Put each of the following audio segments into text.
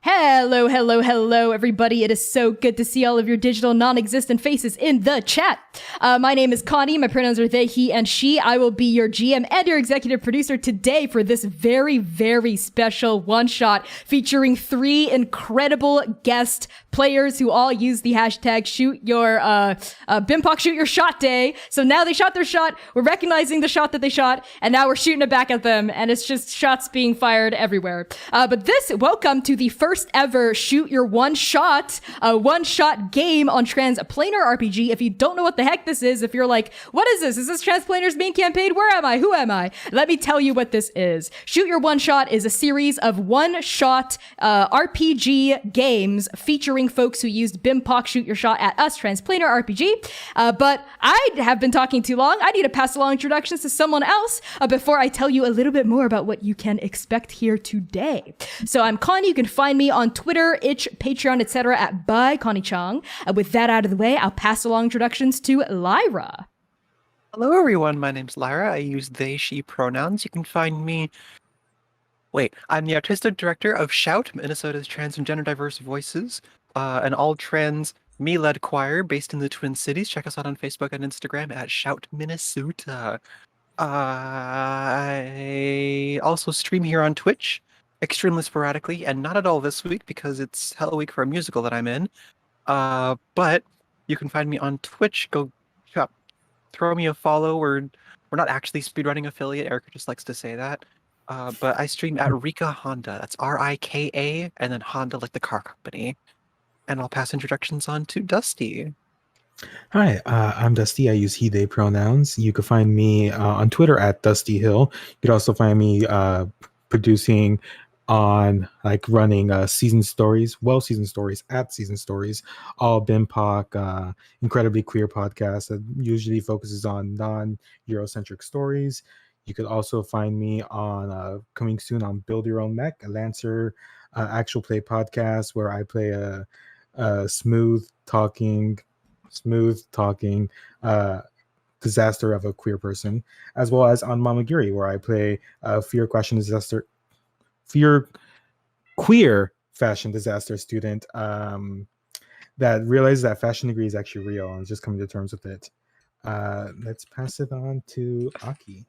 Hello, hello, hello, everybody. It is so good to see all of your digital non-existent faces in the chat. My name is Connie. My pronouns are they, he, and she. I will be your GM and your executive producer today for this very, very special one-shot featuring 3 incredible guest players who all use the hashtag shoot your BIMPOC shoot your shot day. So now they shot their shot, we're recognizing the shot that they shot, and now we're shooting it back at them, and it's just shots being fired everywhere. Welcome to the first ever shoot your one-shot game on Transplanar RPG. If you don't know what the heck this is, if you're like, what is this? Is this Transplanar's main campaign? Where am I? Who am I? Let me tell you what this is. Shoot Your One Shot is a series of one-shot RPG games featuring folks who used BIMPOC Shoot Your Shot at us, Transplanar RPG. But I have been talking too long. I need to pass along introductions to someone else before I tell you a little bit more about what you can expect here today. So I'm Connie. You can find me on Twitter, Itch, Patreon, etc. at by Connie Chong. With that out of the way, I'll pass along introductions to Lyra. Hello, everyone. My name's Lyra. I use they, she pronouns. You can find me... I'm the artistic director of Shout, Minnesota's trans and gender diverse voices, an all-trans, me-led choir based in the Twin Cities. Check us out on Facebook and Instagram at Shout Minnesota. I also stream here on Twitch, extremely sporadically, and not at all this week because it's Hell Week for a musical that I'm in. But you can find me on Twitch. Go throw me a follow. We're not actually speedrunning affiliate. Erica just likes to say that. But I stream at Rika Honda. That's Rika, and then Honda like the car company. And I'll pass introductions on to Dusty. Hi, I'm Dusty. I use he, they pronouns. You can find me on Twitter at Dusty Hill. You could also find me producing on running season stories at season stories, all BIMPOC, incredibly queer podcast that usually focuses on non-Eurocentric stories. You could also find me on coming soon on Build Your Own Mech, a Lancer actual play podcast where I play a smooth talking disaster of a queer person, as well as on Mamagiri, where I play queer fashion disaster student that realizes that fashion degree is actually real and is just coming to terms with it. Let's pass it on to Aki.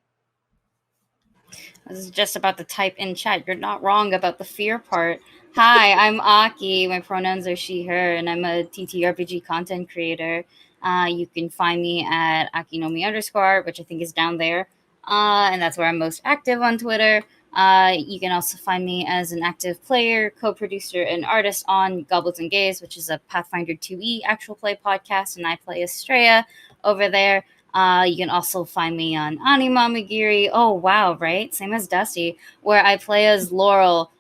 I was just about to type in chat. You're not wrong about the fear part. Hi, I'm Aki. My pronouns are she, her, and I'm a TTRPG content creator. You can find me at Akinomi_, which I think is down there. And that's where I'm most active on Twitter. You can also find me as an active player, co-producer, and artist on Goblins and Gays, which is a Pathfinder 2e actual play podcast, and I play Estrella over there. You can also find me on Animamagiri. Oh, wow, right? Same as Dusty, where I play as Laurel,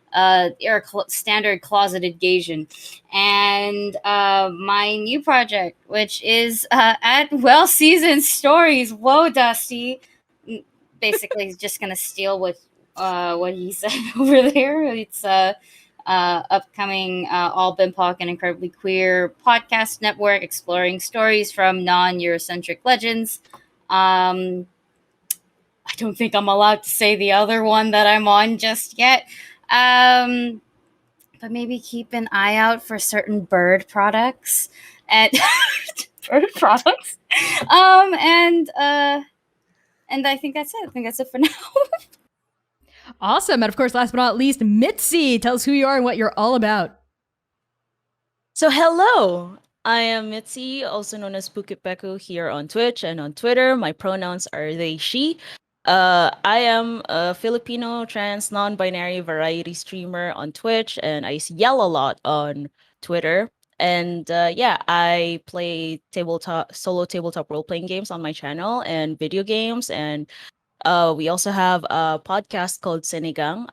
standard closeted Gasian. And my new project, which is at Well Seasoned Stories. Whoa, Dusty. Basically, he's just going to steal what he said over there. It's upcoming all-BIMPOC and incredibly queer podcast network exploring stories from non-Eurocentric legends. I don't think I'm allowed to say the other one that I'm on just yet. But maybe keep an eye out for certain bird products and bird products. And I think that's it. I think that's it for now. Awesome. And of course, last but not least, Mitzi. Tell us who you are and what you're all about. So hello, I am Mitzi, also known as Pukipeku here on Twitch and on Twitter. My pronouns are they, she. I am a Filipino trans non-binary variety streamer on Twitch, and I yell a lot on Twitter. And I play solo tabletop role-playing games on my channel and video games. And we also have a podcast called Sinigang,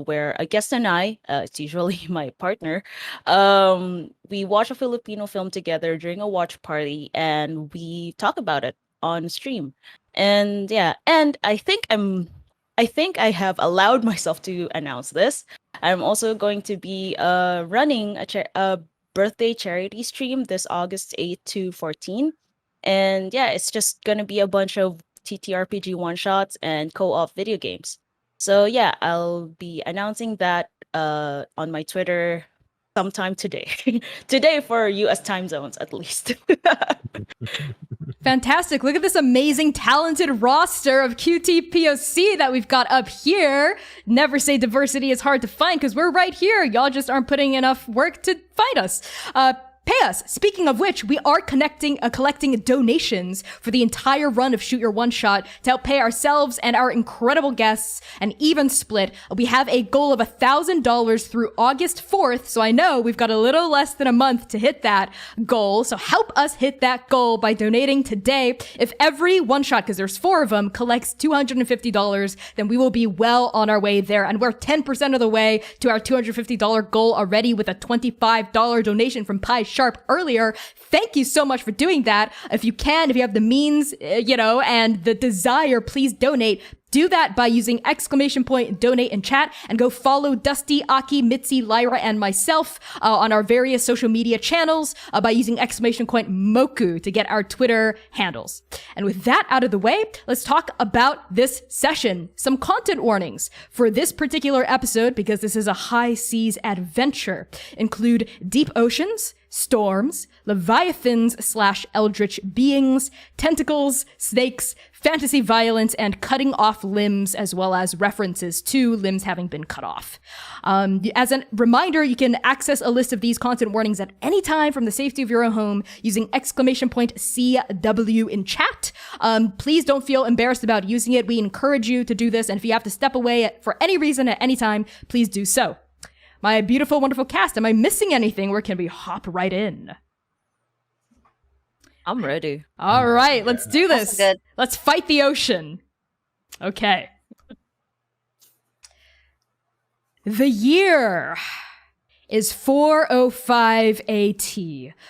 where a guest and I, it's usually my partner, we watch a Filipino film together during a watch party, and we talk about it on stream. And and I think I have allowed myself to announce this. I'm also going to be running a birthday charity stream this August 8 to 14. And it's just going to be a bunch of TTRPG one-shots and co-op video games. So I'll be announcing that on my Twitter sometime today. Today for US time zones, at least. Fantastic. Look at this amazing, talented roster of QTPOC that we've got up here. Never say diversity is hard to find because we're right here. Y'all just aren't putting enough work to find us. Pay us. Speaking of which, we are collecting donations for the entire run of Shoot Your One Shot to help pay ourselves and our incredible guests an even split. We have a goal of $1,000 through August 4th, so I know we've got a little less than a month to hit that goal. So help us hit that goal by donating today. If every one shot, because there's 4 of them, collects $250, then we will be well on our way there. And we're 10% of the way to our $250 goal already with a $25 donation from Pi Sharp earlier. Thank you so much for doing that. If you have the means, and the desire, please donate. Do that by using !donate in chat, and go follow Dusty, Aki, Mitzi, Lyra, and myself on our various social media channels by using !MOKU to get our Twitter handles. And with that out of the way, let's talk about this session. Some content warnings for this particular episode, because this is a high seas adventure, include deep oceans, storms, leviathans/eldritch beings, tentacles, snakes, fantasy violence, and cutting off limbs, as well as references to limbs having been cut off. As a reminder, you can access a list of these content warnings at any time from the safety of your own home using !CW in chat. Please don't feel embarrassed about using it. We encourage you to do this, and if you have to step away for any reason at any time, please do so. My beautiful, wonderful cast, am I missing anything, or can we hop right in? I'm ready. All right, let's do this. Good. Let's fight the ocean. Okay. The year is 405 AT,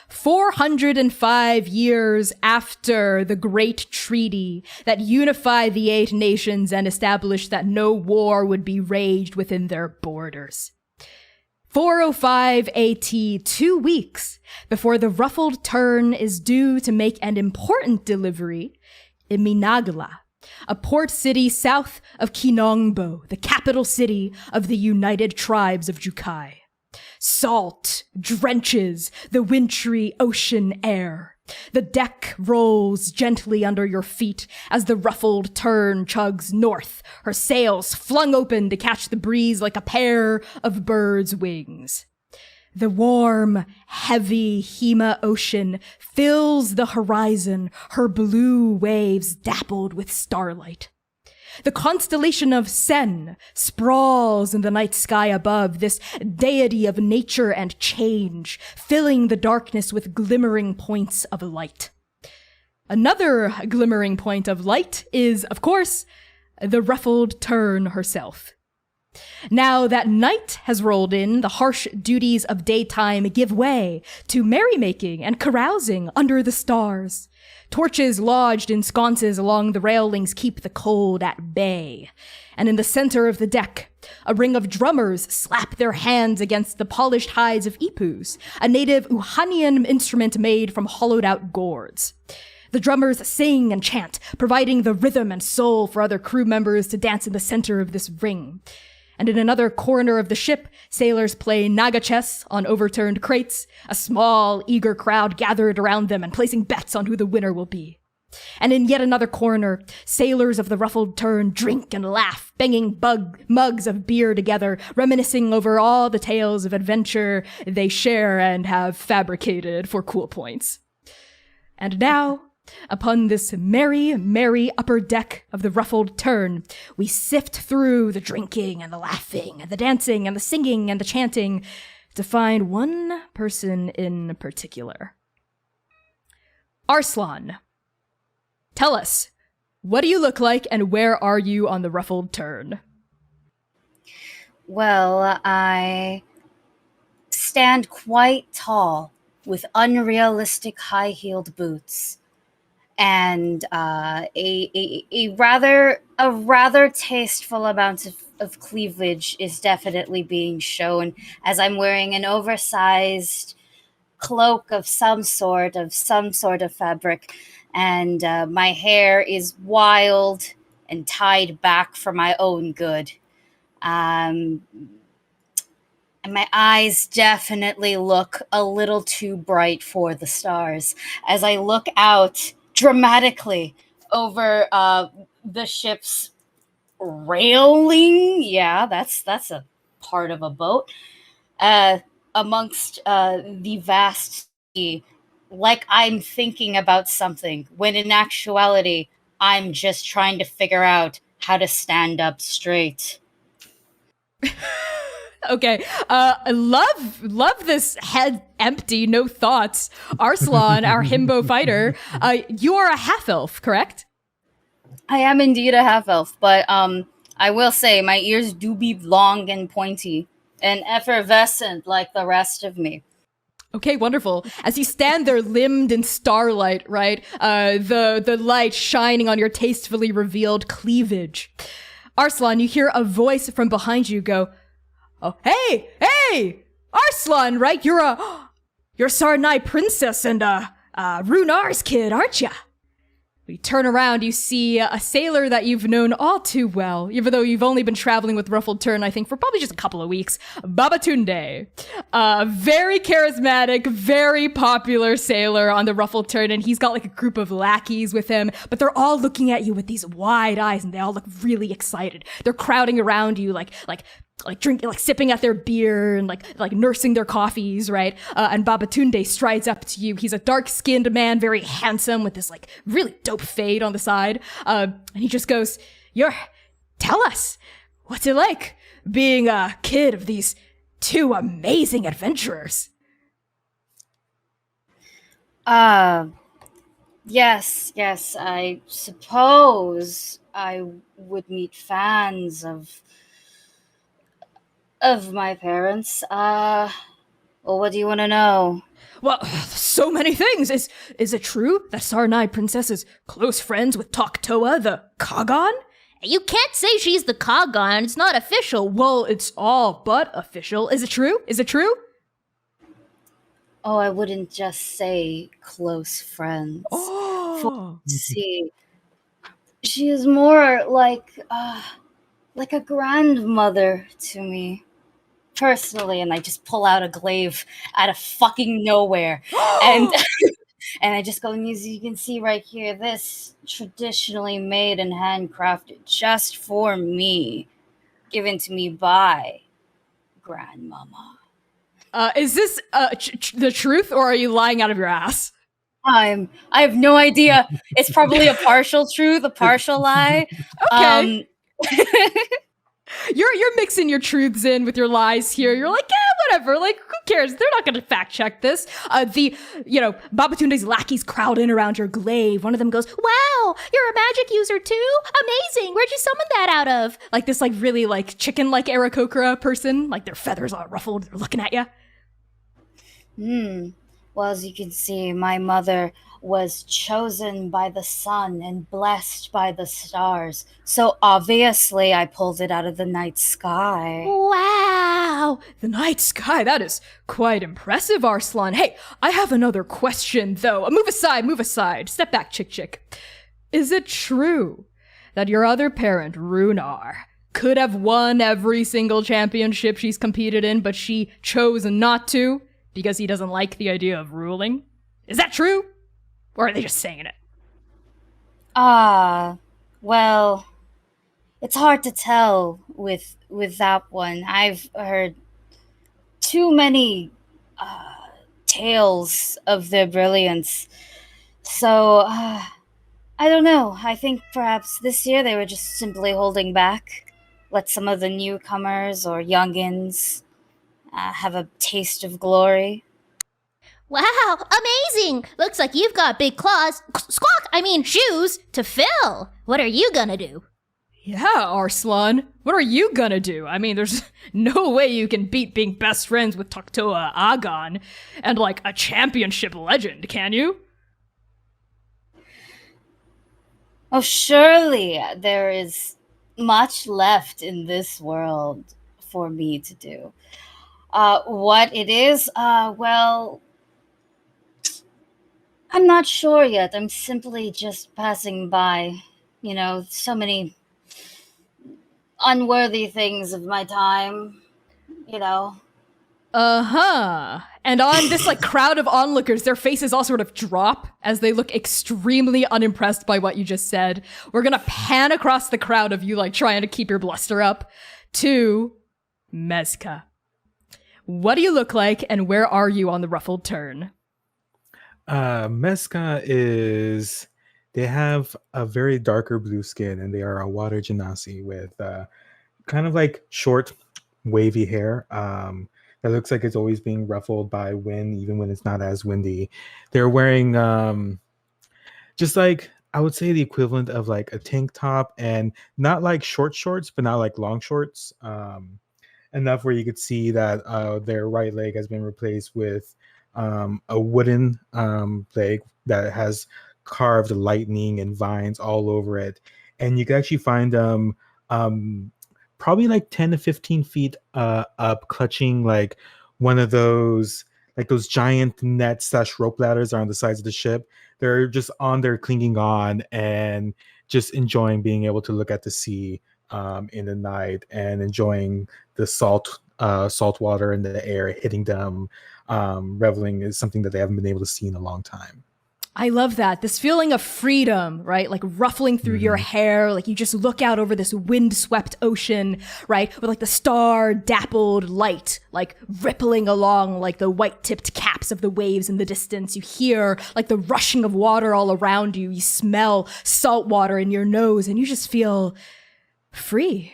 405 years after the Great Treaty that unified the 8 nations and established that no war would be waged within their borders. 405 AT, 2 weeks before the Ruffled Tern is due to make an important delivery in Minagla, a port city south of Kinongbo, the capital city of the United Tribes of Jukai. Salt drenches the wintry ocean air. The deck rolls gently under your feet as the Ruffled Tern chugs north, her sails flung open to catch the breeze like a pair of birds' wings. The warm, heavy Hema Ocean fills the horizon, her blue waves dappled with starlight. The constellation of Sen sprawls in the night sky above, this deity of nature and change, filling the darkness with glimmering points of light. Another glimmering point of light is, of course, the Ruffled Tern herself. Now that night has rolled in, the harsh duties of daytime give way to merrymaking and carousing under the stars. Torches lodged in sconces along the railings keep the cold at bay. And in the center of the deck, a ring of drummers slap their hands against the polished hides of ipus, a native Uhanian instrument made from hollowed-out gourds. The drummers sing and chant, providing the rhythm and soul for other crew members to dance in the center of this ring. And in another corner of the ship, sailors play naga chess on overturned crates, a small, eager crowd gathered around them and placing bets on who the winner will be. And in yet another corner, sailors of the Ruffled Tern drink and laugh, banging mugs of beer together, reminiscing over all the tales of adventure they share and have fabricated for cool points. And now, upon this merry, merry upper deck of the Ruffled Tern, we sift through the drinking and the laughing and the dancing and the singing and the chanting to find one person in particular. Arslan, tell us, what do you look like and where are you on the Ruffled Tern? Well, I stand quite tall with unrealistic high-heeled boots. And a rather tasteful amount of cleavage is definitely being shown as I'm wearing an oversized cloak of some sort of fabric, and my hair is wild and tied back for my own good. And my eyes definitely look a little too bright for the stars as I look out dramatically over the ship's railing. Yeah, that's a part of a boat. Amongst the vast sea, like I'm thinking about something, when in actuality, I'm just trying to figure out how to stand up straight. Okay, I love this head empty, no thoughts. Arslan, our himbo fighter, you are a half elf, correct? I am indeed a half elf, but I will say my ears do be long and pointy and effervescent like the rest of me. Okay, wonderful. As you stand there limbed in starlight, right? The light shining on your tastefully revealed cleavage. Arslan, you hear a voice from behind you go, "Oh, hey, Arslan, right? You're Sarnai princess and Runar's kid, aren't ya?" You turn around, you see a sailor that you've known all too well, even though you've only been traveling with Ruffled Tern, I think, for probably just a couple of weeks. Babatunde. Very charismatic, very popular sailor on the Ruffled Tern, and he's got like a group of lackeys with him, but they're all looking at you with these wide eyes, and they all look really excited. They're crowding around you like drinking, like sipping at their beer and like nursing their coffees, right? And Babatunde strides up to you. He's a dark-skinned man, very handsome, with this like really dope fade on the side. And he just goes, tell us, what's it like being a kid of these two amazing adventurers?" Yes, I suppose I would meet fans of my parents. Well, what do you want to know? Well, so many things. Is it true that Sarnai Princess is close friends with Toktoa, the Kagan? You can't say she's the Kagan. It's not official. Well, it's all but official. Is it true? Oh, I wouldn't just say close friends. Oh. See, she is more like a grandmother to me. Personally, and I just pull out a glaive out of fucking nowhere. and and I just go, and as you can see right here, this traditionally made and handcrafted just for me, given to me by grandmama. Is this the truth, or are you lying out of your ass? I have no idea. It's probably a partial truth, a partial lie. Okay. You're mixing your truths in with your lies here. You're like, whatever. Like, who cares? They're not going to fact check this. Babatunde's lackeys crowd in around your glaive. One of them goes, Wow, you're a magic user too? Amazing. Where'd you summon that out of? like this, like really like chicken-like Aarakocra person. Like their feathers all ruffled. They're looking at you. Well, as you can see, my mother was chosen by the sun and blessed by the stars. So obviously I pulled it out of the night sky. Wow. The night sky. That is quite impressive, Arslan. Hey, I have another question, though. Move aside. Step back, chick. Is it true that your other parent, Runar, could have won every single championship she's competed in, but she chose not to because he doesn't like the idea of ruling? Is that true? Or are they just saying it? Well, it's hard to tell with that one. I've heard too many tales of their brilliance. So, I don't know. I think perhaps this year they were just simply holding back. Let some of the newcomers or youngins have a taste of glory. Wow, amazing. Looks like you've got big claws, shoes to fill. What are you gonna do? Yeah, Arslan. What are you gonna do? I mean, there's no way you can beat being best friends with Toktoa Agan and like a championship legend, can you? Oh, surely there is much left in this world for me to do. What it is, well, I'm not sure yet. I'm simply just passing by, so many unworthy things of my time, Uh-huh. And on this like crowd of onlookers, their faces all sort of drop as they look extremely unimpressed by what you just said. We're gonna pan across the crowd of you like trying to keep your bluster up to Mezca. What do you look like and where are you on the Ruffled Tern? Mezca is, they have a very darker blue skin and they are a water genasi with kind of like short wavy hair that looks like it's always being ruffled by wind even when it's not as windy. They're wearing just like, I would say the equivalent of like a tank top, and not like short shorts but not like long shorts, enough where you could see that their right leg has been replaced with a wooden leg that has carved lightning and vines all over it, and you can actually find them probably like 10 to 15 feet up, clutching like one of those, like those giant nets / rope ladders are on the sides of the ship. They're just on there clinging on and just enjoying being able to look at the sea in the night and enjoying the salt water in the air hitting them. Reveling is something that they haven't been able to see in a long time. I love that. This feeling of freedom, right? Like ruffling through your hair. Like you just look out over this windswept ocean, right? With like the star dappled light, like rippling along like the white tipped caps of the waves in the distance. You hear like the rushing of water all around you. You smell salt water in your nose and you just feel free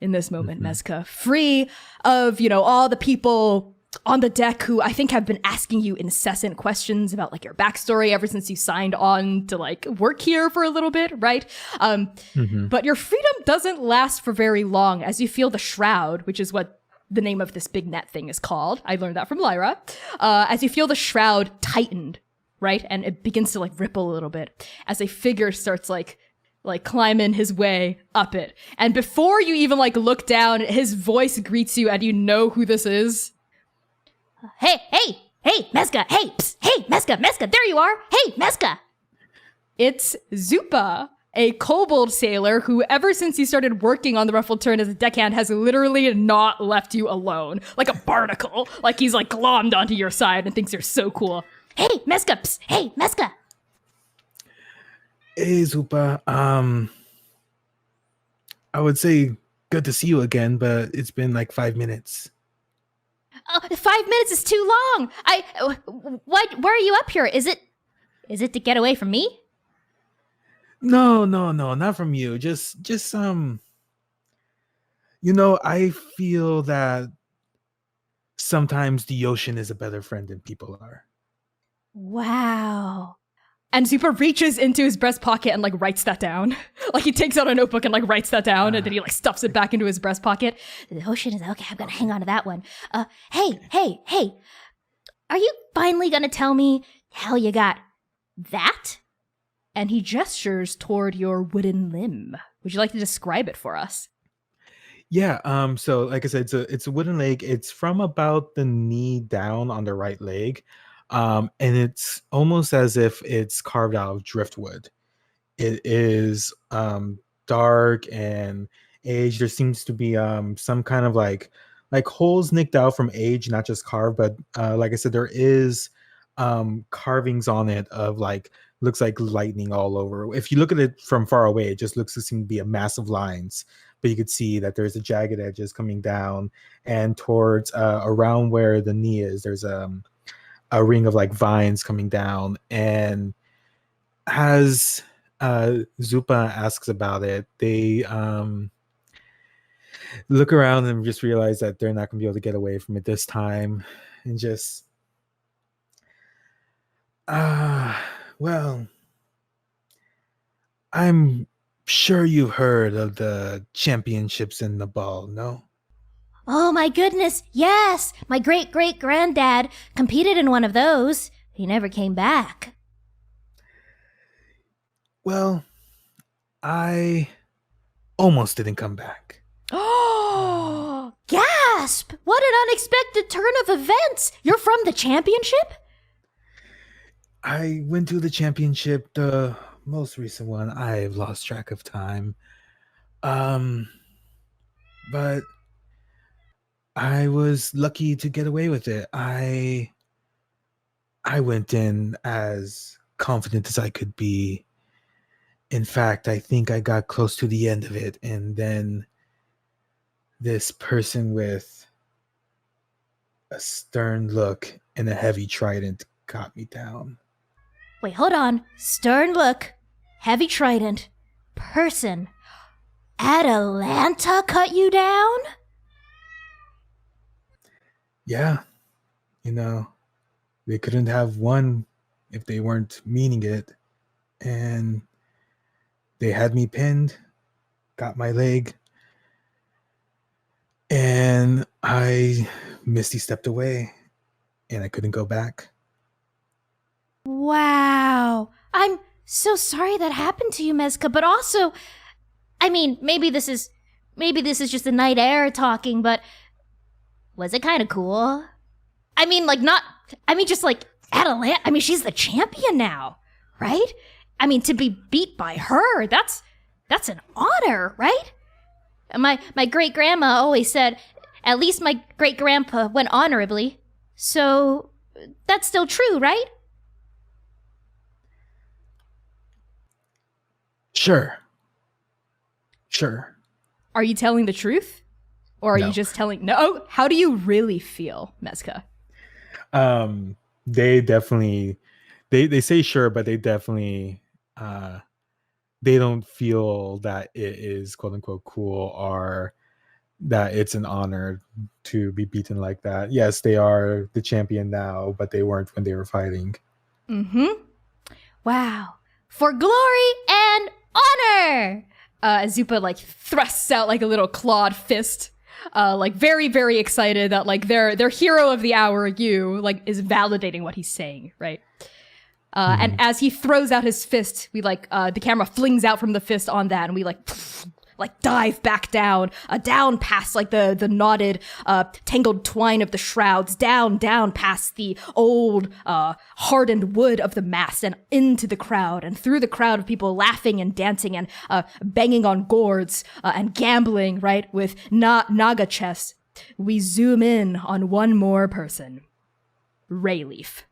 in this moment, Mezca. Free of, you know, all the people on the deck who I think have been asking you incessant questions about like your backstory ever since you signed on to like work here for a little bit, right? But your freedom doesn't last for very long as you feel the shroud, which is what the name of this big net thing is called. I learned that from Lyra. As you feel the shroud tightened, right? And it begins to like ripple a little bit as a figure starts like climbing his way up it. And before you even like look down, his voice greets you and you know who this is. Hey, Mezca, hey, psst, hey, Mezca, there you are. Hey, Mezca. It's Zupa, a kobold sailor who, ever since you started working on the Ruffled Tern as a deckhand, has literally not left you alone. Like a barnacle. Like he's like glommed onto your side and thinks you're so cool. Hey, Mezca, psst, hey, Mezca. Hey, Zupa. I would say good to see you again, but it's been like 5 minutes. 5 minutes is too long. Why are you up here? Is it to get away from me? No, not from you. Just you know, I feel that sometimes the ocean is a better friend than people are. Wow. And Zupa reaches into his breast pocket and like writes that down. Like he takes out a notebook and like writes that down and then he like stuffs it back into his breast pocket. The ocean is okay. I'm gonna hang on to that one. Hey. Are you finally gonna tell me how you got that? And he gestures toward your wooden limb. Would you like to describe it for us? Yeah. So like I said, it's a wooden leg. It's from about the knee down on the right leg. And it's almost as if it's carved out of driftwood. It is dark and aged. There seems to be some kind of like holes nicked out from age, not just carved, but like I said, there is carvings on it of like, looks like lightning all over. If you look at it from far away, it just looks to seem to be a massive lines, but you could see that there's a jagged edges coming down, and towards around where the knee is, there's a ring of like vines coming down. And as Zupa asks about it, they look around and just realize that they're not gonna be able to get away from it this time, and just well, I'm sure you've heard of the championships in the ball, no? Oh my goodness, yes! My great-great-granddad competed in one of those. He never came back. Well, I almost didn't come back. Oh! Gasp! What an unexpected turn of events! You're from the championship? I went to the championship, the most recent one. I've lost track of time. But I was lucky to get away with it. I went in as confident as I could be. In fact, I think I got close to the end of it, and then this person with a stern look and a heavy trident got me down. Wait, hold on. Stern look, heavy trident, person. Atalanta cut you down? Yeah, you know, they couldn't have won if they weren't meaning it. And they had me pinned, got my leg, and I misty stepped away, and I couldn't go back. Wow. I'm so sorry that happened to you, Mezca, but also, I mean, maybe this is just the night air talking, but was it kind of cool? I mean, just like Atalanta, I mean, she's the champion now, right? I mean, to be beat by her, that's an honor, right? My great-grandma always said, at least my great-grandpa went honorably. So, that's still true, right? Sure. Are you telling the truth? Or are No. you just telling... No? How do you really feel, Mezca? They definitely, they say sure, but they definitely, they don't feel that it is quote unquote cool or that it's an honor to be beaten like that. Yes, they are the champion now, but they weren't when they were fighting. Mm-hmm. Wow. For glory and honor! Zupa, like, thrusts out, like, a little clawed fist. Like, very, very excited that, like, their hero of the hour, you, like, is validating what he's saying, right? And as he throws out his fist, we, like, the camera flings out from the fist on that, and we, like dive back down, down past, like, the knotted, tangled twine of the shrouds, down past the old, hardened wood of the mast, and into the crowd, and through the crowd of people laughing and dancing and, banging on gourds, and gambling, right, with naga chess. We zoom in on one more person. Rayleaf.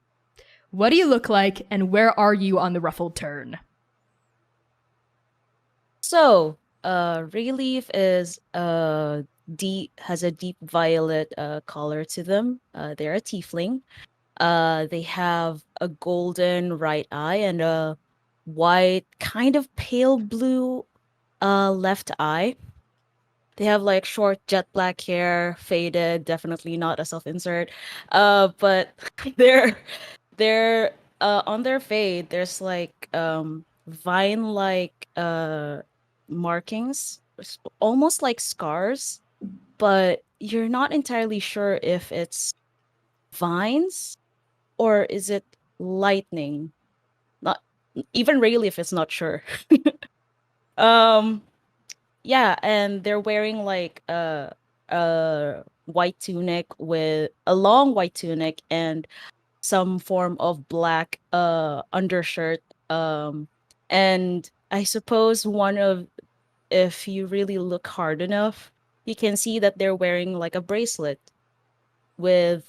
What do you look like, and where are you on the Ruffled Tern? So, Relief is has a deep violet color to them. They're a tiefling. They have a golden right eye and a white, kind of pale blue left eye. They have like short jet black hair, faded, definitely not a self-insert. But they're on their fade, there's like vine-like markings, almost like scars, but you're not entirely sure if it's vines or is it lightning. Not even Relief is not sure. Yeah, and they're wearing like a white tunic with a long white tunic and some form of black undershirt. And I suppose if you really look hard enough, you can see that they're wearing like a bracelet with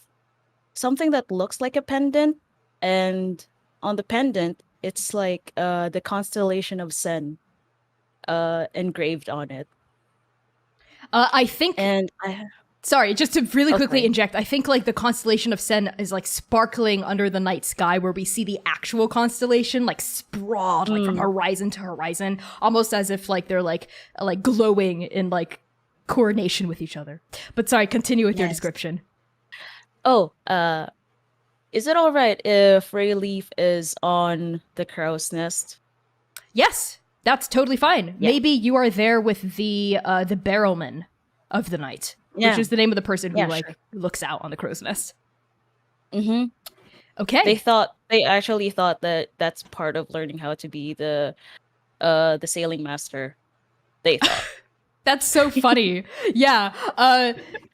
something that looks like a pendant, and on the pendant it's like the constellation of Sen engraved on it. I think... And Sorry, just to really quickly Okay. inject, I think like the constellation of Sen is like sparkling under the night sky where we see the actual constellation like sprawled like from horizon to horizon, almost as if like they're like glowing in like coordination with each other. But sorry, continue with your Yes. description. Oh, is it all right if Relief is on the crow's nest? Yes, that's totally fine. Yeah. Maybe you are there with the barrelman of the night, Yeah. which is the name of the person who Yeah, like sure. looks out on the crow's nest. Mm-hmm. Okay. They actually thought that that's part of learning how to be the sailing master. They thought. That's so funny. Yeah.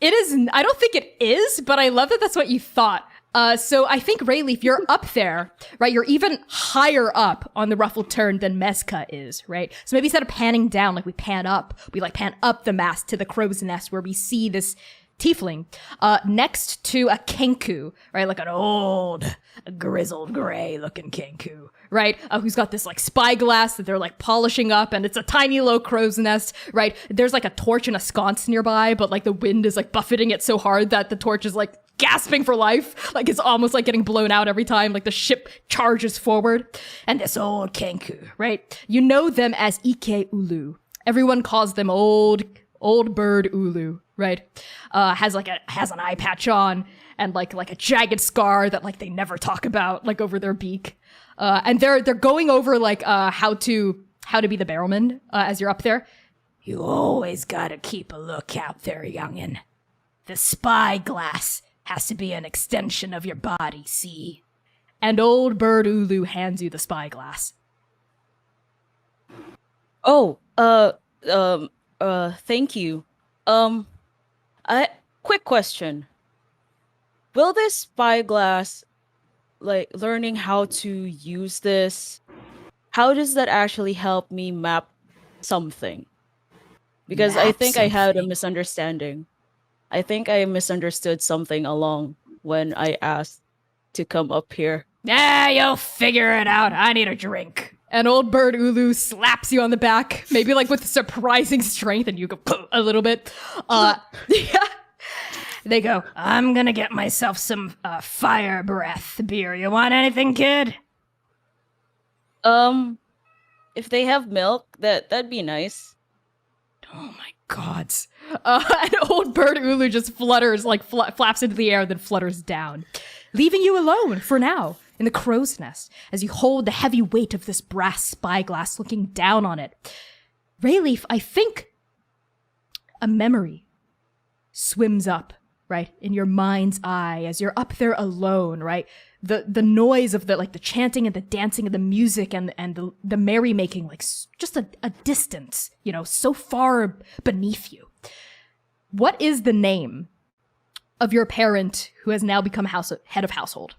It is. I don't think it is, but I love that that's what you thought. So I think, Rayleaf, you're up there, right? You're even higher up on the Ruffled Tern than Mezca is, right? So maybe instead of panning down, like we pan up, we like pan up the mast to the crow's nest where we see this tiefling, next to a kenku, right? Like an old, grizzled, gray-looking kenku, right? Who's got this like spyglass that they're like polishing up, and it's a tiny little crow's nest, right? There's like a torch and a sconce nearby, but like the wind is like buffeting it so hard that the torch is like gasping for life. Like it's almost like getting blown out every time like the ship charges forward. And this old kenku, right? You know them as Ike Ulu. Everyone calls them old bird Ulu, right? Has an eye patch on and like a jagged scar that like they never talk about like over their beak. And they're going over like how to be the barrelman as you're up there. You always gotta keep a lookout there, youngin'. The spyglass has to be an extension of your body, see? And old bird Ulu hands you the spyglass. Oh, thank you. Quick question. Will this spyglass, like learning how to use this, how does that actually help me map something? Because I think I had a misunderstanding. I think I misunderstood something along when I asked to come up here. You'll figure it out. I need a drink. And old bird Ulu slaps you on the back, maybe like with surprising strength, and you go a little bit. Yeah. They go, I'm gonna get myself some fire breath beer. You want anything, kid? If they have milk, that'd be nice. Oh my god. And old bird Ulu just flutters, like flaps into the air, then flutters down, leaving you alone for now in the crow's nest as you hold the heavy weight of this brass spyglass looking down on it. Rayleaf, I think a memory swims up, right, in your mind's eye as you're up there alone, right? The noise of the chanting and the dancing and the music and the merrymaking, like just a distance, so far beneath you. What is the name of your parent who has now become head of household?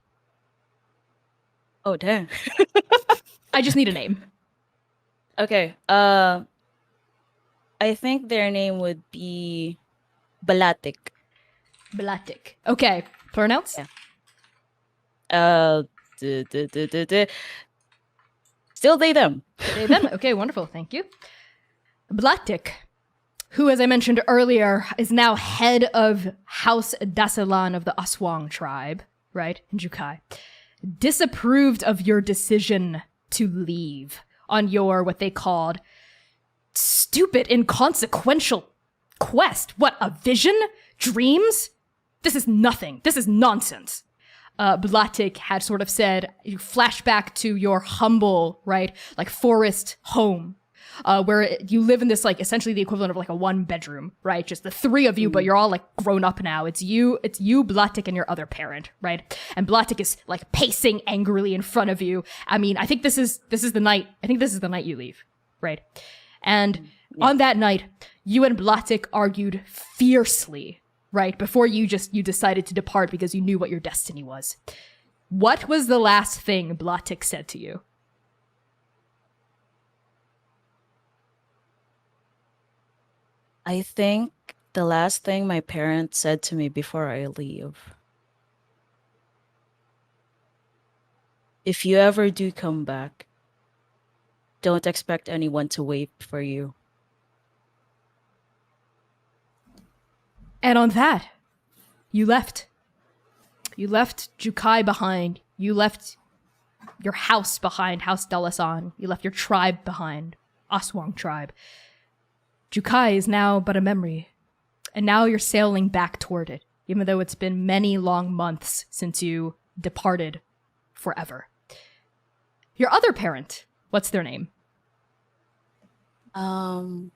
Oh, dang. I just need a name. Okay. I think their name would be Balatik. Balatik. Okay. Pronouns? Yeah. Still they, them. They, them. Okay, wonderful. Thank you. Balatik, who, as I mentioned earlier, is now head of House Dasalan of the Aswang tribe, right, in Jukai, disapproved of your decision to leave on your, what they called, stupid, inconsequential quest. What, a vision? Dreams? This is nothing. This is nonsense. Blatik had sort of said, you flash back to your humble, right, like forest home, where you live in this, like, essentially the equivalent of like a 1-bedroom, right? Just the 3 of you, but you're all like grown up now. It's you, Blatik, and your other parent, right? And Blatik is like pacing angrily in front of you. I mean, I think this is the night. I think this is the night you leave, right? And on that night, you and Blatik argued fiercely, right? Before you decided to depart because you knew what your destiny was. What was the last thing Blatik said to you? I think the last thing my parents said to me before I leave, if you ever do come back, don't expect anyone to wait for you. And on that, you left. You left Jukai behind. You left your house behind, House Dalasan. You left your tribe behind, Aswang tribe. Jukai is now but a memory. And now you're sailing back toward it, even though it's been many long months since you departed forever. Your other parent, what's their name? Inahan.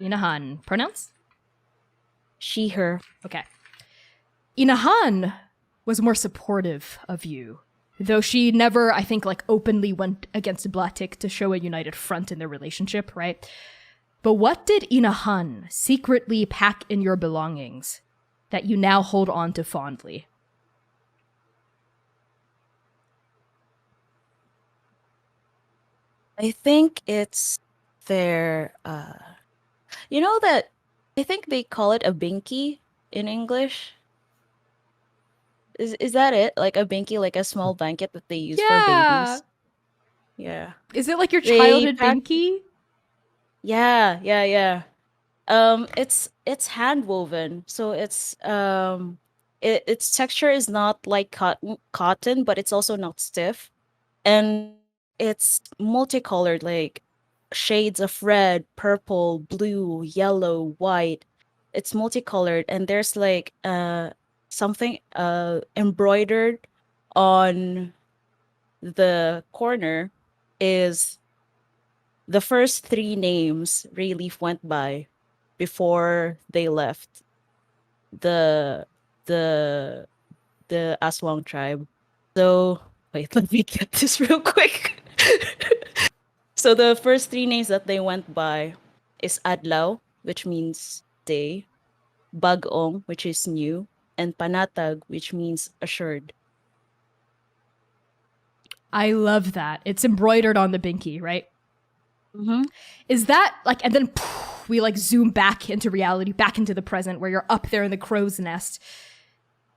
Inahan. Pronouns? She, her. Okay. Inahan was more supportive of you, though she never, I think, like openly went against Blatik to show a united front in their relationship, right? But what did Inahan secretly pack in your belongings that you now hold on to fondly? I think it's their you know that I think they call it a binky in English. Is that it? Like a binky, like a small blanket that they use for Yeah. babies? Yeah. Is it like your They childhood pack- binky? Yeah. It's hand woven, so its texture is not like cotton, but it's also not stiff, and it's multicolored, like shades of red, purple, blue, yellow, white. It's multicolored, and there's like something embroidered on the corner is the first three names Rayleaf went by before they left the the the Aswang tribe. So wait, let me get this real quick. So the first three names that they went by is Adlaw, which means day, Bagong, which is new, and Panatag, which means assured. I love that. It's embroidered on the binky, right? Mm-hmm. Is that like, and then we like zoom back into reality, back into the present where you're up there in the crow's nest.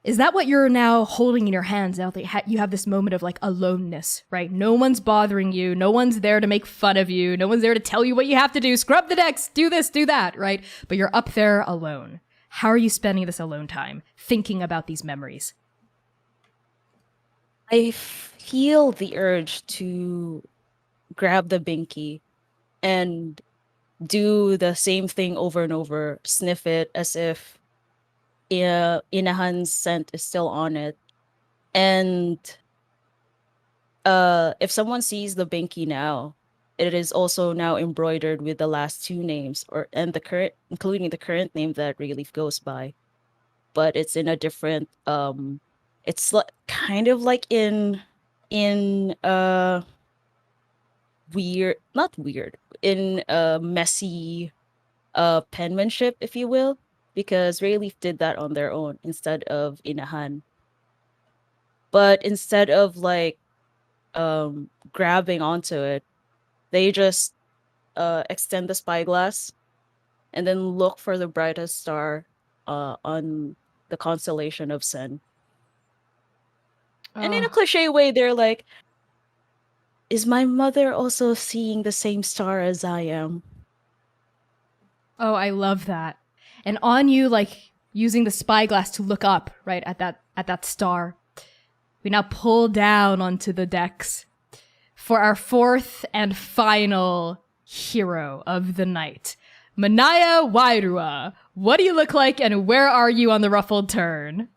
Is that what you're now holding in your hands now that you have this moment of like aloneness, right? No one's bothering you. No one's there to make fun of you. No one's there to tell you what you have to do. Scrub the decks, do this, do that, right? But you're up there alone. How are you spending this alone time thinking about these memories? I feel the urge to grab the binky and do the same thing over and over, sniff it as if Inahan's scent is still on it. And if someone sees the binky now, it is also now embroidered with the last two names, and the current, including the current name that Rayleaf goes by. But it's in a different it's kind of like in weird, not weird, in messy penmanship, if you will, because Rayleaf did that on their own instead of Inahan. But instead of like grabbing onto it, they just extend the spyglass and then look for the brightest star on the constellation of Sen. And in a cliche way, they're like, is my mother also seeing the same star as I am? Oh, I love that. And on you, like using the spyglass to look up, right, at that star. We now pull down onto the decks for our fourth and final hero of the night. Mania Wairua. What do you look like and where are you on the Ruffled Tern?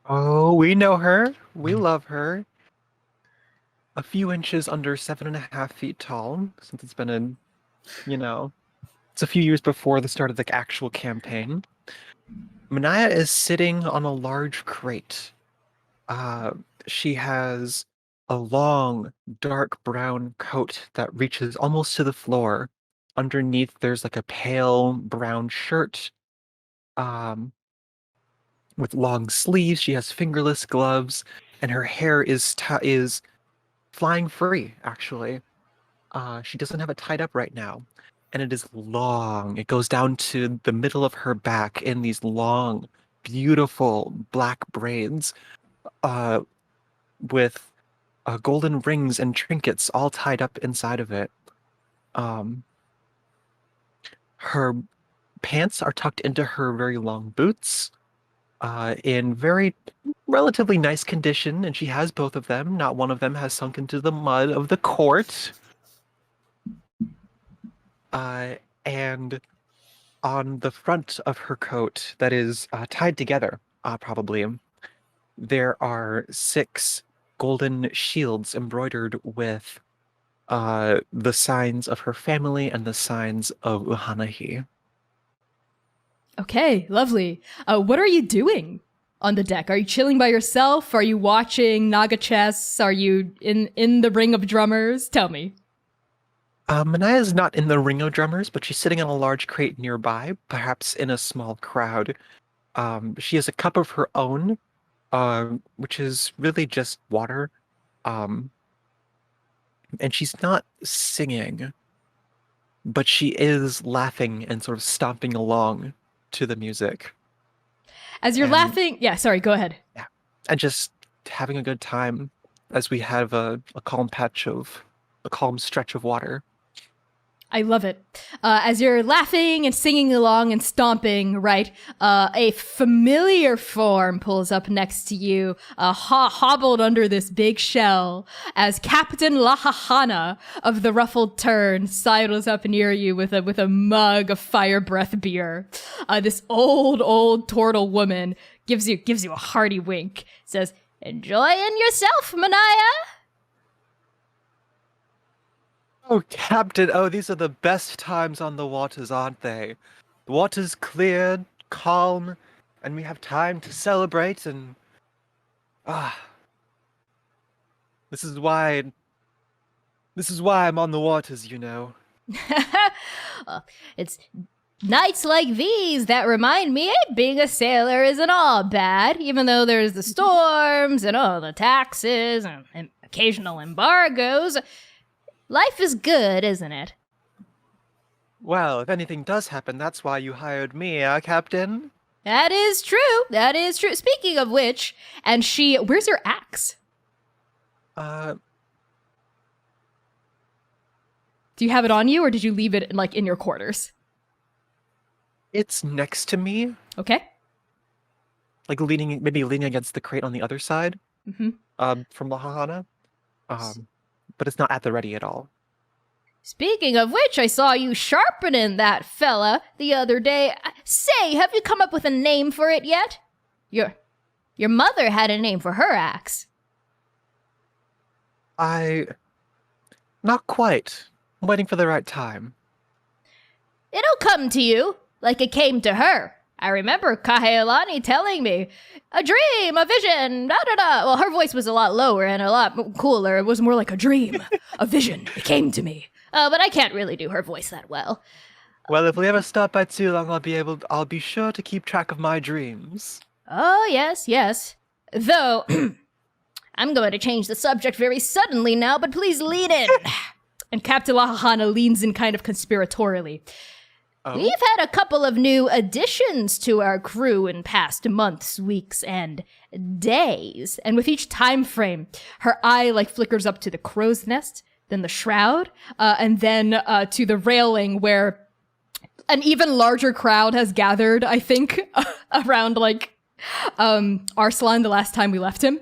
Oh, we know her. We love her. A few inches under 7.5 feet tall, since it's been it's a few years before the start of the actual campaign. Mania is sitting on a large crate. She has a long, dark brown coat that reaches almost to the floor. Underneath, there's like a pale brown shirt with long sleeves. She has fingerless gloves, and her hair is flying free, actually. She doesn't have it tied up right now, and it is long. It goes down to the middle of her back in these long, beautiful black braids with golden rings and trinkets all tied up inside of it. Her pants are tucked into her very long boots in very relatively nice condition, and she has both of them. Not one of them has sunk into the mud of the court. And on the front of her coat that is tied together, probably, there are 6 golden shields embroidered with the signs of her family and the signs of Uhanahi. Okay, lovely. What are you doing on the deck? Are you chilling by yourself? Are you watching Naga chess? Are you in the ring of drummers? Tell me. Mania is not in the ring of drummers, but she's sitting on a large crate nearby, perhaps in a small crowd. She has a cup of her own, which is really just water. And she's not singing. but she is laughing and sort of stomping along to the music. As you're And- laughing, yeah, sorry, go ahead. And just having a good time as we have a calm stretch of water. I love it. As you're laughing and singing along and stomping, right, a familiar form pulls up next to you, hobbled under this big shell, as Captain Lahahana of the Ruffled Tern sidles up near you with a mug of fire breath beer. This old turtle woman gives you a hearty wink, says, "Enjoying yourself, Mania?" Oh, Captain, these are the best times on the waters, aren't they? The water's clear, calm, and we have time to celebrate and... This is why I'm on the waters, you know. It's nights like these that remind me being a sailor isn't all bad, even though there's the storms and all the taxes and occasional embargoes. Life is good, isn't it? Well, if anything does happen, that's why you hired me, Captain? That is true. That is true. Speaking of which, And where's your axe? Uh, Do you have it on you, or did you leave it in your quarters? it's next to me, Okay. like maybe leaning against the crate on the other side, Mm-hmm. from Lahahana. But it's not at the ready at all. speaking of which, I saw you sharpening that fella the other day. Say, have you come up with a name for it yet? Your mother had a name for her axe. Not quite. I'm waiting for the right time. It'll come to you, like it came to her. I remember Kahealani telling me, a dream, a vision, da-da-da. Well, her voice was a lot lower and a lot cooler. It was more like a dream, a vision. It came to me. But I can't really do her voice that well. Well, if we ever stop by too long, I'll be sure to keep track of my dreams. Oh, yes, yes. Though, I'm going to change the subject very suddenly now, but please lean in. And Captain Lahahana leans in kind of conspiratorially. Oh, We've had a couple of new additions to our crew in past months, weeks, and days. And with each time frame, her eye flickers up to the crow's nest, then the shroud, and then to the railing where an even larger crowd has gathered, I think, around Arslan the last time we left him.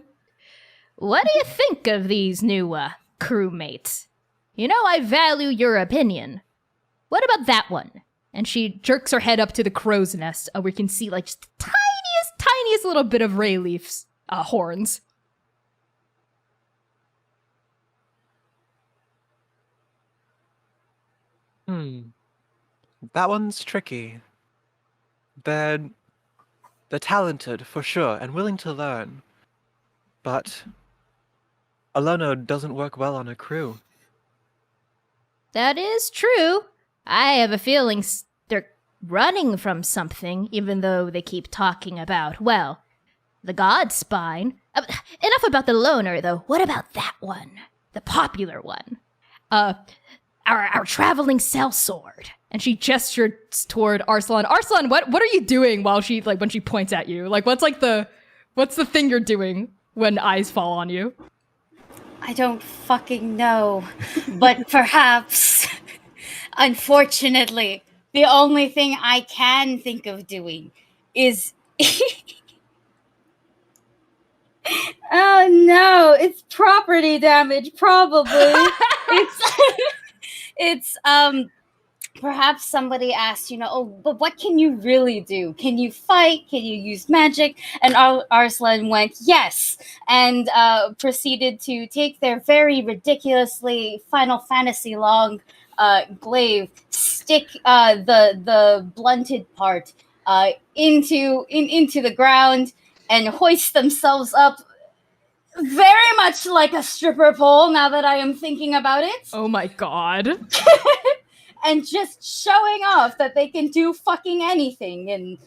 What do you think of these new crewmates? You know I value your opinion. What about that one? And she jerks her head up to the crow's nest, where you can see just the tiniest little bit of Rayleaf's horns. That one's tricky. They're talented, for sure, and willing to learn. But Alono doesn't work well on a crew. That is true. I have a feeling they're running from something, even though they keep talking about, well, the god spine. Enough about the loner, though. What about that one? The popular one. Our traveling sellsword. And she gestures toward Arslan. Arslan, what are you doing while she when she points at you? What's the thing you're doing when eyes fall on you? I don't fucking know. But perhaps, unfortunately, the only thing I can think of doing is... Oh no, it's property damage, probably. It's perhaps somebody asked, oh, but what can you really do? Can you fight? Can you use magic? And Arslan went, yes, and proceeded to take their very ridiculously Final Fantasy long glaive, stick the blunted part into the ground, and hoist themselves up very much like a stripper pole, now that I am thinking about it. Oh my god. And just showing off that they can do fucking anything in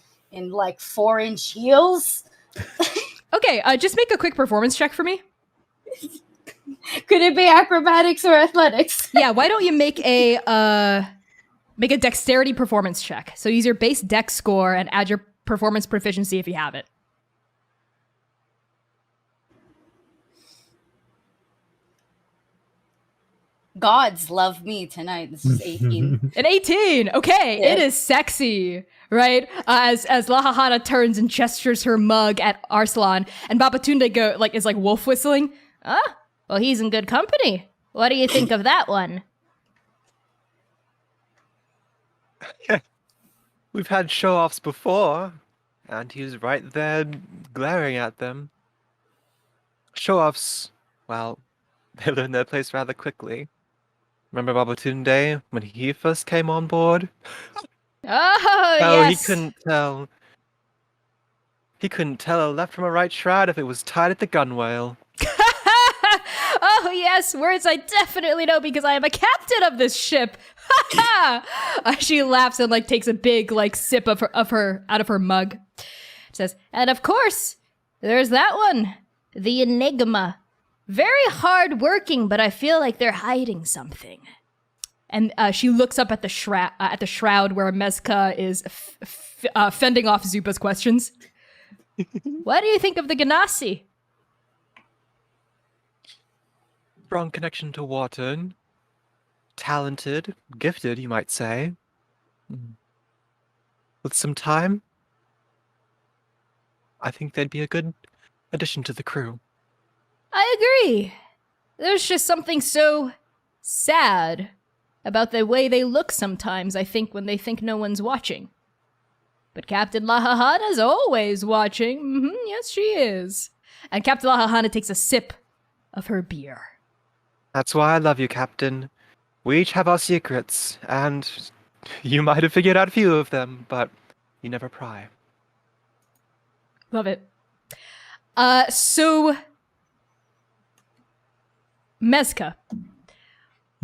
4-inch heels. Okay, just make a quick performance check for me. Could it be acrobatics or athletics? Yeah, why don't you make a Make a dexterity performance check. So use your base dex score and add your performance proficiency if you have it. Gods love me tonight. This is 18. An 18. Okay, Yeah. it is sexy, right? As Lahahana turns and gestures her mug at Arslan, and Babatunde is like wolf whistling. Ah, well, he's in good company. What do you think of that one? We've had show-offs before, and he was right there glaring at them. Show-offs, well, they learn their place rather quickly. Remember Babatunde when he first came on board? Oh, Oh, yes. he couldn't tell. He couldn't tell a left from a right shroud if it was tied at the gunwale. Oh, yes, words I definitely know because I am a captain of this ship. She laughs and like takes a big like sip of her out of her mug. Says, and of course, there's that one, the Enigma. Very hard working, but I feel like they're hiding something. And she looks up at the shroud where Mezca is fending off Zupa's questions. What do you think of the Ganassi? Strong connection to Wharton. Talented, gifted, you might say. With some time, I think they'd be a good addition to the crew. I agree. There's just something so sad about the way they look sometimes, I think, when they think no one's watching. But Captain Lahahana's always watching. Yes, she is. And Captain Lahahana takes a sip of her beer. That's why I love you, Captain. We each have our secrets, and you might have figured out a few of them, but you never pry. Love it. So... Mezca.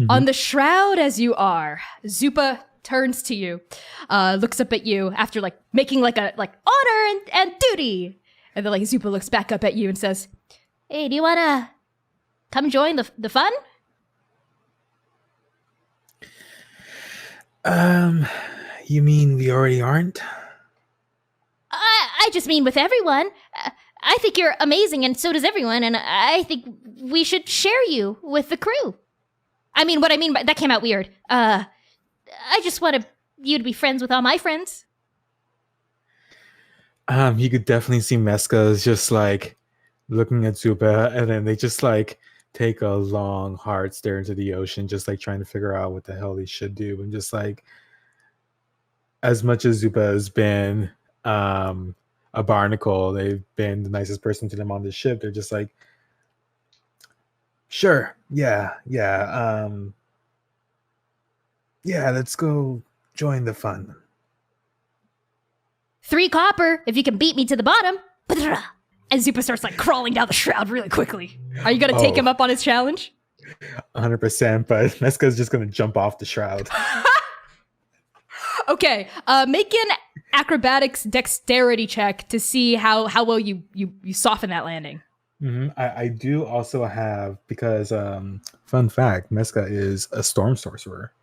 On the shroud as you are, Zupa turns to you, looks up at you after like making like a honor and duty. And then like Zupa looks back up at you and says, Hey, do you wanna come join the fun? You mean we already aren't? I just mean with everyone. I think you're amazing, and so does everyone, and I think we should share you with the crew. I mean, what I mean by that came out weird. I just wanted you to be friends with all my friends. You could definitely see Mezca is just like looking at Zupa, and then they just like take a long, hard stare into the ocean, just like trying to figure out what the hell they should do. And just like, as much as Zupa has been a barnacle, they've been the nicest person to them on the ship. They're just like, sure, yeah, let's go join the fun. 3 copper if you can beat me to the bottom. and Zupa starts like crawling down the shroud really quickly. Are you gonna take him up on his challenge? 100%, but Mezca is just gonna jump off the shroud. Okay, make an acrobatics dexterity check to see how well you soften that landing. I do also have, because fun fact, Mezca is a storm sorcerer.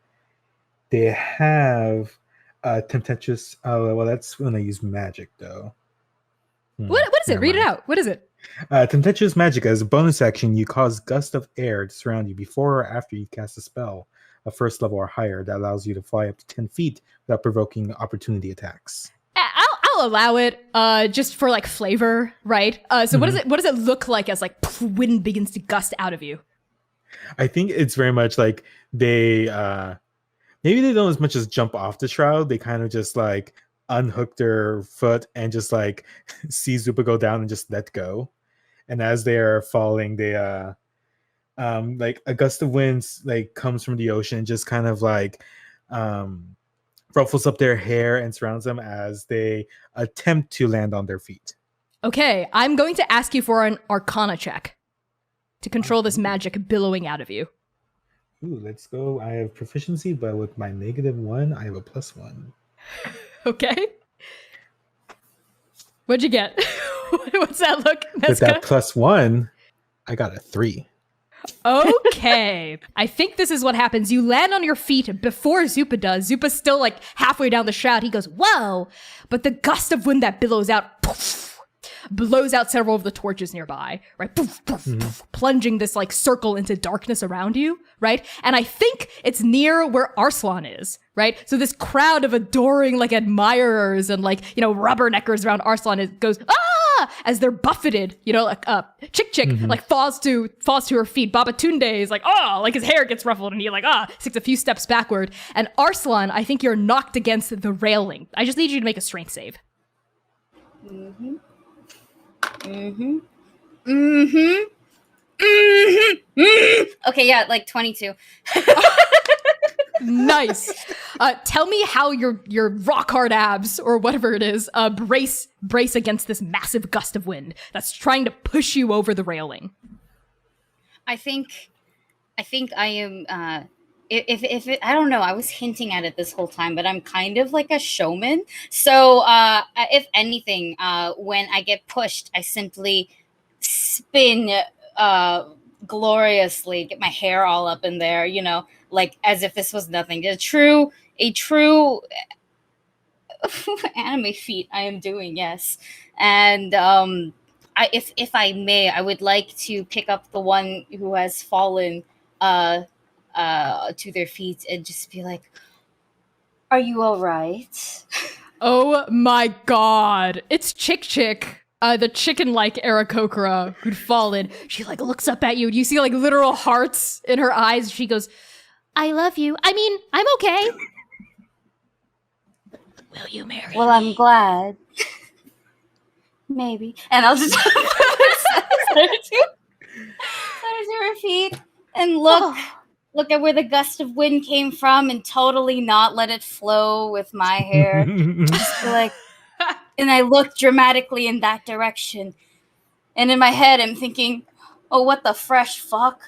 They have tempestuous. Well, that's when I use magic, though. What is it? Read it out. What is it? Tempestuous magic. As a bonus action, you cause gust of air to surround you before or after you cast a spell, a first level or higher, that allows you to fly up to 10 feet without provoking opportunity attacks. I'll allow it, just for like flavor, right? So what does it look like as like wind begins to gust out of you? I think it's very much like they maybe they don't as much as jump off the shroud. They kind of just like unhook their foot and just like see Zupa go down and just let go. And as they are falling, they like a gust of winds like comes from the ocean, just kind of like ruffles up their hair and surrounds them as they attempt to land on their feet. Okay, I'm going to ask you for an Arcana check to control this magic billowing out of you. Ooh, let's go. I have proficiency, but with my -1, I have a +1. Okay. What'd you get? What's that look, Mezca? With that +1, I got a 3. Okay. I think this is what happens. You land on your feet before Zupa does. Zupa's still like halfway down the shroud. He goes, whoa! But the gust of wind that billows out, poof, blows out several of the torches nearby, right? Poof, poof, poof, plunging this like circle into darkness around you, right? And I think it's near where Arslan is, right? So this crowd of adoring like admirers and like, rubberneckers around Arslan goes, ah! As they're buffeted, like Chick like falls to her feet. Babatunde is like, oh, like his hair gets ruffled and he like, takes a few steps backward. And Arslan, I think you're knocked against the railing. I just need you to make a strength save. Okay, yeah, like 22. Nice. Tell me how your rock hard abs or whatever it is brace against this massive gust of wind that's trying to push you over the railing. I think I am. If it, I don't know. I was hinting at it this whole time, but I'm kind of like a showman. So if anything, when I get pushed, I simply spin gloriously, get my hair all up in there, like as if this was nothing. A true anime feat I am doing, yes. And if I may, I would like to pick up the one who has fallen to their feet and just be like, "Are you all right?" Oh my god. It's Chick, the chicken-like Aarakocra who'd fallen. She like looks up at you and you see like literal hearts in her eyes. She goes, I love you. I mean, I'm okay. Will you marry me? Well, I'm glad. Maybe. And I'll just start to her feet and look at where the gust of wind came from and totally not let it flow with my hair. Just be like, and I look dramatically in that direction. And in my head, I'm thinking, oh, what the fresh fuck?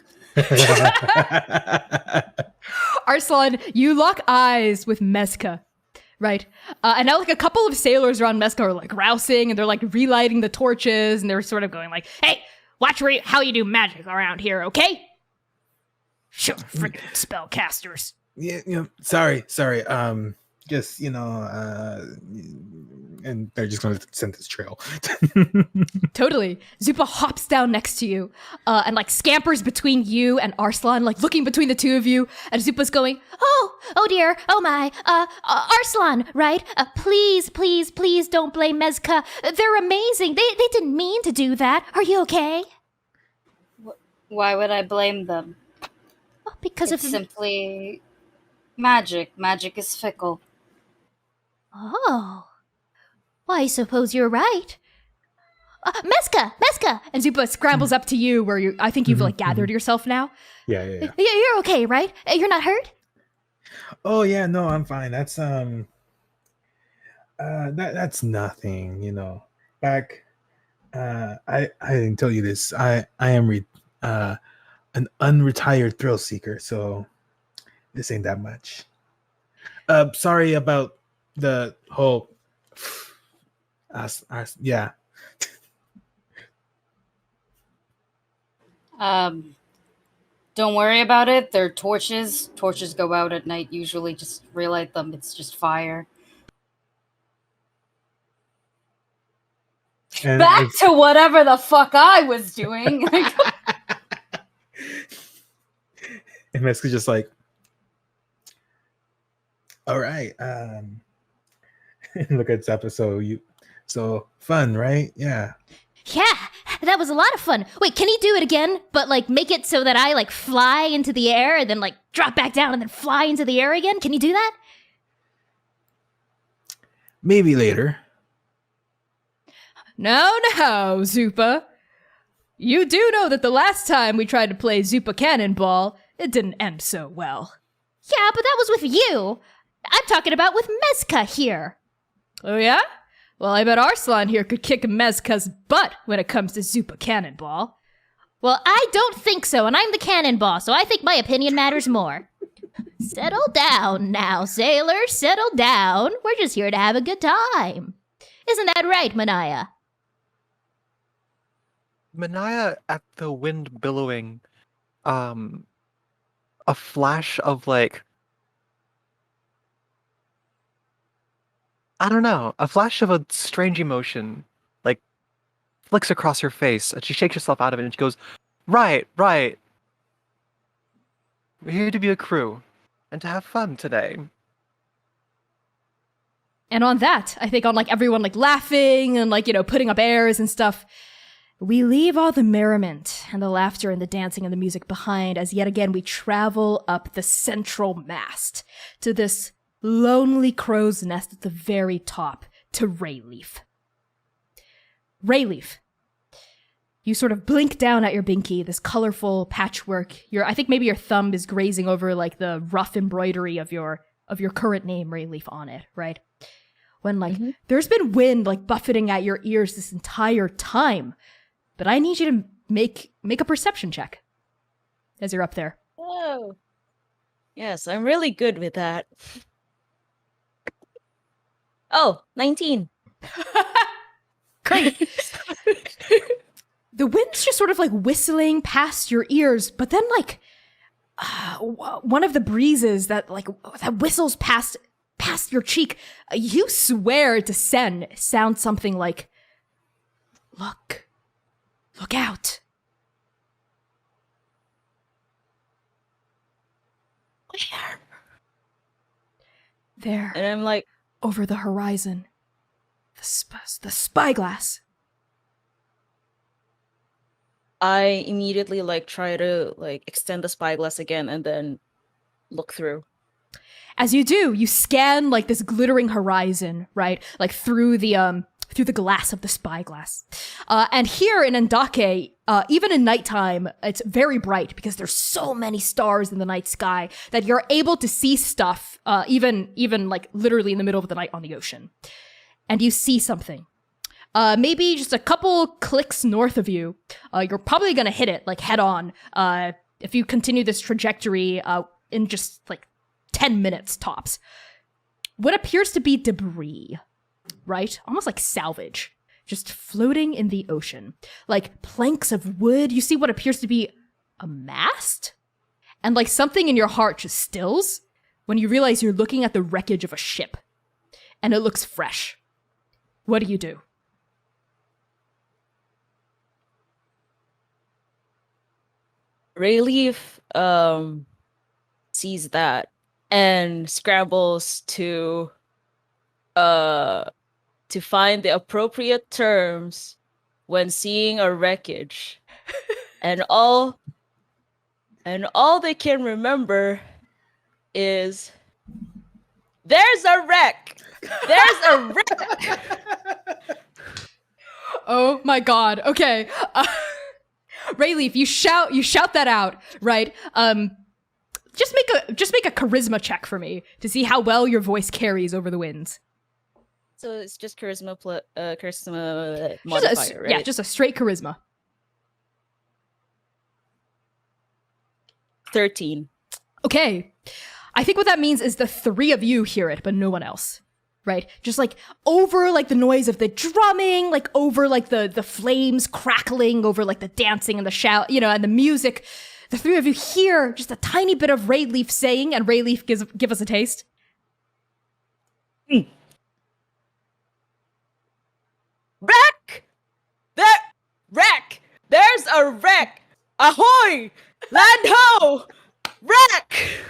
Arslan, you lock eyes with Mezca, right? And now like a couple of sailors around Mezca are like rousing and they're like relighting the torches and they're sort of going like, hey, watch how you do magic around here, okay? Sure, freaking spellcasters. Yeah, sorry. Just, and they're just going to send this trail. Totally. Zupa hops down next to you and like scampers between you and Arslan, like looking between the two of you. And Zupa's going, Oh dear, oh my, Arslan, right? Please don't blame Mezca. They're amazing. They didn't mean to do that. Are you okay? Why would I blame them? Oh, because it's simply magic. Magic is fickle. Oh. Well, I suppose you're right. Mezca! And Zupa scrambles up to you where I think you've like gathered yourself now. Yeah. You're okay, right? You're not hurt? Oh yeah, no, I'm fine. That's that's nothing, Back I didn't tell you this. I am an unretired thrill seeker, so this ain't that much. Sorry about the whole yeah. Don't worry about it. They're torches. Torches go out at night usually. Just relight them. It's just fire. And back to whatever the fuck I was doing. And Mezca's just like, all right. Look at this episode. So fun, right? Yeah. Yeah, that was a lot of fun. Wait, can he do it again? But like make it so that I like fly into the air and then like drop back down and then fly into the air again? Can you do that? Maybe later. No, Zupa. You do know that the last time we tried to play Zupa Cannonball, it didn't end so well. Yeah, but that was with you. I'm talking about with Mezca here. Oh yeah? Well, I bet Arslan here could kick Mezca's butt when it comes to Zupa Cannonball. Well, I don't think so, and I'm the cannonball, so I think my opinion matters more. Settle down now, sailors. Settle down. We're just here to have a good time. Isn't that right, Mania? Mania, at the wind billowing, a flash of like, I don't know, a flash of a strange emotion like flicks across her face, and she shakes herself out of it and she goes, right, right. We're here to be a crew and to have fun today. And on that, I think on like everyone like laughing and like, putting up airs and stuff, we leave all the merriment and the laughter and the dancing and the music behind as yet again we travel up the central mast to this lonely crow's nest at the very top to Rayleaf. Rayleaf, you sort of blink down at your binky, this colorful patchwork. I think maybe your thumb is grazing over like the rough embroidery of your current name, Rayleaf, on it, right? When like there's been wind like buffeting at your ears this entire time, but I need you to make a perception check as you're up there. Oh, yes, I'm really good with that. Oh, 19. Great. The wind's just sort of like whistling past your ears, but then like one of the breezes that whistles past your cheek, you swear to sound something like, look out. Where? There, And I'm like, over the horizon, the spyglass. I immediately like try to like extend the spyglass again and then look through. As you do, you scan like this glittering horizon, right? Like through the glass of the spyglass. And here in Andake, even in nighttime, it's very bright because there's so many stars in the night sky that you're able to see stuff, even like literally in the middle of the night on the ocean. And you see something. Maybe just a couple clicks north of you. You're probably gonna hit it like head on if you continue this trajectory in just like 10 minutes tops. What appears to be debris, right? Almost like salvage, just floating in the ocean. Like planks of wood. You see what appears to be a mast? And like something in your heart just stills when you realize you're looking at the wreckage of a ship. And it looks fresh. What do? Rayleaf sees that and scrambles to find the appropriate terms when seeing a wreckage. and all they can remember is there's a wreck. There's a wreck. Oh my god. Okay. Rayleaf, you shout that out, right? Just make a charisma check for me to see how well your voice carries over the winds. So it's just charisma modifier, right? Yeah, just a straight charisma. 13. Okay. I think what that means is the three of you hear it, but no one else. Right? Just like over like the noise of the drumming, like over like the flames crackling, over like the dancing and the shout, and the music. The three of you hear just a tiny bit of Rayleaf saying, and Rayleaf give us a taste. Wreck! Wreck! There's a wreck! Ahoy! Land ho! Wreck!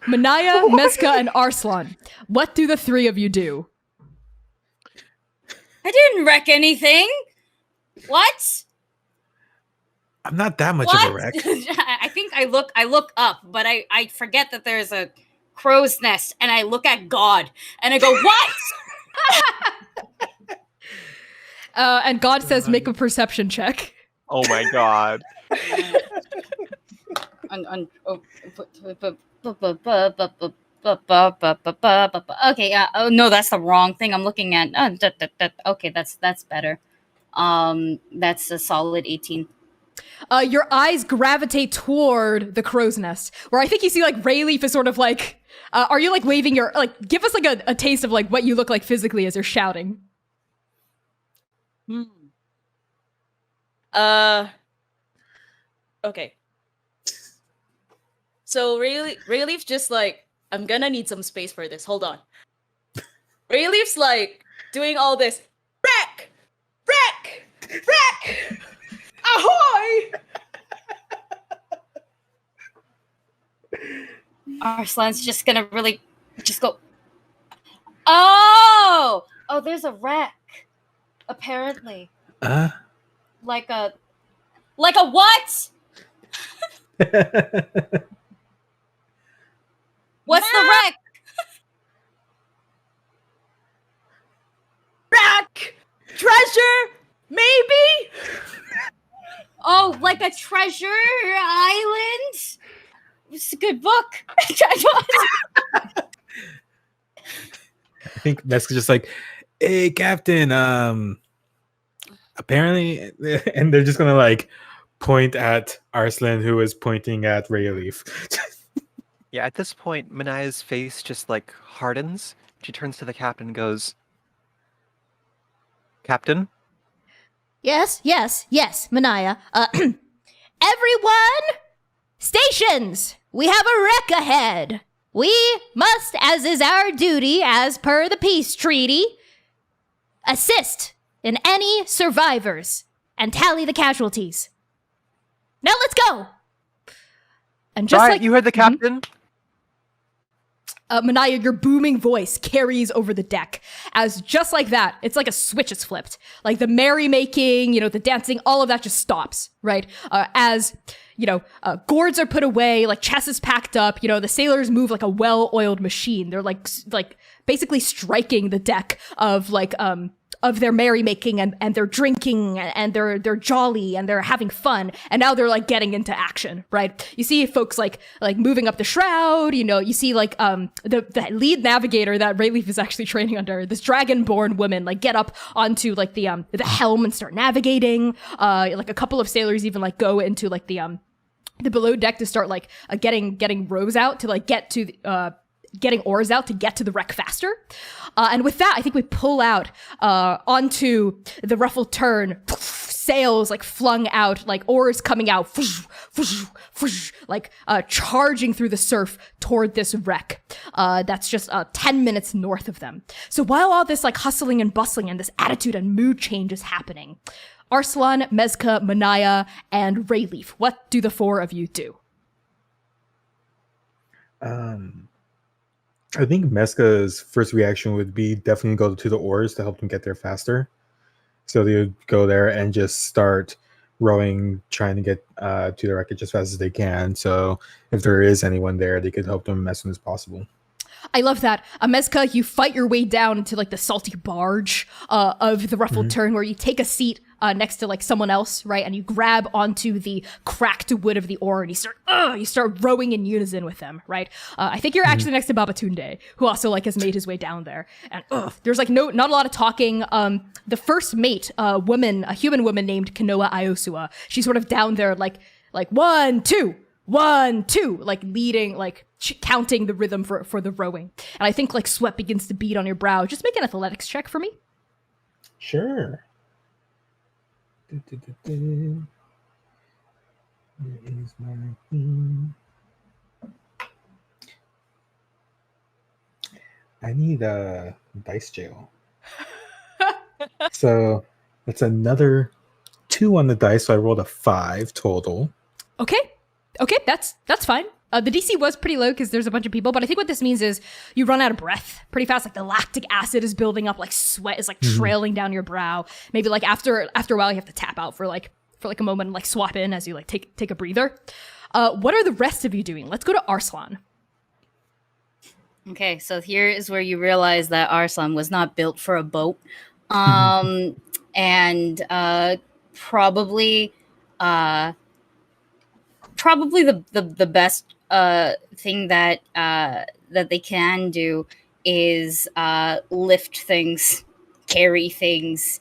Mania, Mezca, and Arslan. What do the three of you do? I didn't wreck anything. What? I'm not that much What? of a wreck. I think I look up, but I forget that there's a crow's nest, and I look at God, and I go, what? And God says, make a perception check. Oh my god. Okay, oh no, that's the wrong thing I'm looking at. Okay, that's better. That's a solid 18. Your eyes gravitate toward the crow's nest, where I think you see like Rayleaf is sort of like, are you like waving your, like, give us like a taste of like what you look like physically as you're shouting. Okay. So Rayleaf just like, I'm gonna need some space for this. Hold on. Rayleaf's like doing all this. Wreck! Wreck! Wreck! Ahoy! Arslan's just gonna really just go. Oh, there's a wreck. Apparently, like a what? What's the wreck? Wreck! Treasure? Maybe? Oh, like a treasure island? It's a good book. I think Mezca's just like, hey, Captain, apparently, and they're just gonna like point at Arslan, who is pointing at Rayleaf. Yeah, at this point, Mania's face just like hardens. She turns to the captain and goes, Captain? Yes, Mania. Everyone, stations! We have a wreck ahead. We must, as is our duty as per the peace treaty, assist in any survivors and tally the casualties. Now let's go! And just Right, like you heard the captain? Mania, your booming voice carries over the deck as just like that, it's like a switch is flipped. Like the merrymaking, the dancing, all of that just stops, right? As, gourds are put away, like chess is packed up, the sailors move like a well-oiled machine. They're like basically striking the deck of their merrymaking and they're drinking and they're jolly and they're having fun, and now they're like getting into action, right? You see folks like moving up the shroud, you see like the lead navigator that Rayleaf is actually training under, this dragonborn woman, like get up onto like the helm and start navigating. Like a couple of sailors even like go into like the below deck to start like getting rows out to like get to getting oars out to get to the wreck faster. And with that, I think we pull out onto the Ruffled Tern, sails like flung out, like oars coming out, like charging through the surf toward this wreck. That's just 10 minutes north of them. So while all this like hustling and bustling and this attitude and mood change is happening, Arslan, Mezca, Mania, and Rayleaf, what do the four of you do? I think Mezca's first reaction would be definitely go to the oars to help them get there faster. So they would go there and just start rowing, trying to get to the wreckage as fast as they can. So if there is anyone there, they could help them as soon as possible. I love that. Mezca, you fight your way down into like the salty barge of the Ruffled Tern, where you take a seat next to like someone else, right? And you grab onto the cracked wood of the oar and you start rowing in unison with them, right? I think you're actually next to Babatunde, who also like has made his way down there. And there's like not a lot of talking. The first mate, a human woman named Kanoa Iosua, she's sort of down there like 1, 2, 1, 2, like leading, like counting the rhythm for the rowing. And I think like sweat begins to bead on your brow. Just make an athletics check for me. Sure. Where is my thing? I need a dice jail. So that's another 2 on the dice. So I rolled a 5 total. Okay, that's fine. The DC was pretty low because there's a bunch of people, but I think what this means is you run out of breath pretty fast. Like the lactic acid is building up, like sweat is like trailing down your brow. Maybe like after a while you have to tap out for a moment and like swap in as you like take a breather. What are the rest of you doing? Let's go to Arslan. Okay, so here is where you realize that Arslan was not built for a boat. And probably the best thing that they can do is lift things, carry things,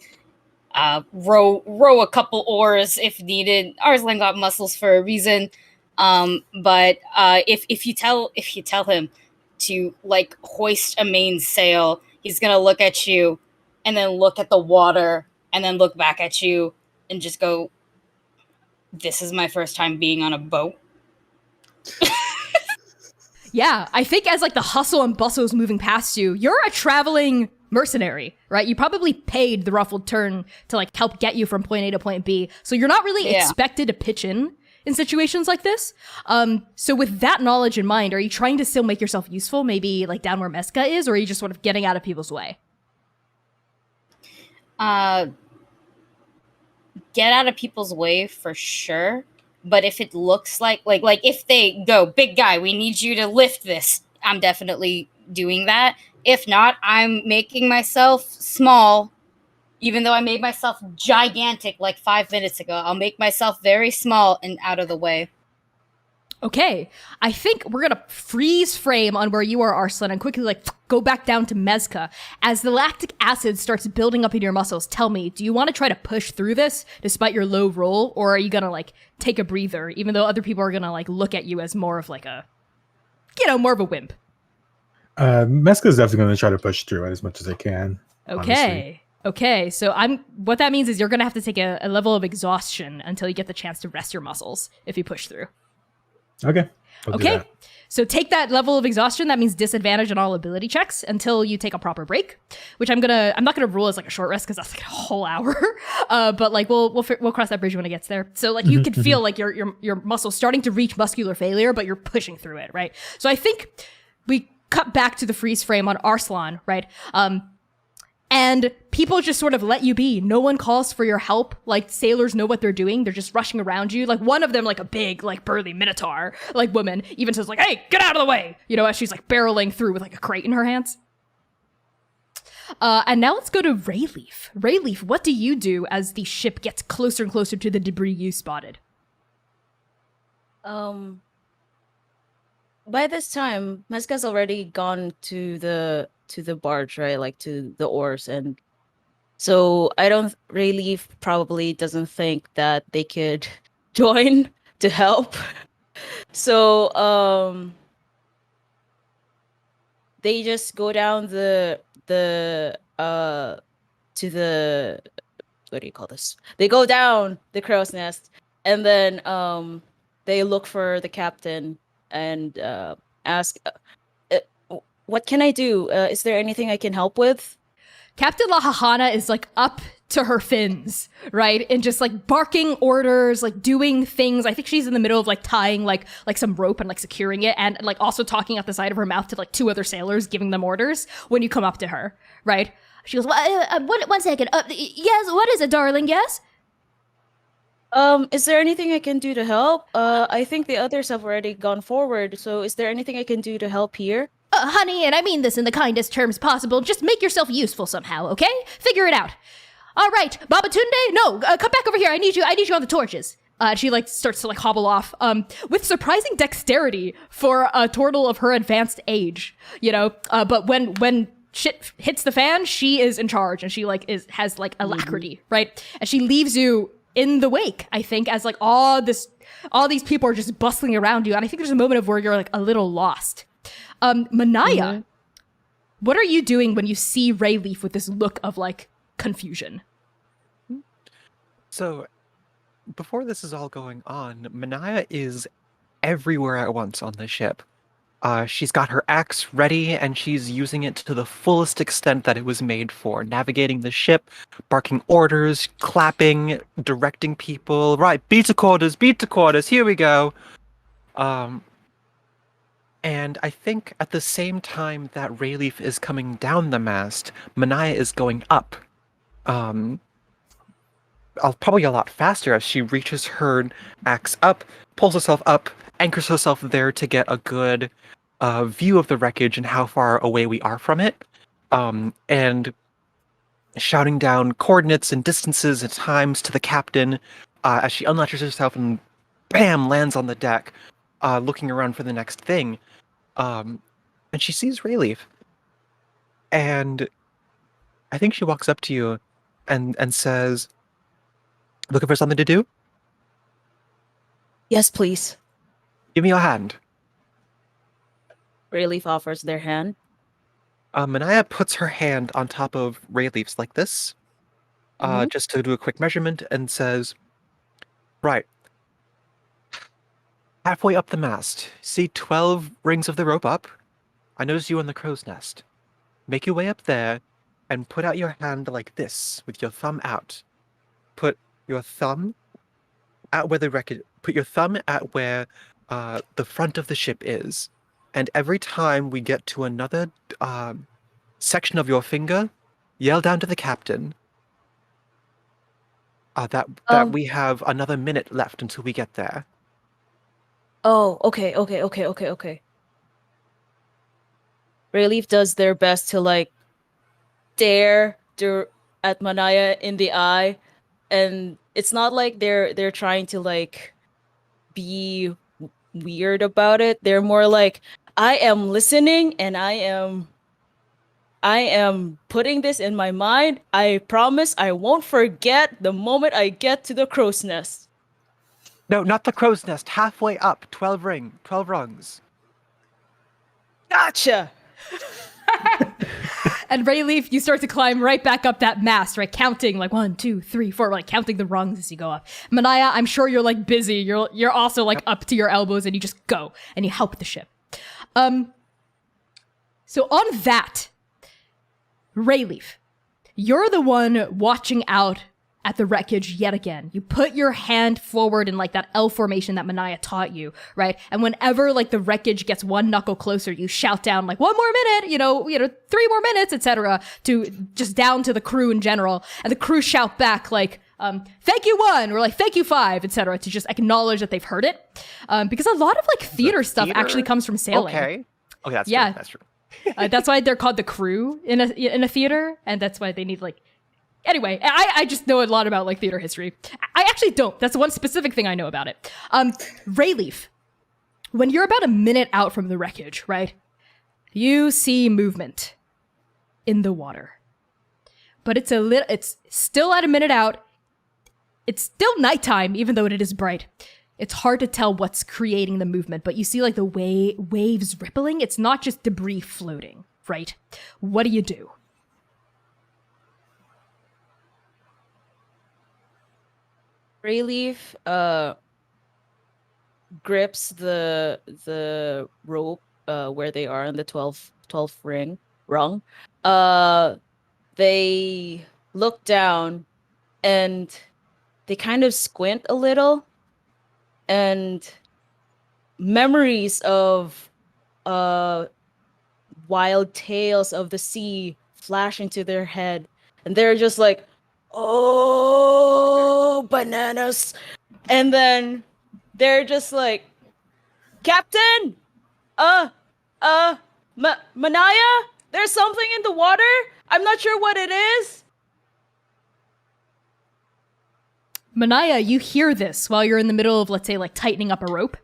row a couple oars if needed. Arslan got muscles for a reason. But if you tell him to like hoist a mainsail, he's gonna look at you and then look at the water and then look back at you and just go, this is my first time being on a boat. Yeah, I think as like the hustle and bustle is moving past you, you're a traveling mercenary, right? You probably paid the Ruffled Tern to like help get you from point A to point B. So you're not really expected to pitch in situations like this. So with that knowledge in mind, are you trying to still make yourself useful, maybe like down where Mezca is, or are you just sort of getting out of people's way? Get out of people's way for sure. But if it looks like if they go, big guy, we need you to lift this, I'm definitely doing that. If not, I'm making myself small, even though I made myself gigantic like 5 minutes ago. I'll make myself very small and out of the way. Okay, I think we're gonna freeze frame on where you are, Arslan, and quickly like go back down to Mezca. As the lactic acid starts building up in your muscles, tell me, do you want to try to push through this despite your low roll, or are you gonna like take a breather, even though other people are gonna like look at you as more of like a, more of a wimp? Mezca is definitely going to try to push through it as much as I can. Okay. Honestly. Okay, so what that means is you're gonna have to take a level of exhaustion until you get the chance to rest your muscles if you push through. Okay. I'll do Okay, that. so take that level of exhaustion. That means disadvantage on all ability checks until you take a proper break, which I'm not gonna rule as like a short rest because that's like a whole hour. But like we'll cross that bridge when it gets there. So like you can feel like your muscles starting to reach muscular failure, but you're pushing through it, right? So I think we cut back to the freeze frame on Arslan, right? And people just sort of let you be. No one calls for your help. Like, sailors know what they're doing. They're just rushing around you. Like, one of them, like a big, like, burly minotaur, like, woman, even says, like, hey, get out of the way! As she's, like, barreling through with, like, a crate in her hands. And now let's go to Rayleaf. Rayleaf, what do you do as the ship gets closer and closer to the debris you spotted? By this time, Mezca's already gone to the barge, right? Like to the oars, and so Rayleaf probably doesn't think that they could join to help. So they just go down to the what do you call this? They go down the crow's nest, and then they look for the captain and ask, what can I do? Is there anything I can help with? Captain Lahahana is like up to her fins, right? And just like barking orders, like doing things. I think she's in the middle of like tying like some rope and like securing it, and like also talking out the side of her mouth to like two other sailors, giving them orders when you come up to her, right? She goes, one second. Yes, what is it, darling? Yes? Is there anything I can do to help? I think the others have already gone forward, so is there anything I can do to help here? Honey, and I mean this in the kindest terms possible, just make yourself useful somehow, okay? Figure it out. All right, Babatunde, no, come back over here. I need you on the torches. She like starts to like hobble off, with surprising dexterity for a turtle of her advanced age, but when shit hits the fan, she is in charge, and she like has like alacrity, right? And she leaves you in the wake, I think, as like all these people are just bustling around you, and I think there's a moment of where you're like a little lost. Mania, what are you doing when you see Rayleaf with this look of like confusion? So, before this is all going on, Mania is everywhere at once on the ship. She's got her axe ready, and she's using it to the fullest extent that it was made for, navigating the ship, barking orders, clapping, directing people. Right, beat to quarters, here we go. And I think at the same time that Rayleaf is coming down the mast, Mania is going up. Probably a lot faster as she reaches her axe up, pulls herself up, anchors herself there to get a good view of the wreckage and how far away we are from it. And shouting down coordinates and distances and times to the captain as she unlatches herself and bam, lands on the deck, looking around for the next thing. And she sees Rayleaf. And I think she walks up to you and says, looking for something to do? Yes, please. Give me your hand. Rayleaf offers their hand. Mania puts her hand on top of Rayleaf's like this, just to do a quick measurement, and says, right, halfway up the mast, see 12 rings of the rope up? I notice you on the crow's nest. Make your way up there and put out your hand like this with your thumb out. Put your thumb at where the wreckage. Put your thumb at where the front of the ship is, and every time we get to another section of your finger, yell down to the captain that we have another minute left until we get there. Oh, okay. Relief does their best to like stare at Mania in the eye, and it's not like they're trying to like be weird about it. They're more like, I am listening and I am putting this in my mind. I promise I won't forget the moment I get to the crow's nest. No, not the crow's nest. Halfway up, 12 rungs. Gotcha. And Rayleaf, you start to climb right back up that mast, right? Counting like 1, 2, 3, 4, like counting the rungs as you go up. Mania, I'm sure you're like busy. You're also like up to your elbows and you just go and you help the ship. So on that, Rayleaf, you're the one watching out at the wreckage yet again. You put your hand forward in like that L formation that Mania taught you, right? And whenever like the wreckage gets one knuckle closer, you shout down like 1 more minute, 3 more minutes, etc. to just down to the crew in general. And the crew shout back like, thank you 1 or like thank you 5, etc. to just acknowledge that they've heard it. Because a lot of like theater stuff actually comes from sailing. Okay, that's yeah. true. That's true. That's why they're called the crew in a theater, and that's why they need like. Anyway, I just know a lot about like theater history. I actually don't. That's one specific thing I know about it. Rayleaf, when you're about a minute out from the wreckage, right? You see movement in the water, but it's still at a minute out. It's still nighttime, even though it is bright. It's hard to tell what's creating the movement, but you see like the waves rippling. It's not just debris floating, right? What do you do? Rayleaf grips the rope where they are in the 12th rung. They look down and they kind of squint a little, and memories of wild tales of the sea flash into their head, and they're just like, oh, bananas. And then they're just like, Captain, Mania, there's something in the water. I'm not sure what it is. Mania, you hear this while you're in the middle of, let's say, like tightening up a rope.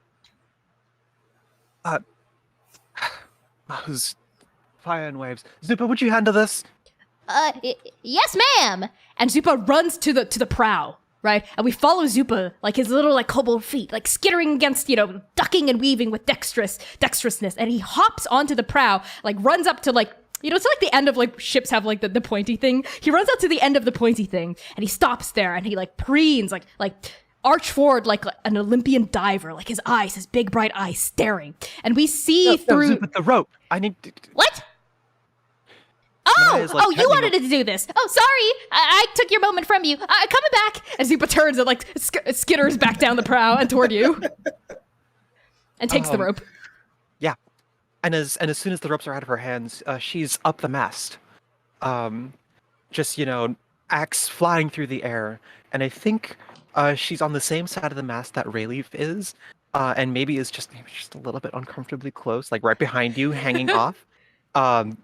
Those fire and waves. Zupa, would you handle this? Yes, ma'am. And Zupa runs to the prow, right? And we follow Zupa, like his little like kobold feet, like skittering against, ducking and weaving with dexterousness. And he hops onto the prow, like runs up to like, it's like the end of like ships have like the pointy thing. He runs out to the end of the pointy thing and he stops there and he like preens, like arch forward like an Olympian diver, like his big bright eyes staring. And we see through Zupa, the rope. I need to... What? Mania's, like, You wanted to do this. Oh, sorry. I took your moment from you. Coming back. And Zupa turns and like skitters back down the prow and toward you. And takes the rope. Yeah. And as soon as the ropes are out of her hands, she's up the mast. Just, axe flying through the air. And I think she's on the same side of the mast that Rayleaf is. And maybe is just a little bit uncomfortably close, like right behind you, hanging off.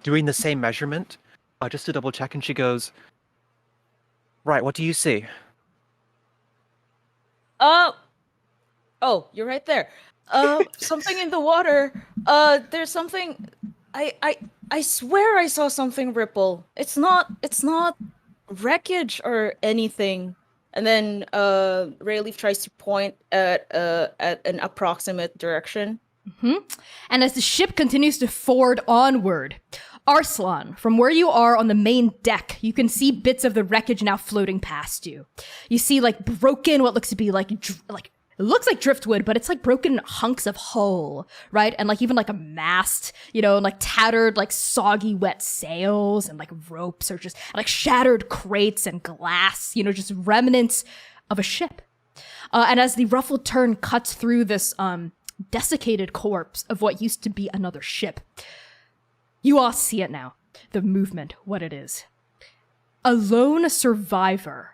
Doing the same measurement, just to double check, and she goes, right, what do you see? Oh, you're right there. Something in the water. There's something. I swear I saw something ripple. It's not wreckage or anything. And then Rayleaf tries to point at an approximate direction. Mm-hmm. And as the ship continues to ford onward, Arslan, from where you are on the main deck, you can see bits of the wreckage now floating past you. You see like broken, what looks to be like it looks like driftwood, but it's like broken hunks of hull, right? And like even like a mast, you know, and like tattered, like soggy, wet sails and like ropes, or just like shattered crates and glass, you know, just remnants of a ship. And as the Ruffled Tern cuts through this desiccated corpse of what used to be another ship, you all see it now, the movement, what it is. A lone survivor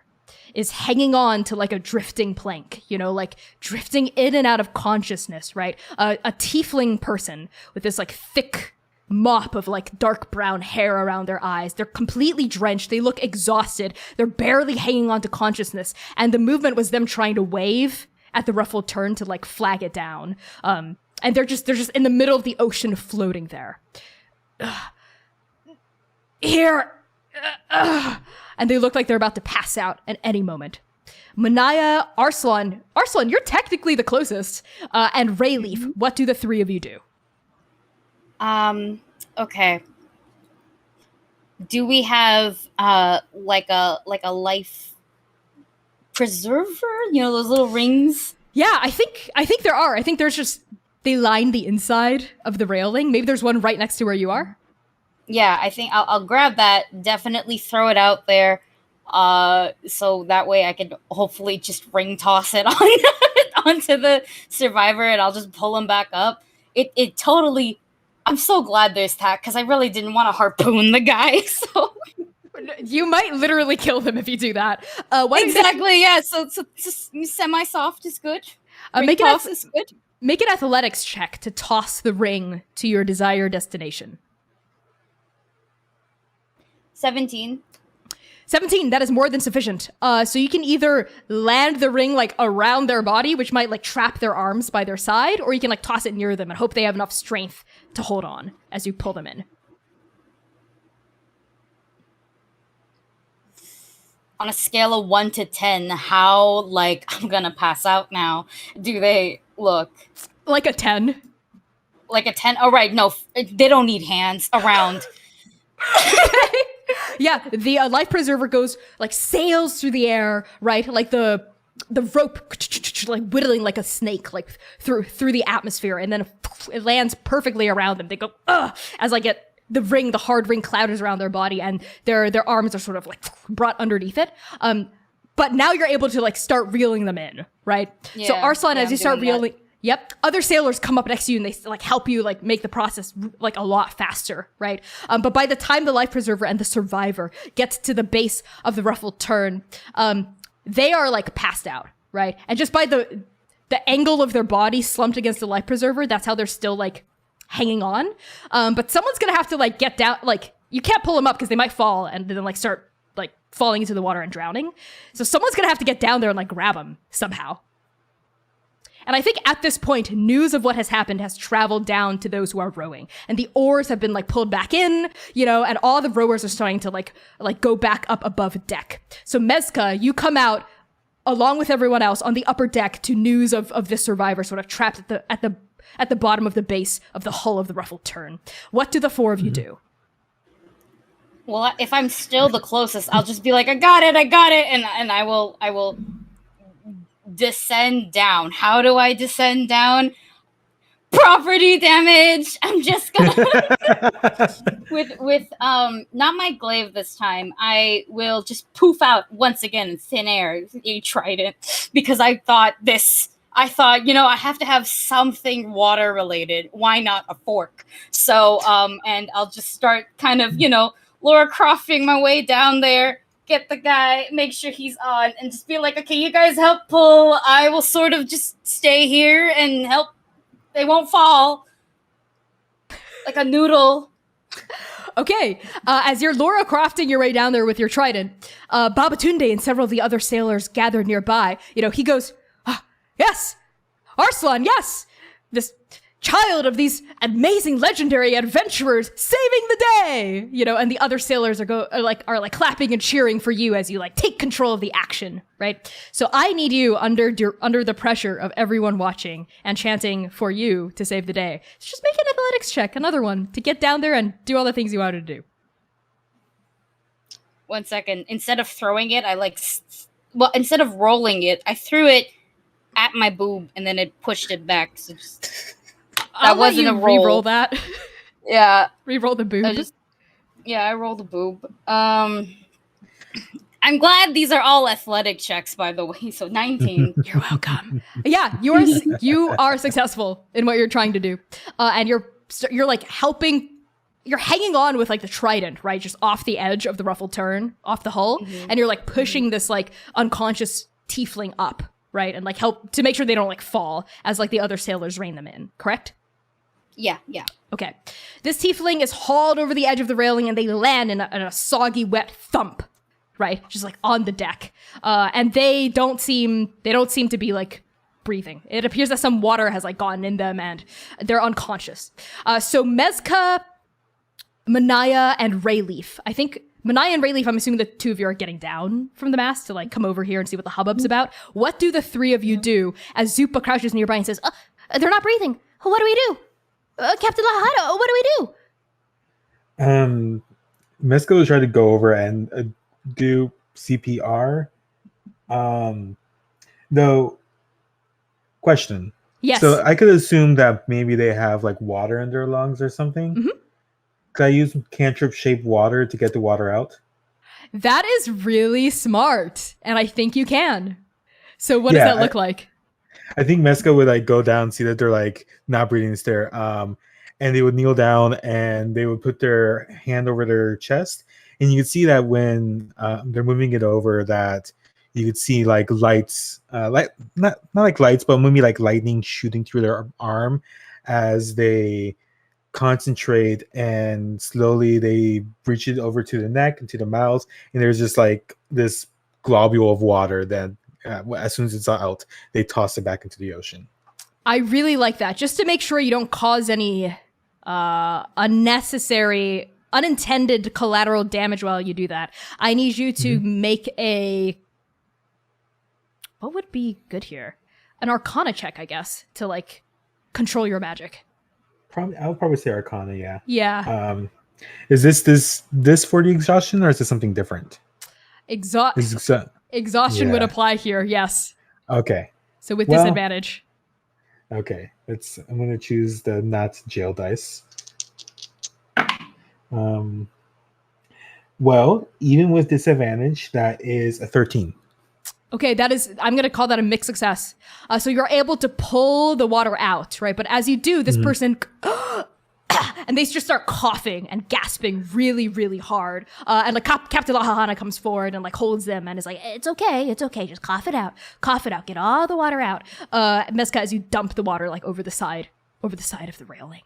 is hanging on to like a drifting plank, you know, like drifting in and out of consciousness, right? A tiefling person with this like thick mop of like dark brown hair around their eyes. They're completely drenched. They look exhausted. They're barely hanging on to consciousness. And the movement was them trying to wave at the Ruffled Tern to like flag it down. And they're just in the middle of the ocean floating there. Here. And they look like they're about to pass out at any moment. Mania, Arslan, you're technically the closest. And Rayleaf, what do the three of you do? Okay. Do we have like a life preserver? You know, those little rings? Yeah, I think there are. I think there's just, they line the inside of the railing. Maybe there's one right next to where you are. Yeah, I think I'll grab that, definitely throw it out there, so that way I can hopefully just ring toss it on onto the survivor, and I'll just pull him back up. It totally, I'm so glad there's tack, because I really didn't want to harpoon the guy, so... You might literally kill them if you do that. Exactly, yeah, so just semi-soft is good. Make toss is good. Make an athletics check to toss the ring to your desired destination. 17. 17, that is more than sufficient. So you can either land the ring like around their body, which might like trap their arms by their side, or you can like toss it near them and hope they have enough strength to hold on as you pull them in. On a scale of 1 to 10, how like I'm gonna pass out now do they look? Like a 10. Like a 10? Oh, right, no, they don't need hands around. Yeah, the life preserver goes like sails through the air, right? Like the rope like whittling like a snake like through the atmosphere, and then it lands perfectly around them. They go as like the hard ring clatters around their body, and their arms are sort of like brought underneath it. But now you're able to like start reeling them in, right? Yeah, so Arslan, as I'm you start doing that. reeling. Yep. Other sailors come up next to you and they like help you like make the process like a lot faster, right? But by the time the life preserver and the survivor get to the base of the Ruffled Tern, they are like passed out, right? And just by the angle of their body slumped against the life preserver, that's how they're still like hanging on. But someone's gonna have to like get down. Like you can't pull them up because they might fall and then like start like falling into the water and drowning. So someone's gonna have to get down there and like grab them somehow. And I think at this point, news of what has happened has traveled down to those who are rowing. And the oars have been like pulled back in, you know, and all the rowers are starting to like go back up above deck. So Mezca, you come out along with everyone else on the upper deck to news of this survivor sort of trapped at the bottom of the base of the hull of the Ruffled Tern. What do the four of you do? Well, if I'm still the closest, I'll just be like, I got it, and I will descend down. How do I descend down? Property damage. I'm just gonna with not my glaive this time. I will just poof out once again in thin air. You tried it because I thought, you know, I have to have something water related. Why not a fork? So and I'll just start kind of, you know, Laura Crofting my way down there. Get the guy, make sure he's on, and just be like, okay, you guys help pull. I will sort of just stay here and help. They won't fall. Like a noodle. Okay, as you're Laura Crofting your way down there with your trident, Babatunde and several of the other sailors gathered nearby. You know, he goes, yes, Arslan, yes, this child of these amazing legendary adventurers saving the day, you know, and the other sailors are like clapping and cheering for you as you like take control of the action, right? So I need you under the pressure of everyone watching and chanting for you to save the day. So just make an athletics check, another one, to get down there and do all the things you wanted to do. 1 second. Instead of throwing it, instead of rolling it, I threw it at my boob, and then it pushed it back. So just I'll let wasn't you a roll. re-roll that. yeah, Re-roll the boob. I rolled a boob. I'm glad these are all athletic checks, by the way. So 19. You're welcome. Yeah, you are successful in what you're trying to do, and you're like helping. You're hanging on with like the trident, right, just off the edge of the Ruffled Tern, off the hull, and you're like pushing this like unconscious tiefling up, right, and like help to make sure they don't like fall as like the other sailors rein them in. Correct? Yeah. Okay. This tiefling is hauled over the edge of the railing, and they land in a soggy, wet thump. Right, just like on the deck, and they don't seem to be like breathing. It appears that some water has like gotten in them, and they're unconscious. So Mezca, Mania, and Rayleaf. I think Mania and Rayleaf, I'm assuming the two of you are getting down from the mast to like come over here and see what the hubbub's about. What do the three of you do as Zupa crouches nearby and says, "They're not breathing. What do we do, Captain Lahado? What do we do?" Mezca will try to go over and do CPR. Though, question. Yes. So I could assume that maybe they have like water in their lungs or something. Mhm. Could I use cantrip-shaped water to get the water out? That is really smart, and I think you can. So what does that look like? I think Mezca would like go down, see that they're like not breathing there, and they would kneel down and they would put their hand over their chest, and you could see that when they're moving it over, that you could see like lights, like not like lights, but maybe like lightning shooting through their arm as they concentrate, and slowly they reach it over to the neck and to the mouth, and there's just like this globule of water that as soon as it's out, they toss it back into the ocean. I really like that. Just to make sure you don't cause any unnecessary, unintended collateral damage while you do that, I need you to make a... What would be good here? An Arcana check, I guess, to like control your magic. I'll probably say Arcana, yeah. Yeah. Is this for the exhaustion, or is this something different? Exhaustion would apply here, yes. Okay. So with disadvantage. Okay. I'm gonna choose the not jail dice. Well, even with disadvantage, that is a 13. Okay, I'm going to call that a mixed success. So you're able to pull the water out, right? But as you do, this person, and they just start coughing and gasping really, really hard. And like Captain Lahahana comes forward and like holds them and is like, it's okay, just cough it out, get all the water out. Mezca, as you dump the water like over the side of the railing.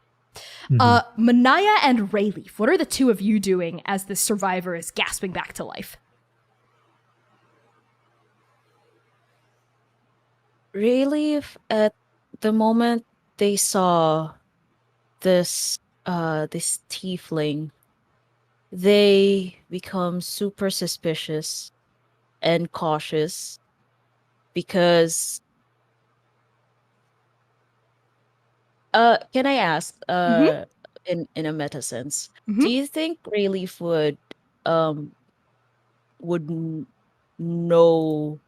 Mania and Rayleaf, what are the two of you doing as the survivor is gasping back to life? Rayleaf, at the moment they saw this tiefling, they become super suspicious and cautious because can I ask in a meta sense, do you think Rayleaf would know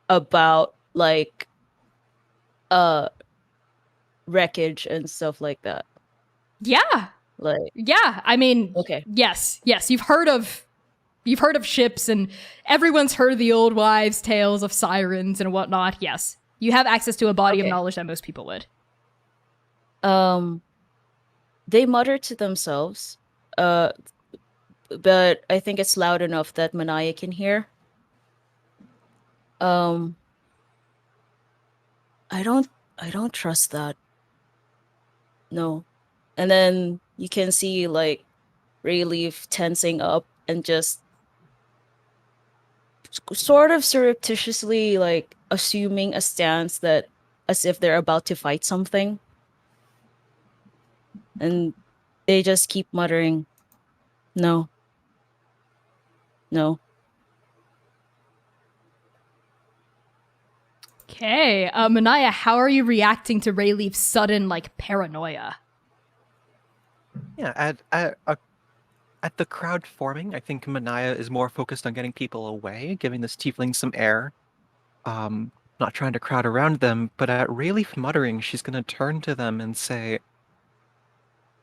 about like wreckage and stuff like that? I mean, okay, yes, you've heard of ships, and everyone's heard the old wives' tales of sirens and whatnot. Yes, you have access to a body of knowledge that most people would. They mutter to themselves, but I think it's loud enough that Mania can hear. I don't trust that. No. And then you can see like Rayleaf tensing up and just sort of surreptitiously like assuming a stance that as if they're about to fight something. And they just keep muttering, no. Okay, Mania, how are you reacting to Rayleaf's sudden like paranoia? Yeah, at the crowd forming, I think Mania is more focused on getting people away, giving this tiefling some air. not trying to crowd around them, but at Rayleaf muttering, she's going to turn to them and say,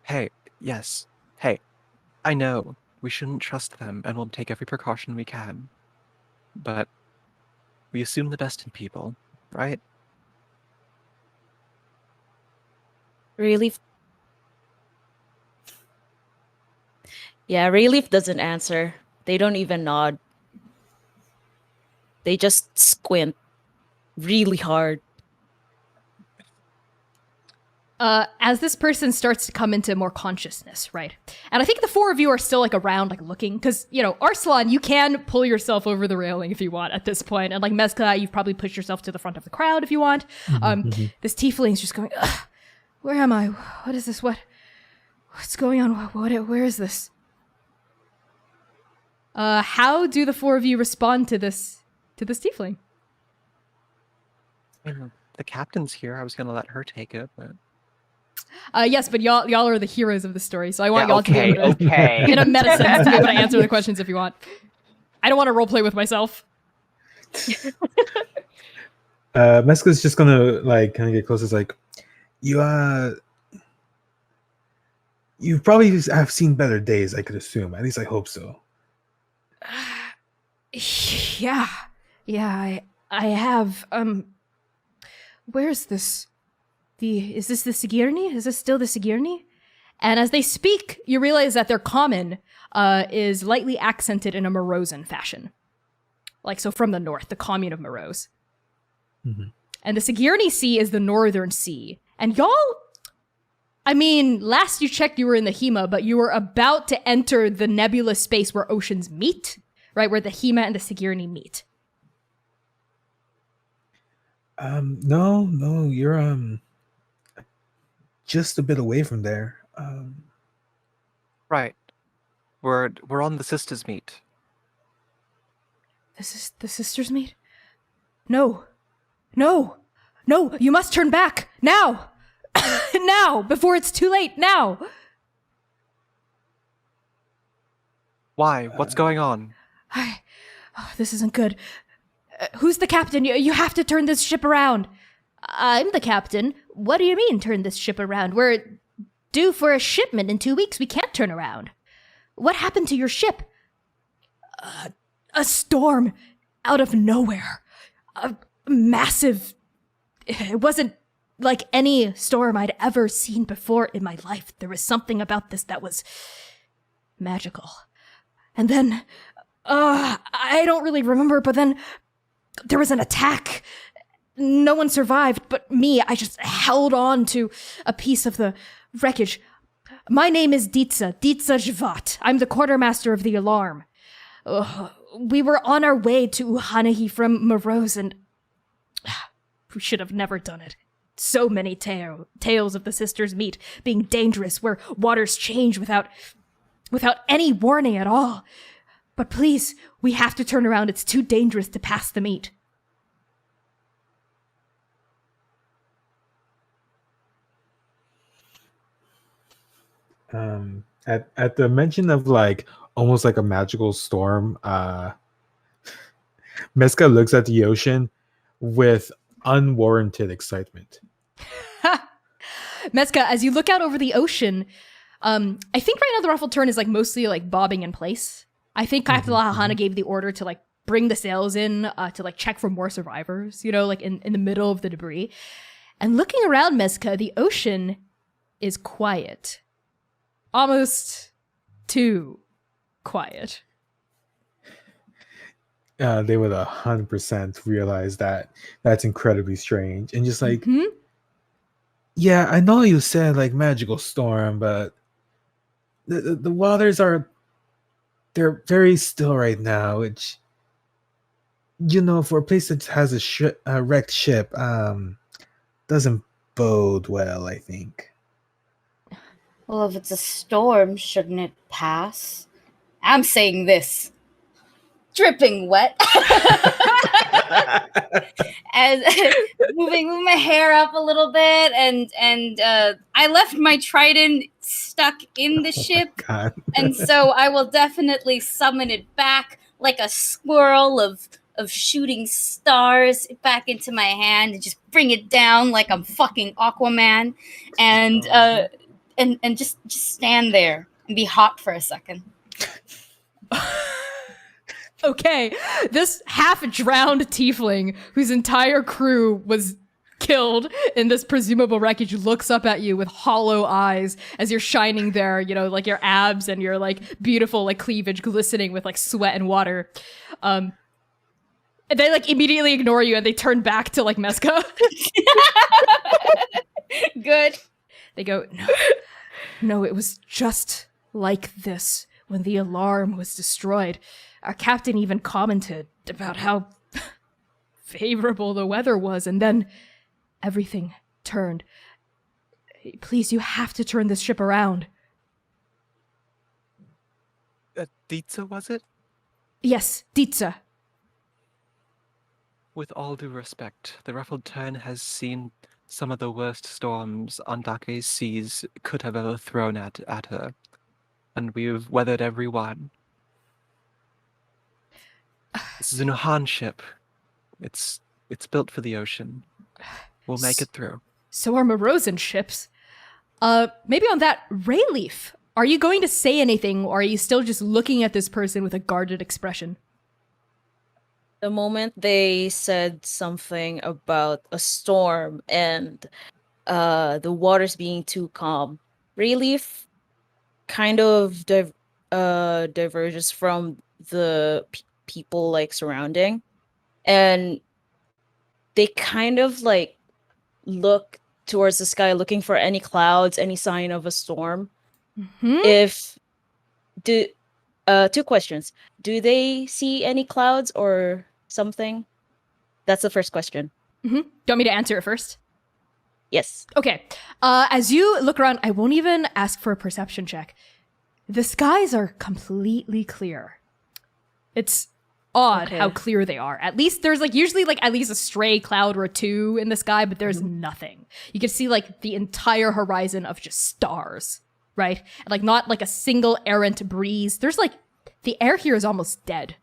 hey, yes, hey, I know we shouldn't trust them and we'll take every precaution we can. But we assume the best in people, right? Relief. Yeah, Relief doesn't answer. They don't even nod. They just squint really hard. As this person starts to come into more consciousness, right? And I think the four of you are still like around, like looking, because Arslan, you can pull yourself over the railing if you want at this point, and like Mezca, you've probably pushed yourself to the front of the crowd if you want. This tiefling's just going, ugh, where am I? What is this? What's going on? Where is this? How do the four of you respond to this tiefling? The captain's here. I was going to let her take it, but... Yes, but y'all are the heroes of the story, so I want y'all to be able to, okay. in a meta sense, to be able to answer the questions if you want. I don't want to roleplay with myself. Mezca's just gonna like kind of get close. It's like, you probably have seen better days, I could assume. At least I hope so. Yeah, I have. Where's this? Is this the Sigirni? Is this still the Sigirni? And as they speak, you realize that their common is lightly accented in a Morosan fashion. Like, so from the north, the commune of Morose. Mm-hmm. And the Sigirni Sea is the northern sea. And y'all, I mean, last you checked, you were in the Hema, but you were about to enter the nebulous space where oceans meet, right? Where the Hema and the Sigirni meet. No, you're just a bit away from there. Right. We're on the sisters meet. This is the sisters meet? No, you must turn back, now! Now, before it's too late, now! Why? What's going on? This isn't good. Who's the captain? You have to turn this ship around. I'm the captain. What do you mean, turn this ship around? We're due for a shipment in 2 weeks. We can't turn around. What happened to your ship? A storm out of nowhere. A massive... It wasn't like any storm I'd ever seen before in my life. There was something about this that was magical. And then... I don't really remember, but then there was an attack. No one survived but me. I just held on to a piece of the wreckage. My name is Ditsa Jvat. I'm the quartermaster of the Alarm. We were on our way to Uhanahi from Morose, and we should have never done it. So many tales of the sisters meet being dangerous, where waters change without any warning at all. But please, we have to turn around. It's too dangerous to pass the meet. At the mention of like almost like a magical storm, Mezca looks at the ocean with unwarranted excitement. Mezca, as you look out over the ocean, I think right now the Ruffled Tern is like mostly like bobbing in place. I think Captain Lahahana gave the order to like bring the sails in to like check for more survivors, like in the middle of the debris. And looking around Mezca, the ocean is quiet. Almost too quiet. They would 100% realize that that's incredibly strange. And just like, yeah, I know you said like magical storm, but the waters they're very still right now, which, for a place that has a wrecked ship, doesn't bode well, I think. Well, if it's a storm, shouldn't it pass? I'm saying this. Dripping wet. And moving my hair up a little bit, and I left my trident stuck in the ship, God. and so I will definitely summon it back like a swirl of of shooting stars back into my hand and just bring it down like I'm fucking Aquaman, and and just stand there and be hot for a second. Okay, this half-drowned tiefling whose entire crew was killed in this presumable wreckage looks up at you with hollow eyes as you're shining there, you know, like your abs and your like beautiful like cleavage glistening with like sweat and water. And they like immediately ignore you and they turn back to like Mezca. Good. They go, no, it was just like this when the alarm was destroyed. Our captain even commented about how favorable the weather was, and then everything turned. Please, you have to turn this ship around. Dietza, was it? Yes, Dietza. With all due respect, the Ruffled Tern has seen some of the worst storms Andake's seas could have ever thrown at her, and we've weathered every one. This is a Nuhan ship. It's built for the ocean. We'll make it through. So are Morozen ships. Maybe on that, Rayleaf, are you going to say anything, or are you still just looking at this person with a guarded expression? The moment they said something about a storm and the waters being too calm, Rayleaf kind of diverges from the people like surrounding, and they kind of like look towards the sky looking for any clouds, any sign of a storm. Two questions. Do they see any clouds or something? That's the first question. Do you want me to answer it first? Yes. Okay. As you look around, I won't even ask for a perception check. The skies are completely clear. It's odd how clear they are. At least there's like usually like at least a stray cloud or two in the sky, but there's nothing. You can see like the entire horizon of just stars, right? And, like not like a single errant breeze. There's like the air here is almost dead,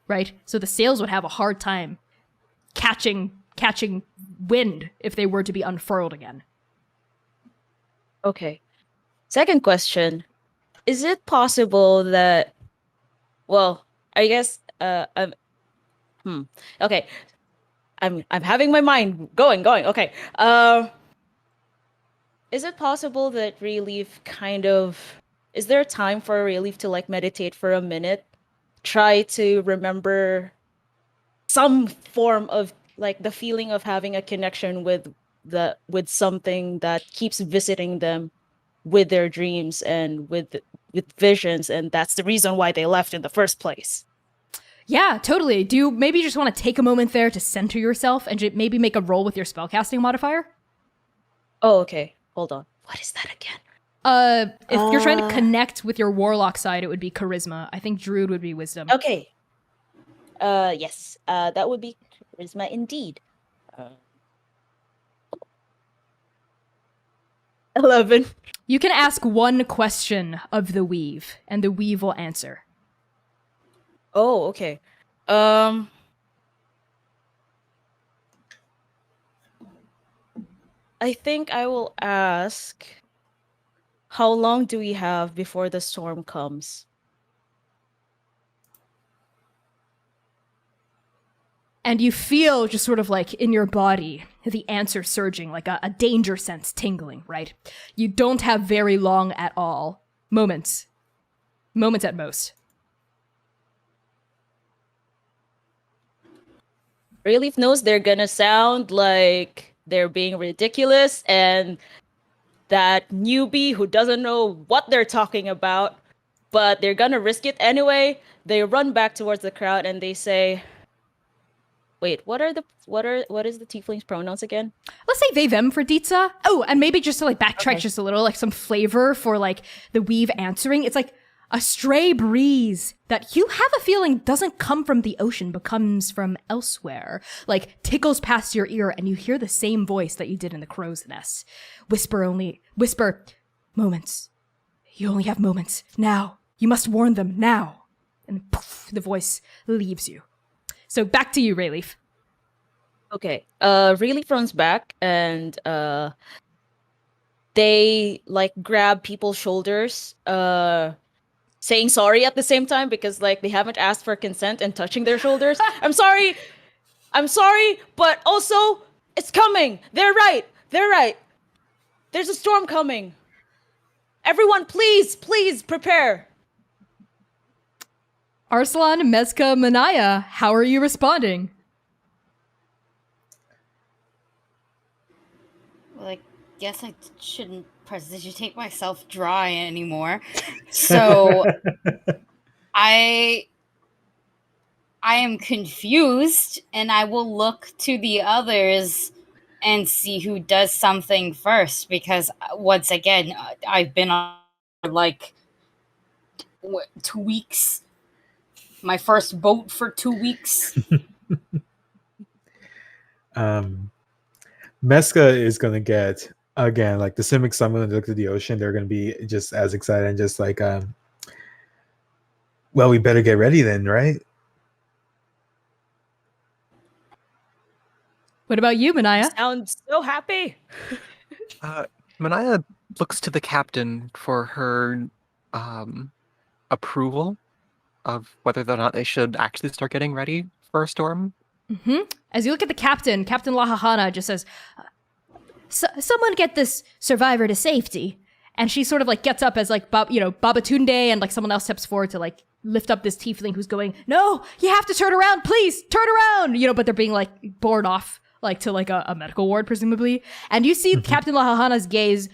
right? So the sails would have a hard time catching wind if they were to be unfurled again. Okay. Second question. Is it possible that, well, I guess okay. I'm having my mind going. Okay. Is it possible that Rayleaf is there a time for Rayleaf to like meditate for a minute? Try to remember some form of like the feeling of having a connection with something that keeps visiting them with their dreams and with visions, and that's the reason why they left in the first place. Yeah, totally. Do you maybe just want to take a moment there to center yourself and maybe make a roll with your spellcasting modifier? Oh, okay. Hold on. What is that again? If you're trying to connect with your warlock side, it would be charisma. I think druid would be wisdom. Okay. Yes. That would be charisma indeed. 11. You can ask one question of the weave, and the weave will answer. Oh, okay. I think I will ask, how long do we have before the storm comes? And you feel just sort of like in your body, the answer surging, like a danger sense tingling, right? You don't have very long at all. Moments. Moments at most. Rayleaf knows they're gonna sound like they're being ridiculous, and that newbie who doesn't know what they're talking about, but they're gonna risk it anyway. They run back towards the crowd and they say, wait, what is the tiefling's pronouns again? Let's say they, them for Dietza. Oh, and maybe just to like backtrack just a little, like some flavor for like the weave answering. It's like a stray breeze that you have a feeling doesn't come from the ocean, but comes from elsewhere. Like tickles past your ear and you hear the same voice that you did in the crow's nest. Whisper, moments. You only have moments. Now. You must warn them now. And poof, the voice leaves you. So back to you, Rayleaf. Okay. Really runs back and they like grab people's shoulders, saying sorry at the same time because like they haven't asked for consent and touching their shoulders. I'm sorry, but also it's coming. They're right. There's a storm coming. Everyone, please prepare. Arslan, Mezca, Mania, how are you responding? Well, I guess I shouldn't prestidigitate myself dry anymore. So I am confused, and I will look to the others and see who does something first. Because once again, I've been on like 2 weeks. My first boat for 2 weeks. Mezca is gonna get again like the Simic summon and look at the ocean. They're gonna be just as excited and just like, well, we better get ready then, right? What about you, Mania? Sounds so happy. Mania looks to the captain for her approval of whether or not they should actually start getting ready for a storm. As you look at the captain, Captain Lahahana just says, someone get this survivor to safety. And she sort of like gets up as like, Babatunde and like someone else steps forward to like lift up this tiefling who's going, no, you have to turn around, please, turn around. But they're being like borne off like to like a medical ward, presumably. And you see Captain Lahahana's gaze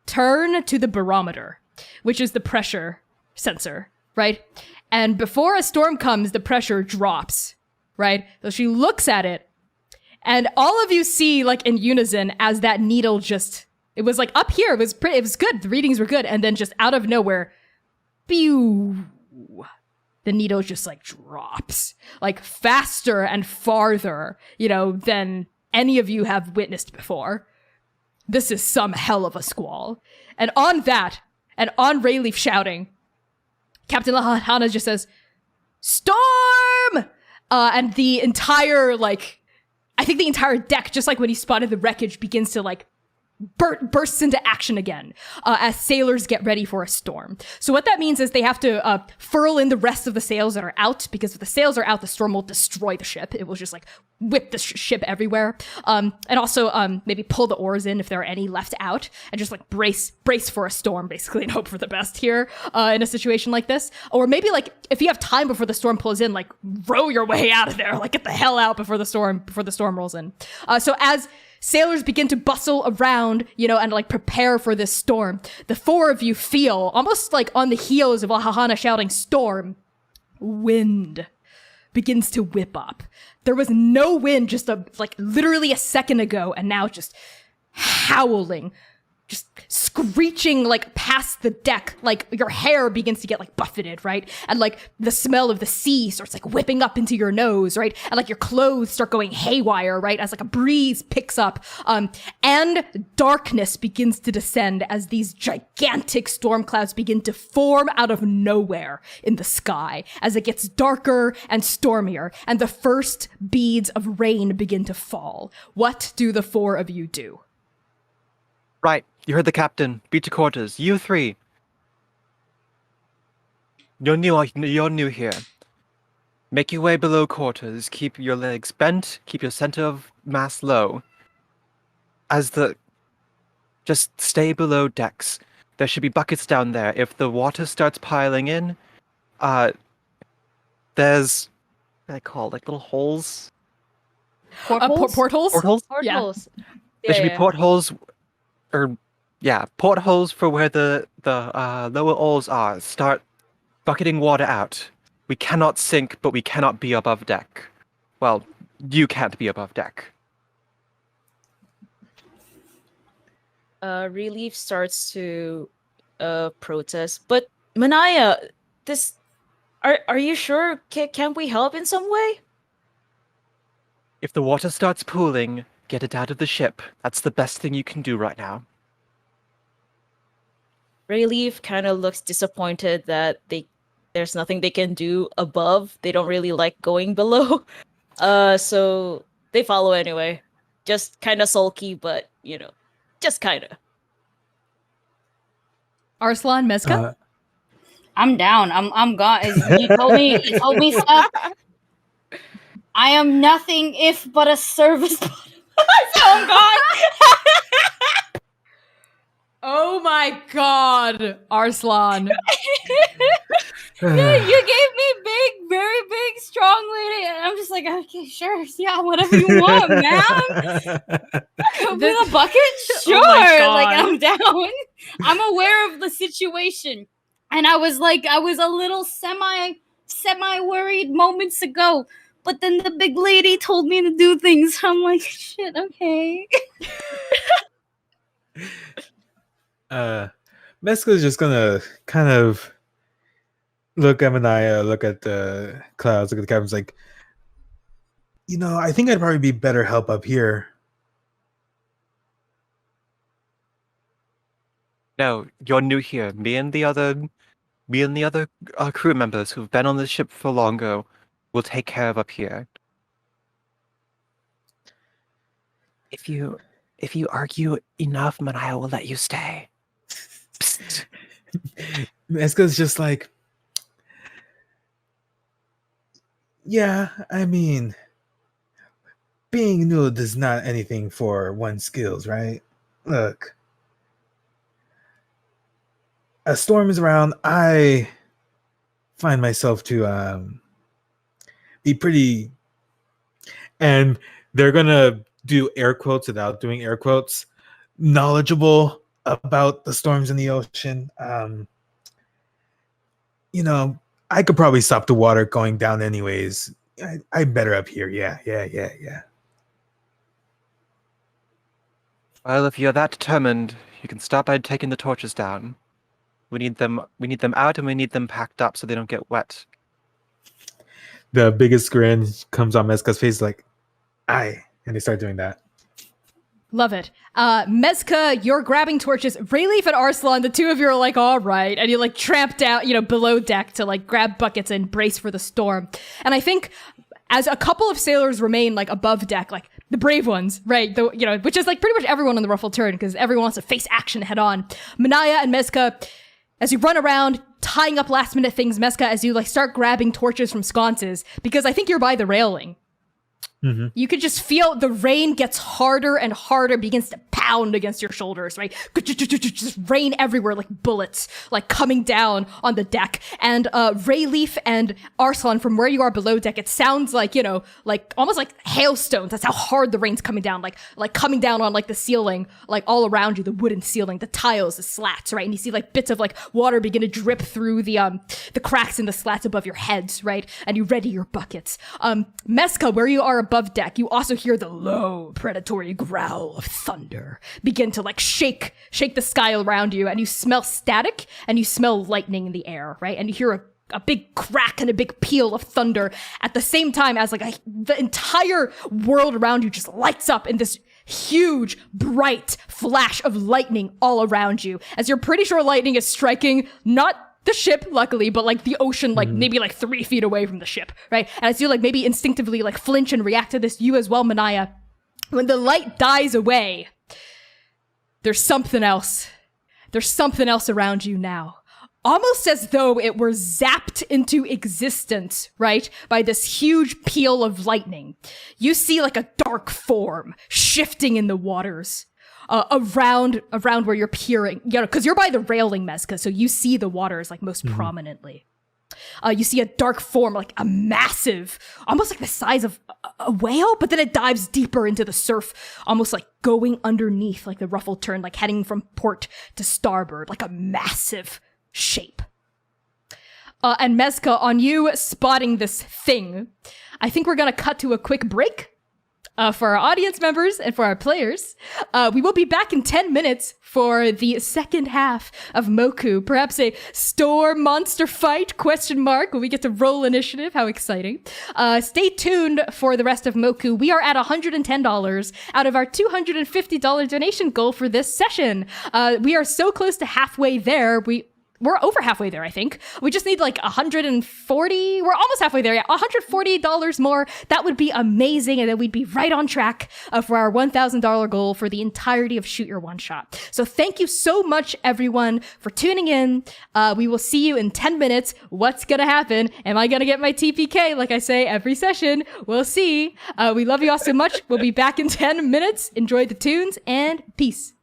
turn to the barometer, which is the pressure sensor, right? And before a storm comes, the pressure drops, right? So she looks at it, and all of you see, like in unison, as that needle it was like up here, it was good, the readings were good, and then just out of nowhere, pew, the needle just like drops, like faster and farther, than any of you have witnessed before. This is some hell of a squall. And on that, and on Rayleaf shouting, Captain Lahana just says, storm! And the entire, I think the entire deck, just like when he spotted the wreckage, begins to, bursts into action again as sailors get ready for a storm. So what that means is they have to furl in the rest of the sails that are out, because if the sails are out, the storm will destroy the ship. It will just whip the ship everywhere. And also maybe pull the oars in if there are any left out, and just brace for a storm, basically, and hope for the best here in a situation like this. Or maybe if you have time before the storm pulls in, row your way out of there, get the hell out before the storm rolls in. So as sailors begin to bustle around, and prepare for this storm, the four of you feel, almost on the heels of Lahahana shouting storm, wind begins to whip up. There was no wind just literally a second ago, and now just howling, just screeching past the deck, your hair begins to get buffeted, right? And the smell of the sea starts whipping up into your nose, right? And your clothes start going haywire, right? As a breeze picks up, and darkness begins to descend as these gigantic storm clouds begin to form out of nowhere in the sky as it gets darker and stormier, and the first beads of rain begin to fall. What do the four of you do? Right, you heard the captain. Beat to quarters. You three. You're new here. Make your way below quarters. Keep your legs bent. Keep your center of mass low. Just stay below decks. There should be buckets down there. If the water starts piling in, there's what are they called? Little holes. Portholes. Portholes. Portholes. There should be portholes. Portholes for where the lower oars are. Start bucketing water out. We cannot sink, but we cannot be above deck. Well, you can't be above deck. Relief starts to protest, but Mania, are you sure? Can we help in some way? If the water starts pooling, get it out of the ship. That's the best thing you can do right now. Relief kind of looks disappointed that they there's nothing they can do above. They don't really like going below. So they follow anyway. Just kind of sulky, but just kind of. Arslan, Mezca? I'm down. I'm gone. You told me stuff. I am nothing if but a service bot. So I'm gone. Oh my god, Arslan. You gave me very big, strong lady, and I'm just like, okay, sure, yeah, whatever you want, man. With a bucket, sure. Like, I'm down. I'm aware of the situation, and I was a little semi worried moments ago, but then the big lady told me to do things. I'm like, shit, okay. Mezca's just gonna kind of look at Mania, look at the clouds, look at the cabins, like, I think I'd probably be better help up here. No, you're new here. Me and the other crew members who've been on the ship for longer will take care of up here. If you argue enough, Mania will let you stay. Psst. Mezca's just like, yeah, I mean, being new is not anything for one's skills, right? Look, a storm is around. I find myself to be pretty, and they're gonna do air quotes without doing air quotes, knowledgeable about the storms in the ocean. I could probably stop the water going down anyways. I'm better up here. Yeah. Well, if you're that determined, you can start by taking the torches down. We need them out, and we need them packed up so they don't get wet. The biggest grin comes on Mezca's face, like, aye. And they start doing that. Love it. Mezca, you're grabbing torches. Rayleaf and Arslan, the two of you are like, all right. And you like tramp down, below deck to like grab buckets and brace for the storm. And I think as a couple of sailors remain like above deck, like the brave ones, right? Which is like pretty much everyone on the Ruffled Tern, because everyone wants to face action head on. Mania and Mezca, as you run around tying up last minute things, Mezca, as you like start grabbing torches from sconces, because I think you're by the railing. Mm-hmm. You could just feel the rain gets harder and harder, begins to pound against your shoulders, right? Just rain everywhere like bullets, like coming down on the deck. And Rayleaf and Arslan, from where you are below deck, it sounds like, like almost like hailstones. That's how hard the rain's coming down, like coming down on like the ceiling, like all around you, the wooden ceiling, the tiles, the slats, right? And you see like bits of like water begin to drip through the cracks in the slats above your heads, right? And you ready your buckets. Mezca, where you are above deck, you also hear the low predatory growl of thunder begin to like shake the sky around you, and you smell static and you smell lightning in the air, right? And you hear a big crack and a big peal of thunder at the same time as like the entire world around you just lights up in this huge, bright flash of lightning all around you, as you're pretty sure lightning is striking not the ship, luckily, but like the ocean, like maybe like 3 feet away from the ship, right? And as you like maybe instinctively like flinch and react to this, you as well, Mania, when the light dies away, there's something else. There's something else around you now. Almost as though it were zapped into existence, right? By this huge peal of lightning. You see like a dark form shifting in the waters. Around where you're peering, because you're by the railing, Mezca, so you see the waters like most prominently. You see a dark form, like a massive, almost like the size of a whale, but then it dives deeper into the surf, almost like going underneath, like the Ruffled Tern, like heading from port to starboard, like a massive shape. And Mezca, on you spotting this thing, I think we're gonna cut to a quick break. For our audience members and for our players. We will be back in 10 minutes for the second half of MOKU. Perhaps a storm monster fight, ? When we get to roll initiative. How exciting. Stay tuned for the rest of MOKU. We are at $110 out of our $250 donation goal for this session. We are so close to halfway there. we're over halfway there, I think. We just need like 140. We're almost halfway there. Yeah, $140 more. That would be amazing. And then we'd be right on track for our $1,000 goal for the entirety of Shoot Your One Shot. So thank you so much, everyone, for tuning in. We will see you in 10 minutes. What's going to happen? Am I going to get my TPK? Like I say every session, we'll see. We love you all so much. We'll be back in 10 minutes. Enjoy the tunes and peace.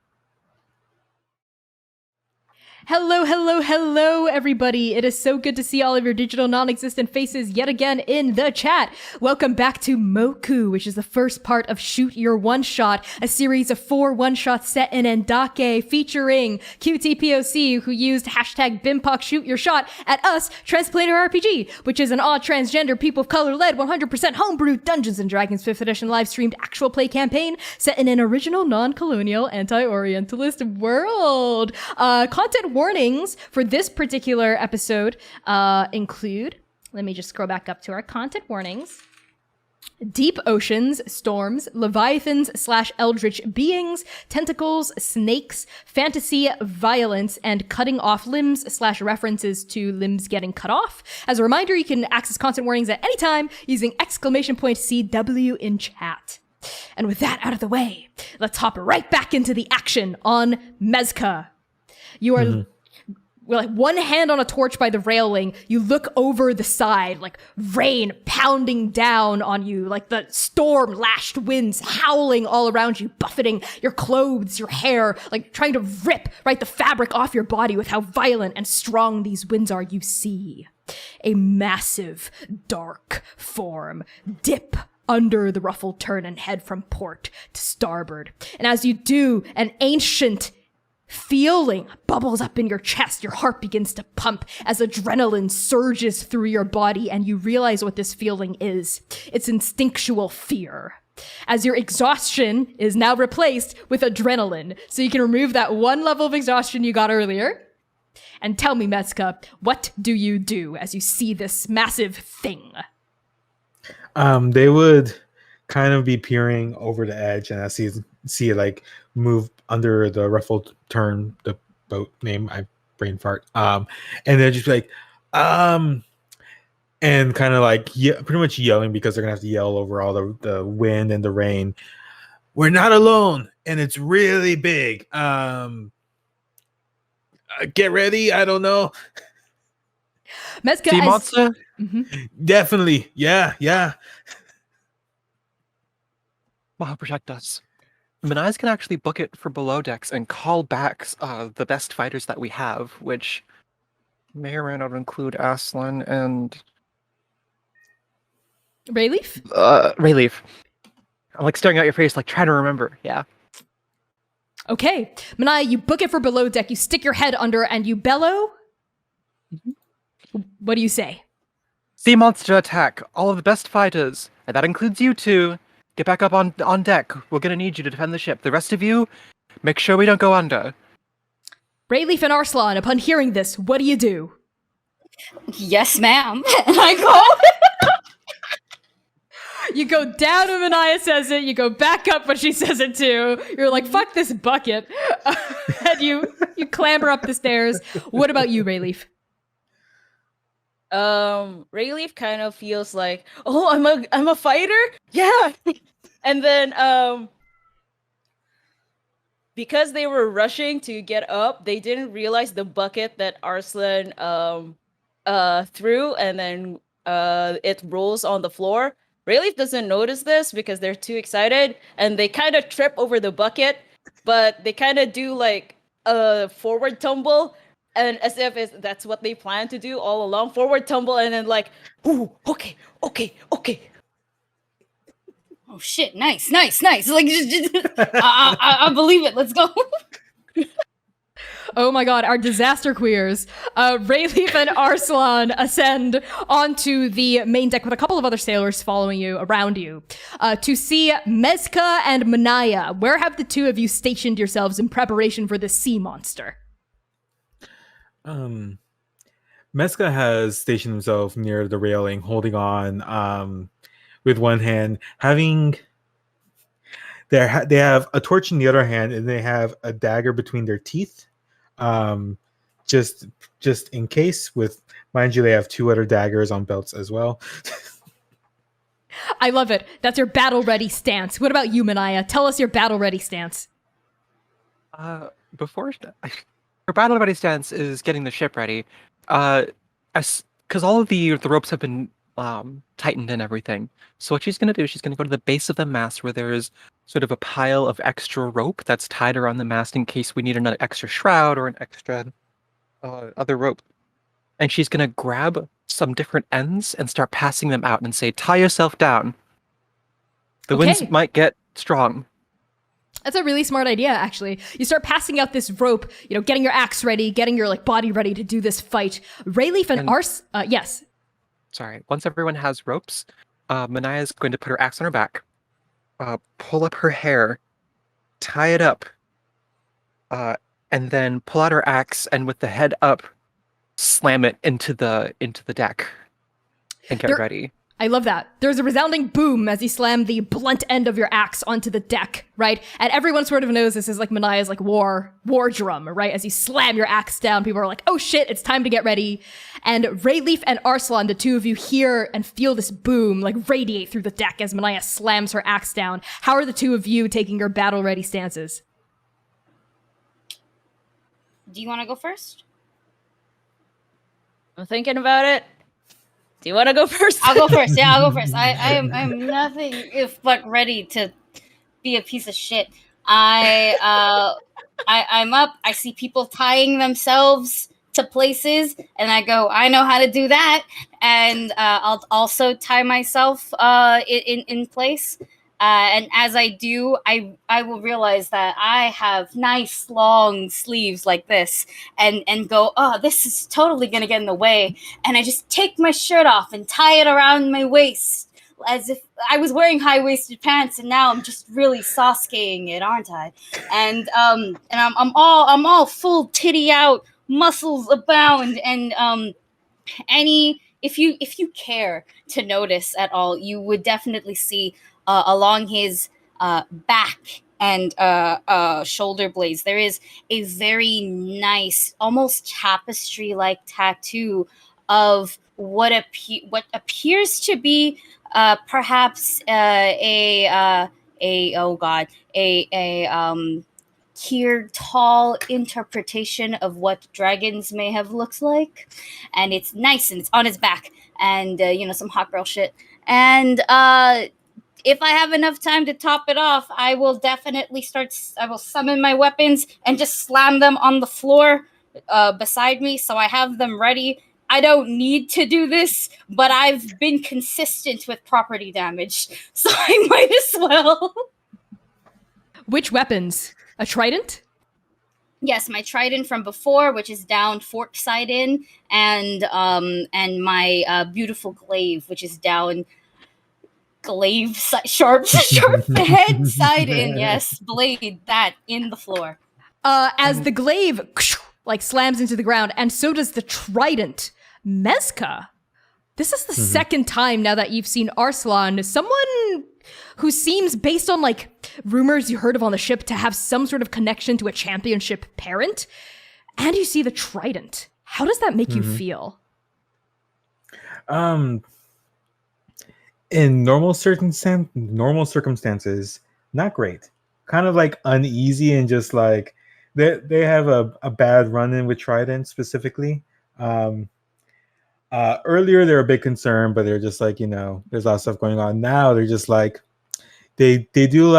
Hello, everybody. It is so good to see all of your digital non-existent faces yet again in the chat. Welcome back to MOKU, which is the first part of Shoot Your One Shot, a series of 4 one-shots set in Andake featuring QTPOC, who used hashtag BIMPOC Shoot Your Shot at us, Transplanar RPG, which is an all transgender, people of color-led, 100% homebrewed Dungeons & Dragons 5th edition live-streamed actual play campaign set in an original non-colonial anti-orientalist world. Content warnings for this particular episode include, let me just scroll back up to our content warnings. Deep oceans, storms, leviathans / eldritch beings, tentacles, snakes, fantasy, violence, and cutting off limbs / references to limbs getting cut off. As a reminder, you can access content warnings at any time using !CW in chat. And with that out of the way, let's hop right back into the action on Mezca. You are like one hand on a torch by the railing. You look over the side, like rain pounding down on you, like the storm-lashed winds howling all around you, buffeting your clothes, your hair, like trying to rip the fabric off your body with how violent and strong these winds are. You see a massive, dark form dip under the Ruffled Tern and head from port to starboard. And as you do, an ancient feeling bubbles up in your chest. Your heart begins to pump as adrenaline surges through your body, and you realize what this feeling is. It's instinctual fear, as your exhaustion is now replaced with adrenaline. So you can remove that one level of exhaustion you got earlier. And tell me, Mezca, what do you do as you see this massive thing? They would kind of be peering over the edge, and I see it like move under the Ruffled Tern, the boat name. I brain fart. And they're just like, and kind of like pretty much yelling, because they're gonna have to yell over all the wind and the rain. We're not alone, and it's really big. Get ready. I don't know. Mezca, sea monster? Definitely. Yeah. Wow, protect us. Mania's can actually book it for below decks and call back the best fighters that we have, which may or may not include Arslan and Rayleaf? Rayleaf. I'm like staring at your face, like trying to remember. Yeah. Okay. Mania, you book it for below deck, you stick your head under, and you bellow? What do you say? Sea monster attack. All of the best fighters. And that includes you two. Get back up on deck. We're gonna need you to defend the ship. The rest of you, make sure we don't go under. Rayleaf and Arslan, upon hearing this, what do you do? Yes, ma'am. And I go. You go down when Mania says it, you go back up when she says it too. You're like, fuck this bucket. And you clamber up the stairs. What about you, Rayleaf? Rayleaf kind of feels like, oh, I'm a fighter? Yeah. And then because they were rushing to get up, they didn't realize the bucket that Arslan threw, and then it rolls on the floor. Rayleaf doesn't notice this because they're too excited, and they kind of trip over the bucket, but they kind of do like a forward tumble, and as if that's what they plan to do all along, forward tumble, and then like, ooh, okay. Oh shit! Nice. Like, I believe it. Let's go. Oh my god, our disaster queers. Rayleaf and Arslan ascend onto the main deck with a couple of other sailors following you, around you, to see Mezca and Mania. Where have the two of you stationed yourselves in preparation for this sea monster? Mezca has stationed himself near the railing, holding on with one hand, they have a torch in the other hand, and they have a dagger between their teeth. just in case. With mind you, they have 2 other daggers on belts as well. I love it. That's your battle ready stance. What about you, Mania? Tell us your battle ready stance. Before her battle ready stance is getting the ship ready. Because all of the ropes have been tightened and everything. So what she's going to do, she's going to go to the base of the mast where there's sort of a pile of extra rope that's tied around the mast in case we need another extra shroud or an extra other rope. And she's going to grab some different ends and start passing them out and say, tie yourself down. The winds might get strong. That's a really smart idea, actually. You start passing out this rope, getting your axe ready, getting your body ready to do this fight. Rayleaf and yes. Sorry. Once everyone has ropes, Mania is going to put her axe on her back, pull up her hair, tie it up, and then pull out her axe and with the head up, slam it into the deck and get ready. I love that. There's a resounding boom as you slam the blunt end of your axe onto the deck, right? And everyone sort of knows this is like Mania's war drum, right? As you slam your axe down, people are like, oh shit, it's time to get ready. And Rayleaf and Arslan, the 2 of you hear and feel this boom radiate through the deck as Mania slams her axe down. How are the 2 of you taking your battle ready stances? Do you want to go first? I'm thinking about it. Do you want to go first? I'll go first. Yeah, I'll go first. I'm nothing if but ready to be a piece of shit. I'm up. I see people tying themselves to places, and I go, I know how to do that. And I'll also tie myself in place. And as I do, I will realize that I have nice long sleeves like this and go, oh, this is totally going to get in the way. And I just take my shirt off and tie it around my waist as if I was wearing high-waisted pants and now I'm just really Sasuke-ing it, aren't I? And I'm all full titty out, muscles abound, and if you care to notice at all, you would definitely see along his back and shoulder blades, there is a very nice, almost tapestry-like tattoo of what appears to be perhaps a tiered tall interpretation of what dragons may have looked like, and it's nice and it's on his back, and some hot girl shit, and if I have enough time to top it off, I will summon my weapons and just slam them on the floor beside me so I have them ready. I don't need to do this, but I've been consistent with property damage, so I might as well. Which weapons? A trident? Yes, my trident from before, which is down fork side in, and my beautiful glaive, which is down glaive sharp head side in. Yes, blade that in the floor. As the glaive slams into the ground, and so does the trident. Mezca, this is the second time now that you've seen Arslan, someone who seems, based on rumors you heard of on the ship, to have some sort of connection to a championship parent, and you see the trident. How does that make you feel? In normal circumstances, not great. Kind of uneasy and just they have a bad run-in with trident specifically. Earlier they're a big concern, but they're just there's a lot of stuff going on. Now they're just they do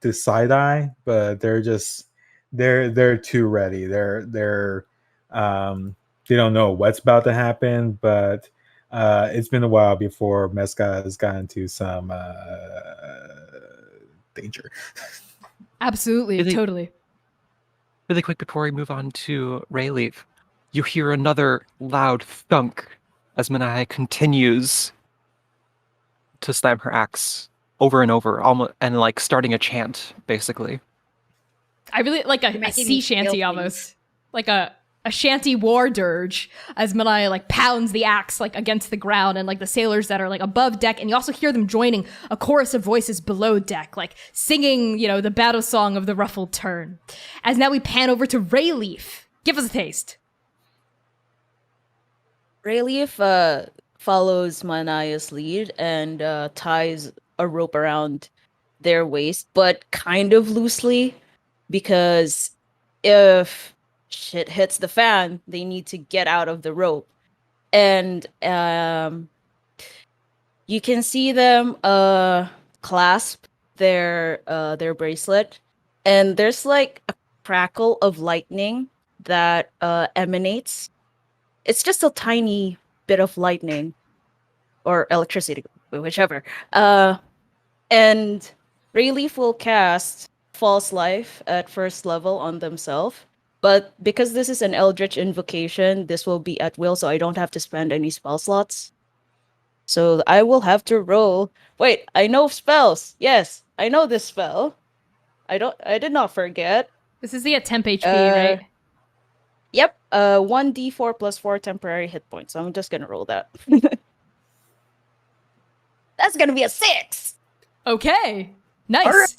the side eye, but they're too ready. They're they don't know what's about to happen, but it's been a while before Mezca has gotten into some danger. Absolutely, totally. Really quick before we move on to Rayleaf, you hear another loud thunk as Mania continues to slam her axe over and over, almost, and starting a chant, basically. I really like a sea shanty almost, like a shanty war dirge as Mania pounds the axe against the ground, and the sailors that are above deck, and you also hear them joining a chorus of voices below deck, singing the battle song of the Ruffled Tern. As now we pan over to Rayleaf. Give us a taste. Relief follows Manaya's lead and ties a rope around their waist, but kind of loosely, because if shit hits the fan, they need to get out of the rope. And you can see them clasp their bracelet, and there's like a crackle of lightning that emanates. It's just a tiny bit of lightning or electricity, whichever. And Relief will cast False Life at first level on themselves. But because this is an Eldritch invocation, this will be at will, so I don't have to spend any spell slots. So I will have to roll. Wait, I know spells. Yes, I know this spell. I did not forget. This is the temp HP, Uh, right? Yep, 1d4 plus 4 temporary hit points. So I'm just gonna roll that. That's gonna be a 6! Okay. Nice.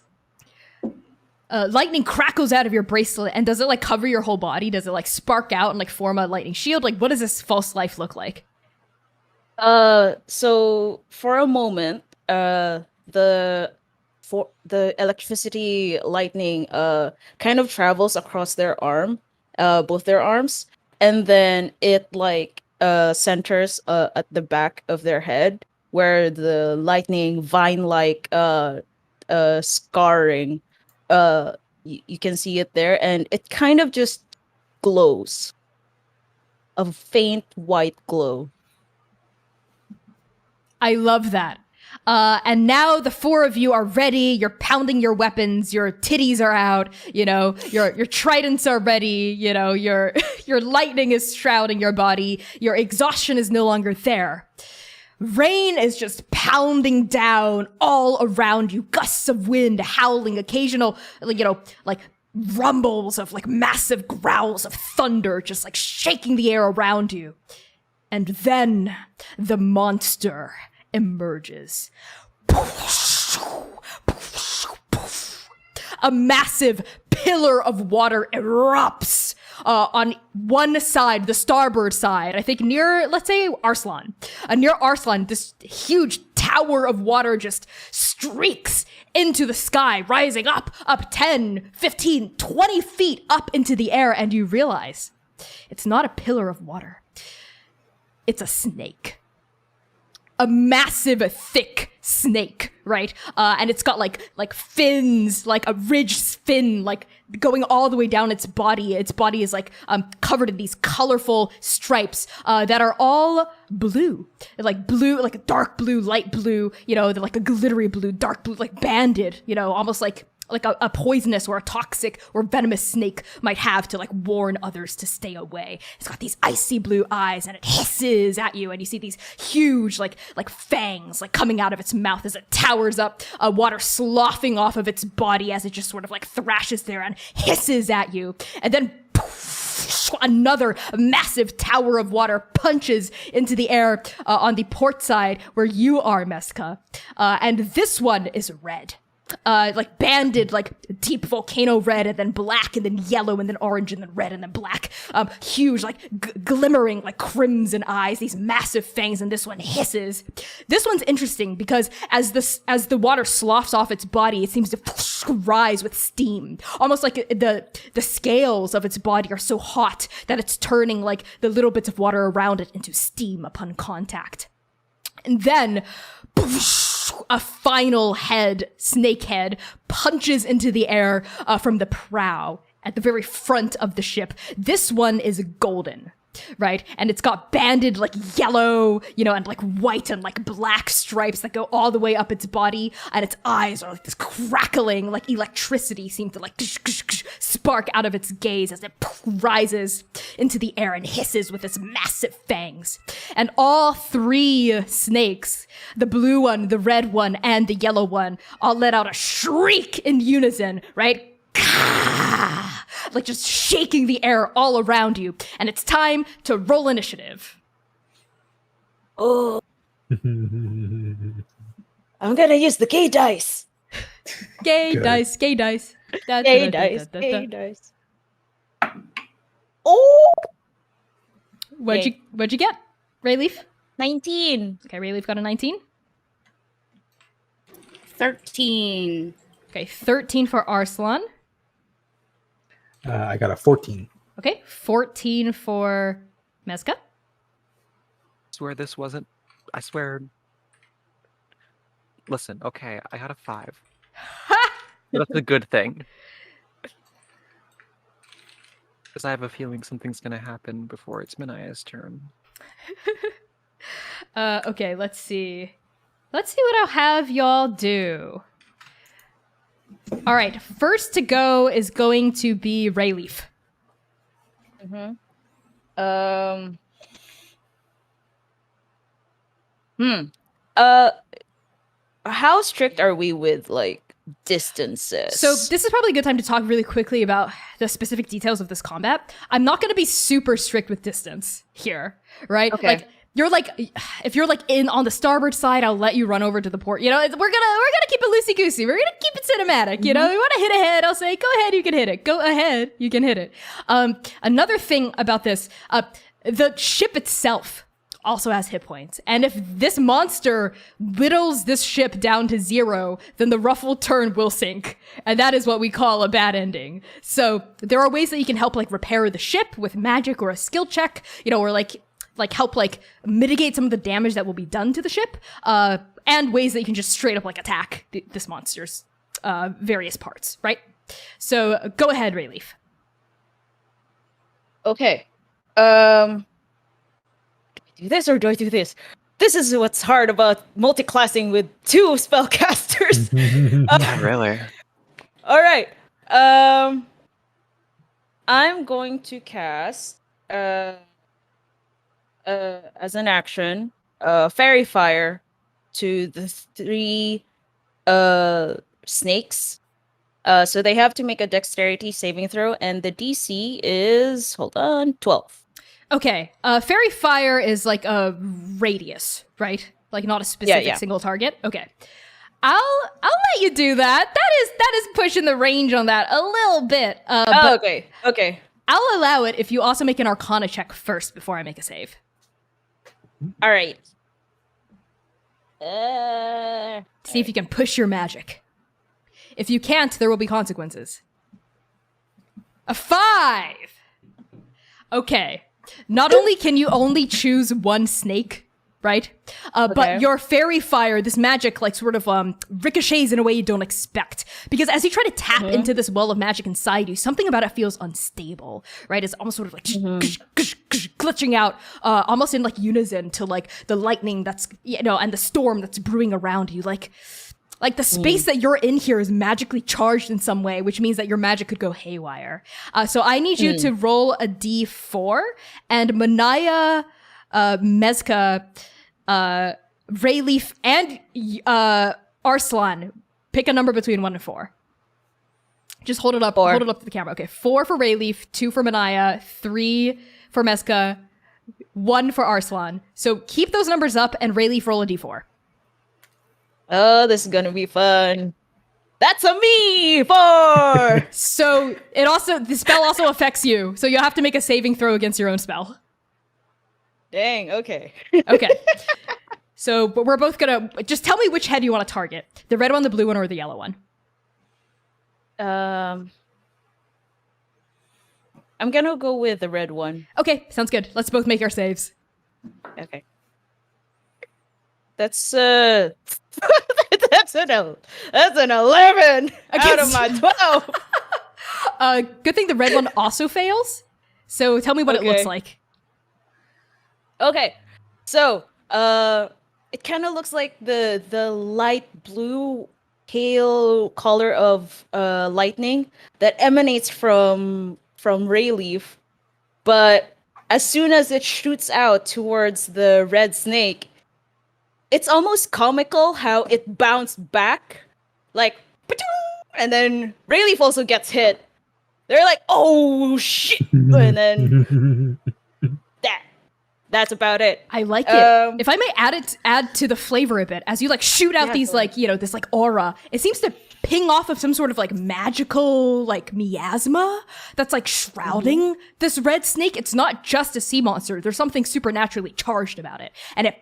Lightning crackles out of your bracelet, and does it like cover your whole body? Does it like spark out and like form a lightning shield? Like, what does this false life look like? So for a moment, the electricity lightning kind of travels across their arm, both their arms, and then it like centers at the back of their head, where the lightning vine like scarring, you can see it there, and it kind of just glows, a faint white glow. I love that. And now the four of you are ready. You're pounding your weapons. Your titties are out. You know, your tridents are ready. You know, your lightning is shrouding your body. Your exhaustion is no longer there. Rain is just pounding down all around you. Gusts of wind howling, occasional, like rumbles of like massive growls of thunder just like shaking the air around you. And then the monster emerges. A massive pillar of water erupts on one side, the starboard side, I think near, let's say, Arslan. Near Arslan, this huge tower of water just streaks into the sky, rising up 10, 15, 20 feet up into the air, and you realize it's not a pillar of water. It's a snake. A massive, thick snake, right? And it's got like fins, like a ridged fin, like going all the way down its body. Its body is like covered in these colorful stripes that are all blue, like dark blue, light blue. You know, they're like a glittery blue, dark blue, like banded. You know, almost like a poisonous or a toxic or venomous snake might have to like warn others to stay away. It's got these icy blue eyes and it hisses at you, and you see these huge like fangs like coming out of its mouth as it towers up, water sloughing off of its body as it just sort of like thrashes there and hisses at you. And then another massive tower of water punches into the air on the port side where you are, Mezca. And this one is red. Like banded, like deep volcano red, and then black, and then yellow, and then orange, and then red, and then black. Huge, like glimmering, like crimson eyes, these massive fangs, and this one hisses. This one's interesting because as the water sloughs off its body, it seems to rise with steam, almost like the scales of its body are so hot that it's turning like the little bits of water around it into steam upon contact. And then a final snake head, punches into the air from the prow at the very front of the ship. This one is golden, right? And it's got banded like yellow, you know, and like white and like black stripes that go all the way up its body. And its eyes are like this crackling, like electricity seems to like spark out of its gaze as it rises into the air and hisses with its massive fangs. And all three snakes, the blue one, the red one, and the yellow one, all let out a shriek in unison, right? Like just shaking the air all around you. And it's time to roll initiative. Oh. I'm gonna use the gay dice. Gay Good. dice, gay dice. Gay dice, gay dice. Oh! What'd you get? Rayleaf? 19. Okay, Rayleaf got a 19. 13. Okay, 13 for Arslan. I got a 14. Okay, 14 for Mezca. Swear this wasn't. I swear. Listen, okay, I got a 5. That's a good thing. Because I have a feeling something's gonna happen before it's Mania's turn. Okay, let's see. Let's see what I'll have y'all do. All right, first to go is going to be Rayleaf. How strict are we with like distances? So this is probably a good time to talk really quickly about the specific details of this combat. I'm not going to be super strict with distance here, right? Okay. Like if you're like in on the starboard side, I'll let you run over to the port. You know, we're gonna keep it loosey goosey. We're gonna keep it cinematic. You know, you want to hit ahead, I'll say, go ahead, you can hit it. Go ahead, you can hit it. Another thing about this, the ship itself also has hit points. And if this monster whittles this ship down to 0, then the Ruffled Tern will sink. And that is what we call a bad ending. So there are ways that you can help like repair the ship with magic or a skill check, you know, or like help like mitigate some of the damage that will be done to the ship, and ways that you can just straight up like attack this monster's various parts, right? So go ahead, Rayleaf. Okay. Do I do this or do I do this? This is what's hard about multi-classing with 2 spellcasters. Not really. All right. I'm going to cast as an action fairy fire to the 3 snakes. So they have to make a dexterity saving throw, and the DC is 12. Okay, fairy fire is like a radius, right? Like not a specific yeah. single target. Okay, I'll let you do that. That is pushing the range on that a little bit. But Okay. I'll allow it if you also make an Arcana check first before I make a save. All right. See if you can push your magic. If you can't, there will be consequences. A 5! Okay. Not only can you only choose 1 snake, right? But your fairy fire, this magic, like sort of ricochets in a way you don't expect. Because as you try to tap into this well of magic inside you, something about it feels unstable, right? It's almost sort of like glitching out, almost in like unison to like the lightning that's, you know, and the storm that's brewing around you. Like the space that you're in here is magically charged in some way, which means that your magic could go haywire. So I need you to roll a d4, and Mania, Mezca, Rayleaf, and Arslan, pick a number between 1 and 4. Just hold it up. 4. Hold it up to the camera. Okay, 4 for Rayleaf, 2 for Mania, 3 for Mezca, 1 for Arslan. So keep those numbers up, and Rayleaf, roll a d4. Oh, this is gonna be fun. That's a me 4. So the spell also affects you. So you'll have to make a saving throw against your own spell. Dang. Okay. Okay. So, but we're both gonna just tell me which head you want to target: the red one, the blue one, or the yellow one. I'm gonna go with the red one. Okay, sounds good. Let's both make our saves. Okay. That's that's an 11 out of my 12. Good thing the red one also fails. So tell me what it looks like. Okay, so it kind of looks like the light blue pale color of lightning that emanates from Rayleaf, but as soon as it shoots out towards the red snake, it's almost comical how it bounced back, like, and then Rayleaf also gets hit. They're like, "Oh shit!" and then that That's about it. I like it. If I may add to the flavor a bit, as you like shoot out these like, you know, this like aura, it seems to ping off of some sort of like magical like miasma that's like shrouding this red snake. It's not just a sea monster. There's something supernaturally charged about it. And it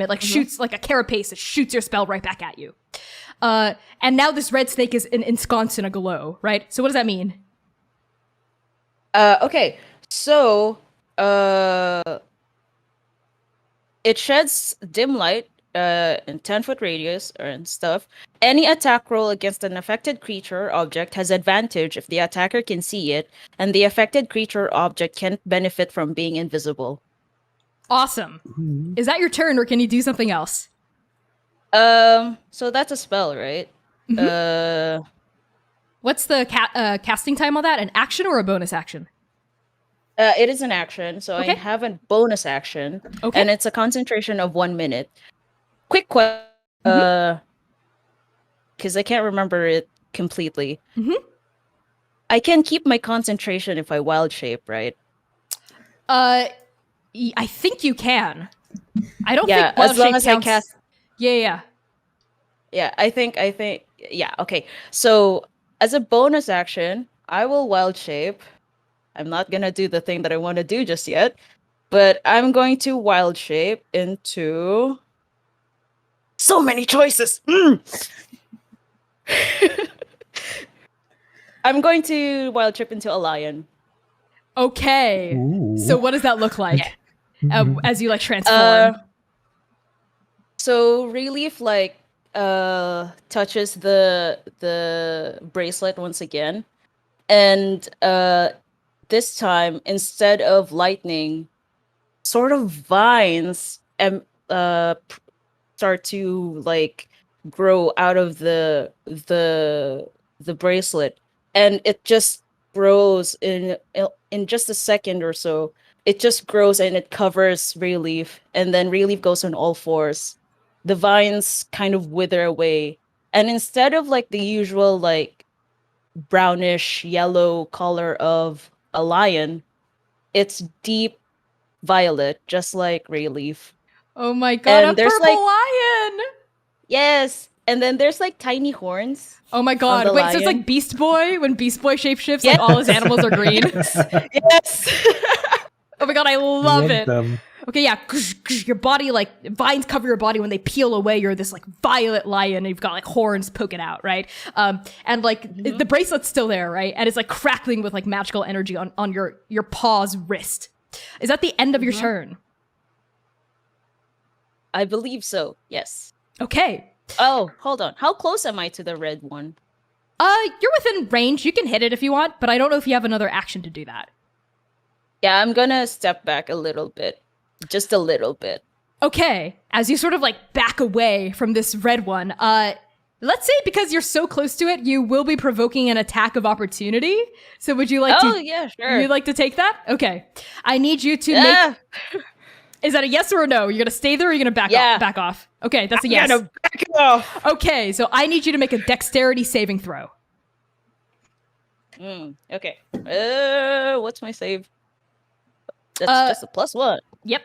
like shoots like a carapace. It shoots your spell right back at you. And now this red snake is ensconced in a glow, right? So what does that mean? Okay. So, it sheds dim light in 10-foot radius and stuff. Any attack roll against an affected creature or object has advantage if the attacker can see it, and the affected creature or object can't benefit from being invisible. Awesome. Is that your turn, or can you do something else? So that's a spell, right? What's the casting time on that? An action or a bonus action? It is an action, so Okay. I have a bonus action, Okay. and it's a concentration of 1 minute. Quick question, because I can't remember it completely. I can keep my concentration if I wild shape, right? I think you can. I don't Yeah, think wild as long shape as counts. I cast. Yeah. Yeah, I think. Yeah, okay. So as a bonus action, I will wild shape. I'm not gonna do the thing that I want to do just yet, but I'm going to wild shape into. So many choices. I'm going to wild shape into a lion. Okay. Ooh. So what does that look like as you like transform? So Relief like touches the bracelet once again, and this time instead of lightning, sort of vines start to like grow out of the bracelet, and it just grows in just a second or so. It just grows and it covers Relief, and then Relief goes on all fours. The vines kind of wither away, and instead of like the usual like brownish yellow color of a lion, it's deep violet, just like Relief. Oh my god, and a there's, purple like- lion! Yes, and then there's like tiny horns. Oh my god, the wait, so it's lion. like Beast Boy, when Beast Boy shapeshifts, like all his animals are green. Yes. Oh my god, I love it. them. Okay, yeah, your body, like, vines cover your body. When they peel away, you're this, like, violet lion, and you've got, like, horns poking out, right? And, like, the bracelet's still there, right? And it's, like, crackling with, like, magical energy on your paw's wrist. Is that the end of your turn? I believe so. Yes. Okay. Oh, hold on. How close am I to the red one? You're within range. You can hit it if you want, but I don't know if you have another action to do that. Yeah, I'm gonna step back a little bit. Just a little bit. Okay, as you sort of like back away from this red one, let's say because you're so close to it, you will be provoking an attack of opportunity. So would you like to? Yeah, sure. You'd like to take that? Okay. I need you to Yeah. make. Is that a yes or a no? You're gonna stay there, or you're gonna back off? Okay, that's a yes. Gotta back it off. Okay, so I need you to make a dexterity saving throw. Okay. What's my save? That's just a +1. Yep.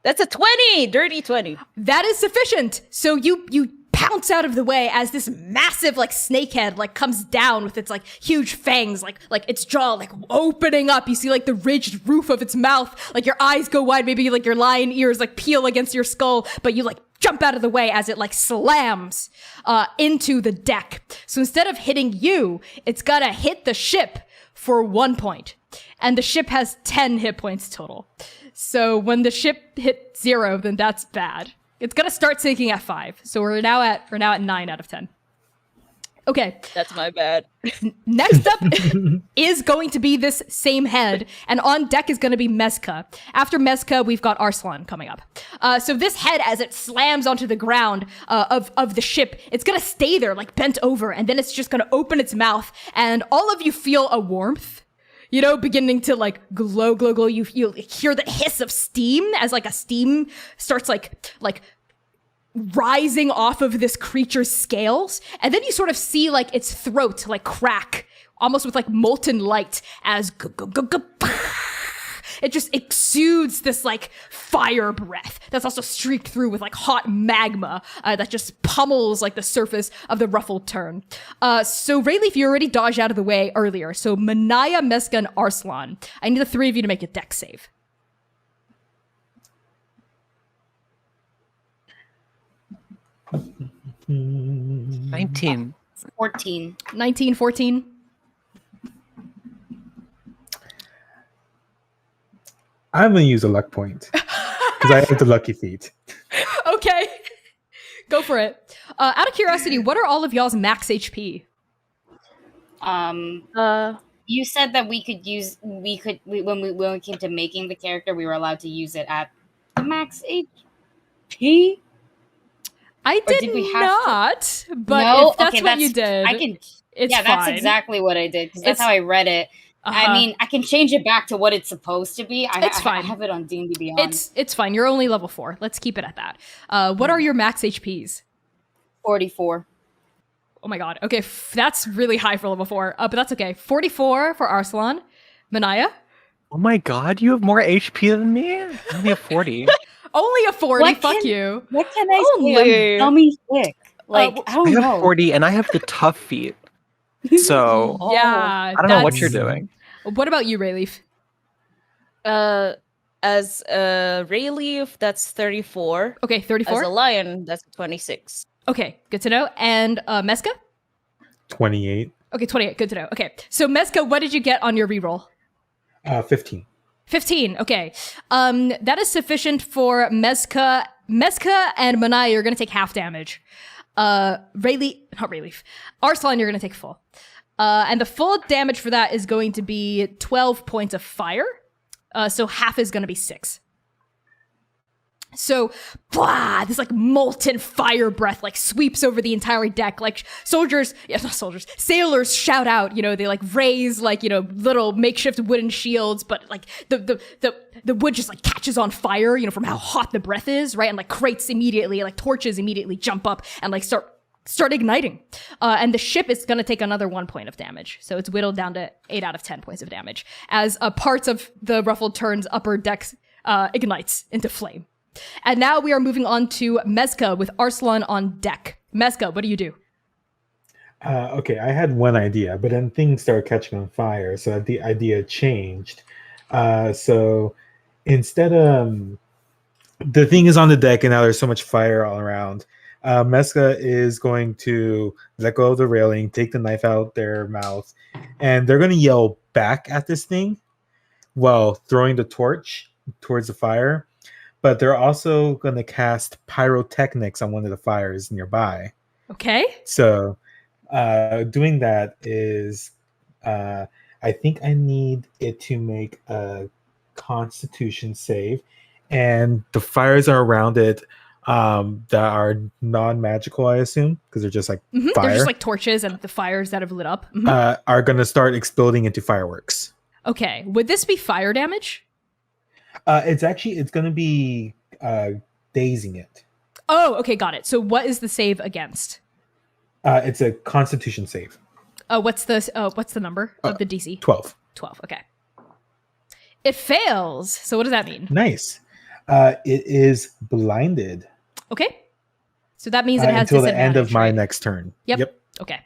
That's a 20! Dirty 20. That is sufficient. So you pounce out of the way as this massive like snakehead like comes down with its like huge fangs, like its jaw like opening up. You see like the ridged roof of its mouth, like your eyes go wide, maybe like your lion ears like peel against your skull, but you like jump out of the way as it like slams into the deck. So instead of hitting you, it's gotta hit the ship for 1 point. And the ship has 10 hit points total. So when the ship hit 0, then that's bad. It's gonna start sinking at 5. So we're now at 9 out of 10. Okay. That's my bad. Next up is going to be this same head, and on deck is going to be Mezca. After Mezca, we've got Arslan coming up. So this head, as it slams onto the ground of the ship, it's going to stay there, like bent over, and then it's just going to open its mouth, and all of you feel a warmth, you know, beginning to like glow. You hear the hiss of steam as like a steam starts like rising off of this creature's scales, and then you sort of see like its throat like crack almost with like molten light as it it just exudes this like fire breath that's also streaked through with like hot magma that just pummels like the surface of the Ruffled Tern. So Rayleaf, you already dodged out of the way earlier. So Mania, Mezca, and Arslan, I need the three of you to make a dex save. 19. 14. 19, 14. I'm gonna use a luck point because I have the lucky feat. Okay. Go for it. Out of curiosity, what are all of y'all's max HP? You said that when we came to making the character, we were allowed to use it at the max HP. I Or did we have not, but No? if that's Okay, what you did, I can. it's Yeah, that's fine. exactly what I did because It's- that's how I read it. Uh-huh. I mean, I can change it back to what it's supposed to be. It's I fine. have it on D&D Beyond. It's fine. You're only level 4. Let's keep it at that. What are your max HPs? 44. Oh my god. Okay, that's really high for level 4. But that's okay. 44 for Arslan. Mania? Oh my god, you have more HP than me? I only have 40. Only a 40. What Fuck can- you. What can I Only. say? I'm dummy thick. Like, I I don't have know. 40 and I have the tough feat. So Oh. Yeah. I don't know what that's- you're doing. What about you, Rayleaf? As Rayleaf, that's 34. Okay, As 34. a lion, that's 26. Okay, good to know. And Mezca? 28, Okay, 28. Good to know. Okay, so Mezca, what did you get on your reroll? 15. 15. Okay. That is sufficient for Mezca and Mania. You're gonna take half damage. Not Rayleaf. Arslan, you're gonna take full. And the full damage for that is going to be 12 points of fire. So half is gonna be 6. So, this like molten fire breath like sweeps over the entire deck. Like sailors shout out, they like raise like, little makeshift wooden shields, but like the wood just like catches on fire, from how hot the breath is, right? And like crates immediately, like torches immediately jump up and like start igniting. And the ship is going to take another 1 point of damage. So it's whittled down to 8 out of 10 points of damage as parts of the Ruffled Tern's upper deck ignites into flame. And now we are moving on to Mezca with Arslan on deck. Mezca, what do you do? Okay, I had one idea, but then things started catching on fire, so the idea changed. So instead of the thing is on the deck, and now there's so much fire all around. Mezca is going to let go of the railing, take the knife out their mouth, and they're going to yell back at this thing while throwing the torch towards the fire. But they're also going to cast pyrotechnics on one of the fires nearby. Okay. So doing that is, I think I need it to make a Constitution save, and the fires are around it that are non-magical, I assume, because they're just like fire. They're just like torches and the fires that have lit up. Mhm. Are going to start exploding into fireworks. Okay. Would this be fire damage? It's going to be dazing it. Oh, okay. Got it. So what is the save against? It's a Constitution save. What's the number of the DC? 12. 12. Okay. It fails. So what does that mean? Nice. It is blinded. Okay. So that means it has until the end of disadvantage, my right? next turn. Yep. Okay.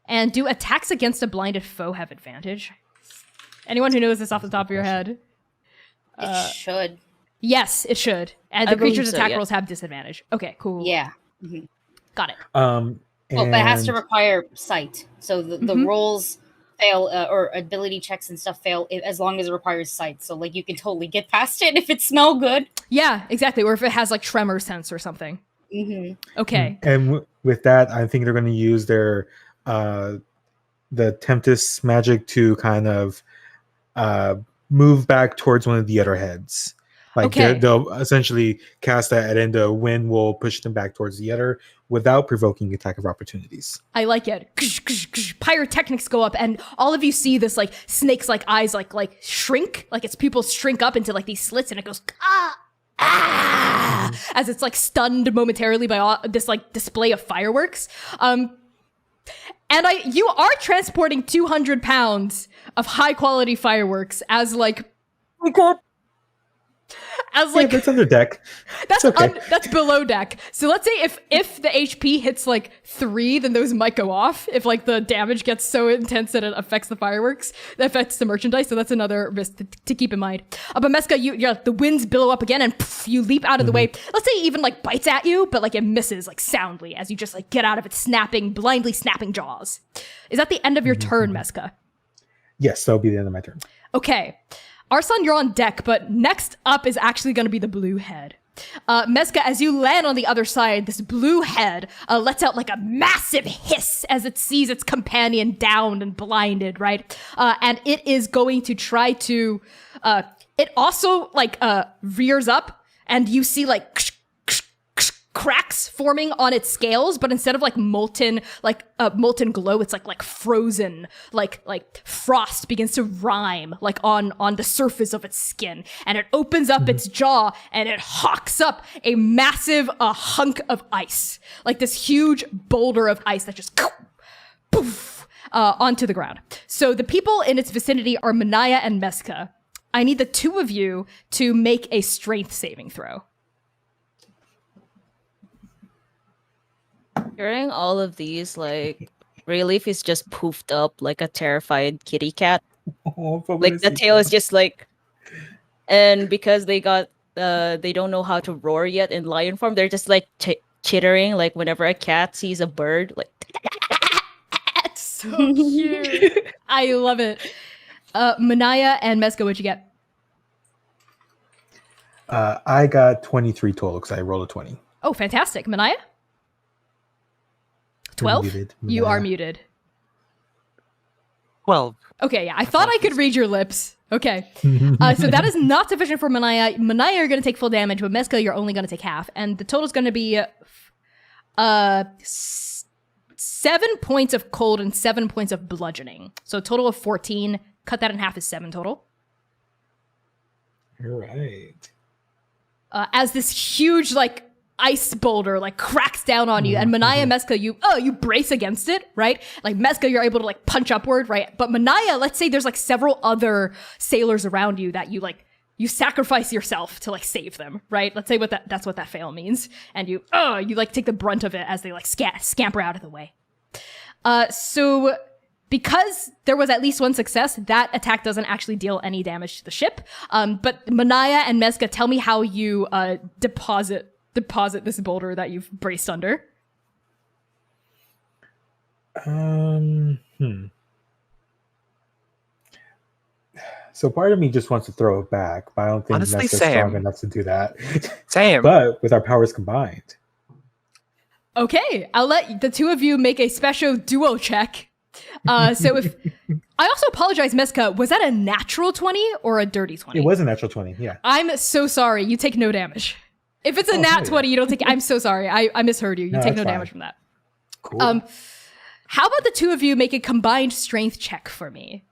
And do attacks against a blinded foe have advantage? Anyone who knows this off the top of your head? It should. Yes, it should. And I the creature's believe so, attack yeah. rolls have disadvantage. Okay, cool. Yeah. Got it. Well, but it has to And- require sight. So the rolls fail, or ability checks and stuff fail as long as it requires sight. So like you can totally get past it if it smells good. Yeah, exactly. Or if it has like tremor sense or something. Okay. And with that, I think they're going to use their the Tempest magic to kind of move back towards one of the other heads. Like Okay. they'll essentially cast that, and the wind will push them back towards the other without provoking attack of opportunities. I like it. Pyrotechnics go up, and all of you see this like snake's like eyes like shrink, like its pupils shrink up into like these slits, and it goes as it's like stunned momentarily by all this like display of fireworks. And you are transporting 200 pounds of high quality fireworks as like Oh god. As Yeah, like that's under deck. that's It's okay. that's below deck. So let's say if the HP hits like 3, then those might go off. If like the damage gets so intense that it affects the fireworks, that affects the merchandise. So that's another risk to keep in mind. But Mezca, the winds billow up again, and poof, you leap out of the way. Let's say it even like bites at you, but like it misses like soundly as you just like get out of its blindly snapping jaws. Is that the end of your turn, Mezca? Yes, that'll be the end of my turn. Okay. Arslan, you're on deck, but next up is actually going to be the blue head. Mezca, as you land on the other side, this blue head lets out like a massive hiss as it sees its companion downed and blinded, right? And it is going to try to, it also like rears up, and you see like cracks forming on its scales, but instead of like molten glow, it's like frozen, like frost begins to rime like on the surface of its skin, and it opens up its jaw and it hawks up a massive hunk of ice, like this huge boulder of ice that just poof onto the ground. So the people in its vicinity are Mania and Mezca. I need the two of you to make a strength saving throw. During all of these, like, Relief is just poofed up like a terrified kitty cat. Oh, Like, the tail is just like... And because they don't know how to roar yet in lion form, they're just like chittering, like whenever a cat sees a bird, like... That's so cute. I love it. Mania and Mezca, what'd you get? I got 23 total because I rolled a 20. Oh, fantastic. Mania? 12? You are muted. 12. Okay, yeah. I thought I could read your lips. Okay. So that is not sufficient for Mania. Mania, you're going to take full damage, but Mezca, you're only going to take half. And the total is going to be 7 points of cold and 7 points of bludgeoning. So a total of 14. Cut that in half is 7 total. All right. As this huge, like, ice boulder like cracks down on you, and Mania and Mezca, you brace against it, right? Like Mezca, you're able to like punch upward, right? But Mania, let's say there's like several other sailors around you that you sacrifice yourself to like save them, right? Let's say that's what that fail means, and you like take the brunt of it as they like scamper out of the way. So because there was at least one success, that attack doesn't actually deal any damage to the ship. But Mania and Mezca, tell me how you deposit this boulder that you've braced under. So part of me just wants to throw it back, but I don't think Honestly, Mezca's same. strong enough to do that. Same. But with our powers combined. Okay, I'll let the two of you make a special duo check. So if I also apologize, Mezca, was that a natural 20 or a dirty 20? It was a natural 20, yeah. I'm so sorry. You take no damage. If it's a nat 20, you don't take... I'm so sorry. I misheard you. You take no damage from that. Cool. How about the two of you make a combined strength check for me?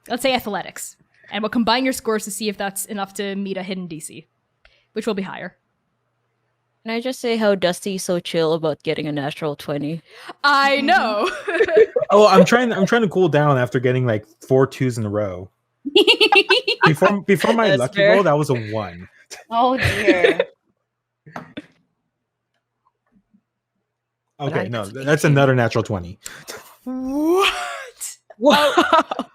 Let's say athletics. And we'll combine your scores to see if that's enough to meet a hidden DC, which will be higher. Can I just say how Dusty's so chill about getting a natural 20? I know. Oh, I'm trying to cool down after getting like 4 2s in a row. Before my That's lucky fair. roll, that was a 1. Oh dear. Okay, no, that's another natural 20. What?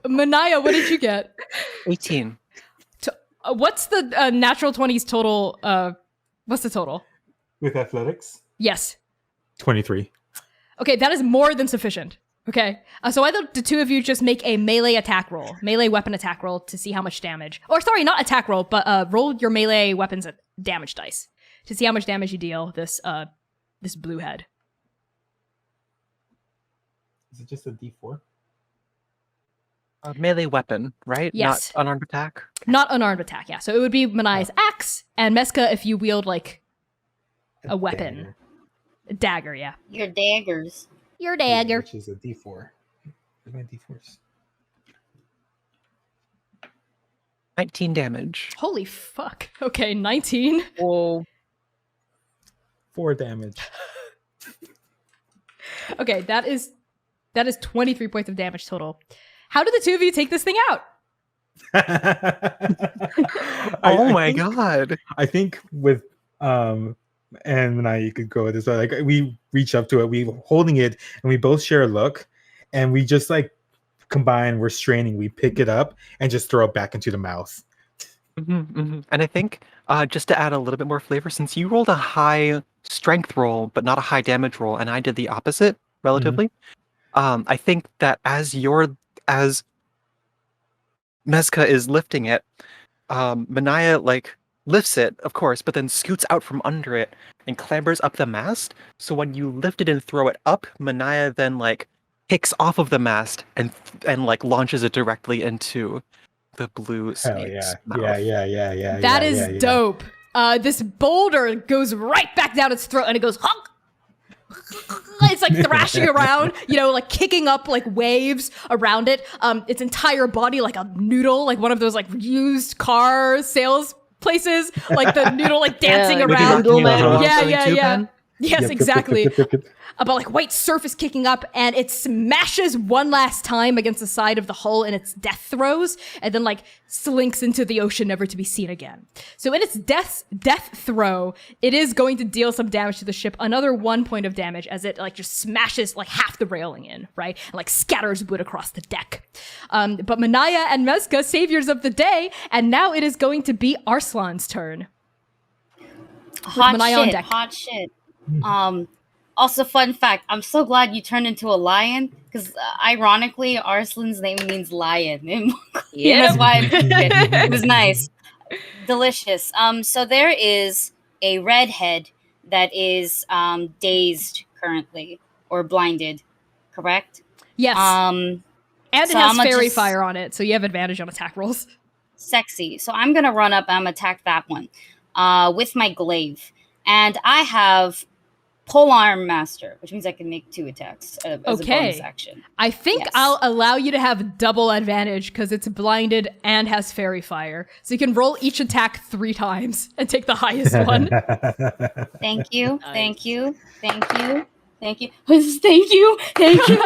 Mania, what did you get? 18. What's the natural 20's total? What's the total? With athletics? Yes. 23. Okay, that is more than sufficient. Okay, so why don't the two of you just make a melee weapon attack roll to see how much damage. Or sorry, not attack roll, but roll your melee weapons damage dice to see how much damage you deal this blue head. Is it just a D4? A melee weapon, right? Yes. Not unarmed attack? Not unarmed attack, yeah. So it would be Mania's axe, and Mezca if you wield like a weapon. Dagger. A dagger, yeah. Your daggers. Your dagger. Which is a D4. Where's my D4s? 19 damage. Holy fuck. Okay, 19. Whoa. 4 damage. Okay, that is 23 points of damage total. How did the two of you take this thing out? Oh my think, god. I think with and Mania, you could go with this. Like we reach up to it, we holding it, and we both share a look, and we just like combine. We're straining. We pick it up and just throw it back into the mouth. And I think just to add a little bit more flavor, since you rolled a high strength roll but not a high damage roll, and I did the opposite relatively, I think that as Mezca is lifting it, Mania like lifts it, of course, but then scoots out from under it and clambers up the mast. So when you lift it and throw it up, Mania then like kicks off of the mast and like launches it directly into the blue Hell snake's yeah. mouth. Yeah. That is dope. This boulder goes right back down its throat and it goes honk. It's like thrashing around, like kicking up like waves around it. Its entire body like a noodle, like one of those like used car sales places, like the noodle like dancing like around. Noodle Man. Yeah. Yes, Yep, exactly. yep. About like white surface kicking up, and it smashes one last time against the side of the hull in its death throes, and then like slinks into the ocean, never to be seen again. So in its death throw, it is going to deal some damage to the ship, another 1 point of damage, as it like just smashes like half the railing in, right, and like scatters wood across the deck. But Mania and Mezca, saviors of the day, and now it is going to be Arslan's turn. Hot shit. Also, fun fact, I'm so glad you turned into a lion, because ironically, Arslan's name means lion. Yeah. That's why I picked it. It was nice. Delicious. So there is a redhead that is dazed currently, or blinded, correct? Yes. And it so has I'ma fairy just- fire on it, so you have advantage on attack rolls. Sexy. So I'm going to run up and attack that one with my glaive. And I have Polearm Master, which means I can make 2 attacks as a bonus action. I think Yes. I'll allow you to have double advantage because it's blinded and has fairy fire. So you can roll each attack 3 times and take the highest one. Thank you. Nice. Thank you. Thank you. Thank you. Thank you. Thank you.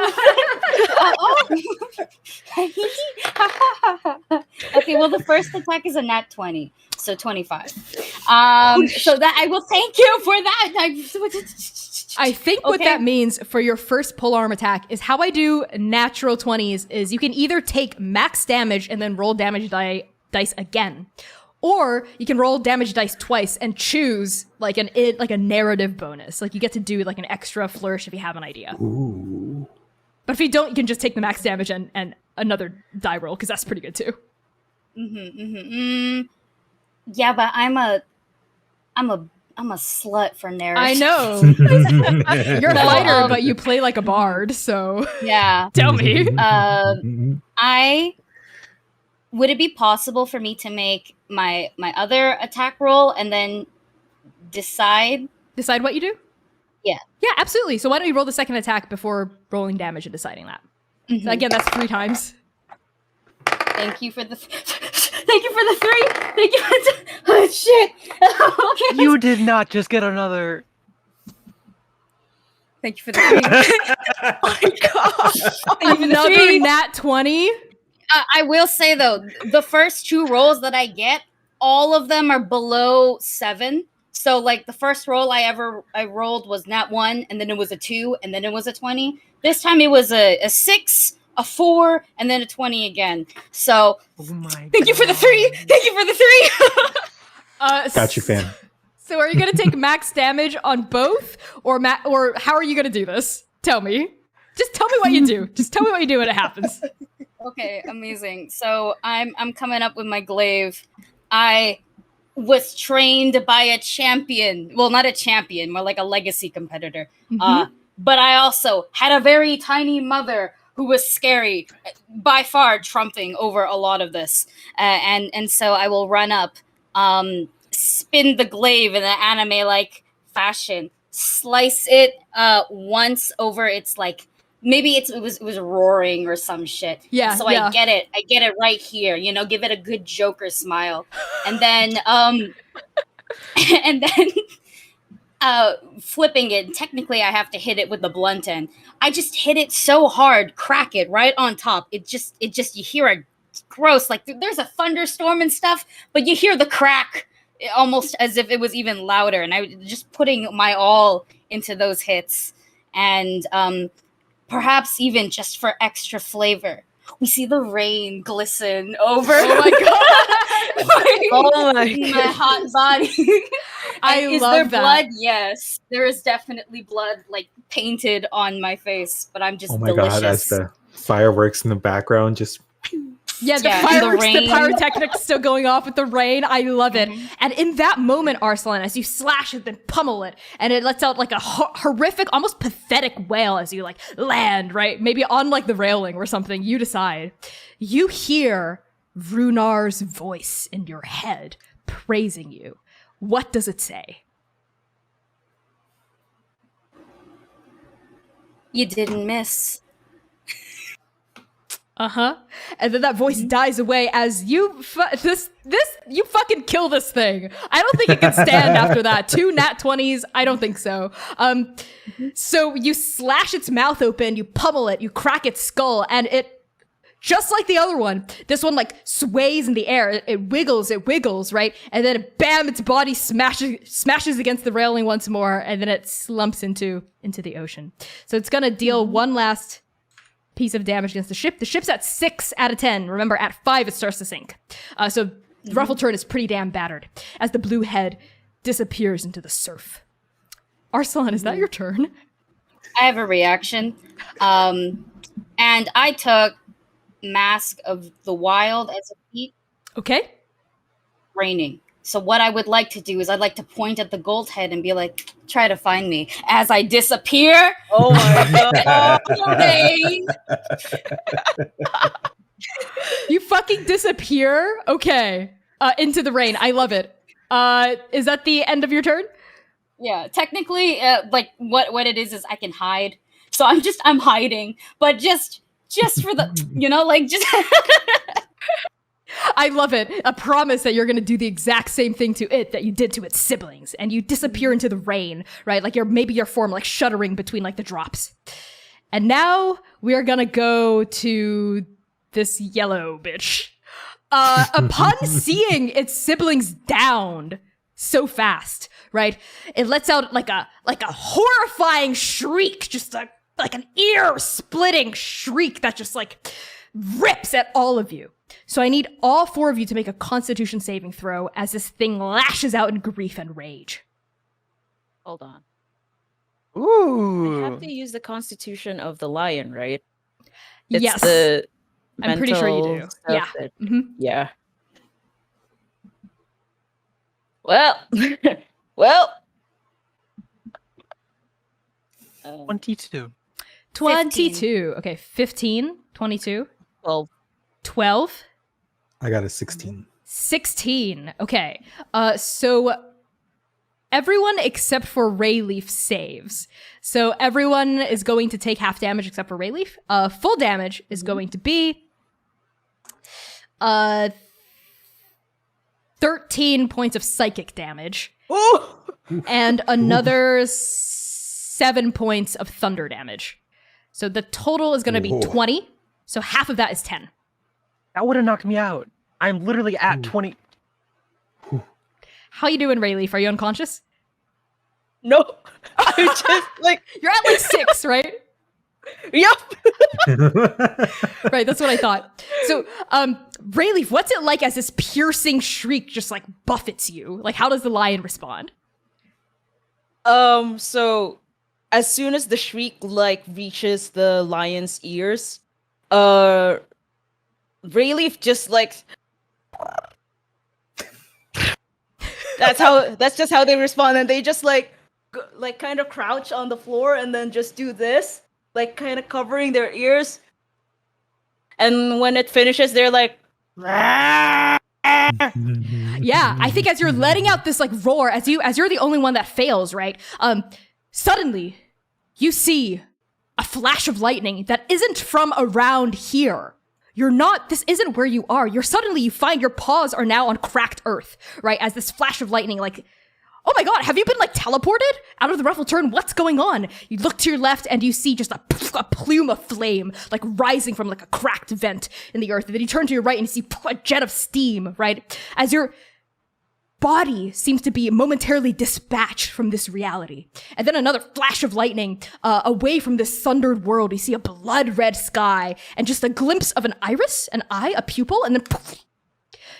Okay, well, the first attack is a nat 20, so 25. So that I will thank you for that. I think what Okay. that means for your first polearm attack is how I do natural 20s is you can either take max damage and then roll damage dice again. Or you can roll damage dice twice and choose like a narrative bonus. Like you get to do like an extra flourish if you have an idea. Ooh. But if you don't, you can just take the max damage and another die roll because that's pretty good too. Yeah, but I'm a slut for narrative. I know. You're a No, fighter, but you play like a bard, so Yeah. tell me. Would it be possible for me to make my other attack roll and then decide? Decide what you do? Yeah. Yeah, absolutely. So why don't you roll the second attack before rolling damage and deciding that? So again, that's 3 times. Thank you for the 3. Thank you for the oh shit. Okay. You did not just get another. Thank you for the 3. Oh my god. Another three. nat 20. I will say though, the first 2 rolls that I get, all of them are below 7. So like the first roll I rolled was nat 1, and then it was a 2, and then it was a 20. This time it was a 6, a 4, and then a 20 again. So Oh my thank you for the 3. Thank you for the 3. Got you, fan. So are you going to take max damage on both or how are you going to do this? Tell me. Just tell me what you do. Just tell me what you do when it happens. Okay, amazing. So I'm coming up with my glaive. I was trained by a champion. Well, not a champion, more like a legacy competitor. But I also had a very tiny mother who was scary, by far trumping over a lot of this. And so I will run up, spin the glaive in an anime-like fashion, slice it once over its like, maybe it was roaring or some shit. Yeah. So I get it right here, give it a good Joker smile. And then flipping it, technically I have to hit it with the blunt end. I just hit it so hard, crack it right on top. It just you hear a gross. Like there's a thunderstorm and stuff, but you hear the crack almost as if it was even louder. And I was just putting my all into those hits. And perhaps even just for extra flavor, we see the rain glisten over. Oh my god! Oh my my hot body. I Is love there that. blood? Yes, there is definitely blood, like painted on my face. But I'm just Oh my delicious. god, as the fireworks in the background just Yeah, the Yeah, fireworks, the rain. pyrotechnics still going off with the rain. I love it. Mhm. And in that moment, Arslan, as you slash it and pummel it, and it lets out like a horrific, almost pathetic wail as you like land, right? Maybe on like the railing or something, you decide. You hear Runar's voice in your head praising you. What does it say? You didn't miss. Uh-huh. And then that voice dies away as you you fucking kill this thing. I don't think it can stand after that. 2 nat 20s, I don't think so. So you slash its mouth open, you pummel it, you crack its skull, and it, just like the other one, this one like sways in the air. It wiggles, right? And then bam, its body smashes against the railing once more, and then it slumps into the ocean. So it's gonna deal one last piece of damage against the ship. The ship's at 6 out of 10. Remember, at 5 it starts to sink. So Ruffled Tern is pretty damn battered as the blue head disappears into the surf. Arslan, is that your turn? I have a reaction. And I took Mask of the Wild as a feat. Okay. Raining. So what I would like to do is I'd like to point at the gold head and be like, try to find me as I disappear. Oh my god. Rain. You fucking disappear? Okay. Into the rain. I love it. Is that the end of your turn? Yeah, technically, like what it is I can hide. So I'm hiding, but just for the, like just. I love it. A promise that you're going to do the exact same thing to it that you did to its siblings, and you disappear into the rain, right? Like maybe your form like shuddering between like the drops. And now we are going to go to this yellow bitch. Upon seeing its siblings downed so fast, right? It lets out like a horrifying shriek, just like an ear-splitting shriek that just like rips at all of you. So I need all 4 of you to make a Constitution saving throw as this thing lashes out in grief and rage. Hold on. Ooh. I have to use the constitution of the lion, right? Yes. The I'm pretty sure you do. mental Yeah. stuff that- Mhm. Yeah. Well, well. 22. 22. Okay, 15, 22, 12. 12, I got a 16. 16. Okay. So everyone except for Rayleaf saves. So everyone is going to take half damage except for Rayleaf. Full damage is going to be 13 points of psychic damage. Oh! And another 7 points of thunder damage. So the total is going to be Whoa. 20. So half of that is 10. That would have knocked me out. I'm literally at 20. How you doing, Rayleaf? Are you unconscious? No. I just like, You're at like 6, right? yep. Right, that's what I thought. So, Rayleaf, what's it like as this piercing shriek just like buffets you? Like, how does the lion respond? So as soon as the shriek like reaches the lion's ears, Rayleaf just like that's just how they respond, and they just like kind of crouch on the floor and then just do this, like kind of covering their ears. And when it finishes, they're like, Yeah, I think as you're letting out this like roar, as you're the only one that fails, right? Suddenly you see a flash of lightning that isn't from around here. This isn't where you are. You find your paws are now on cracked earth, right? As this flash of lightning like oh my god, have you been like teleported out of the Ruffled Tern? What's going on? You look to your left and you see just a plume of flame like rising from like a cracked vent in the earth. And then you turn to your right and you see a jet of steam, right? As your body seems to be momentarily dispatched from this reality. And then another flash of lightning away from this sundered world. You see a blood red sky and just a glimpse of an iris, an eye, a pupil, and then poof,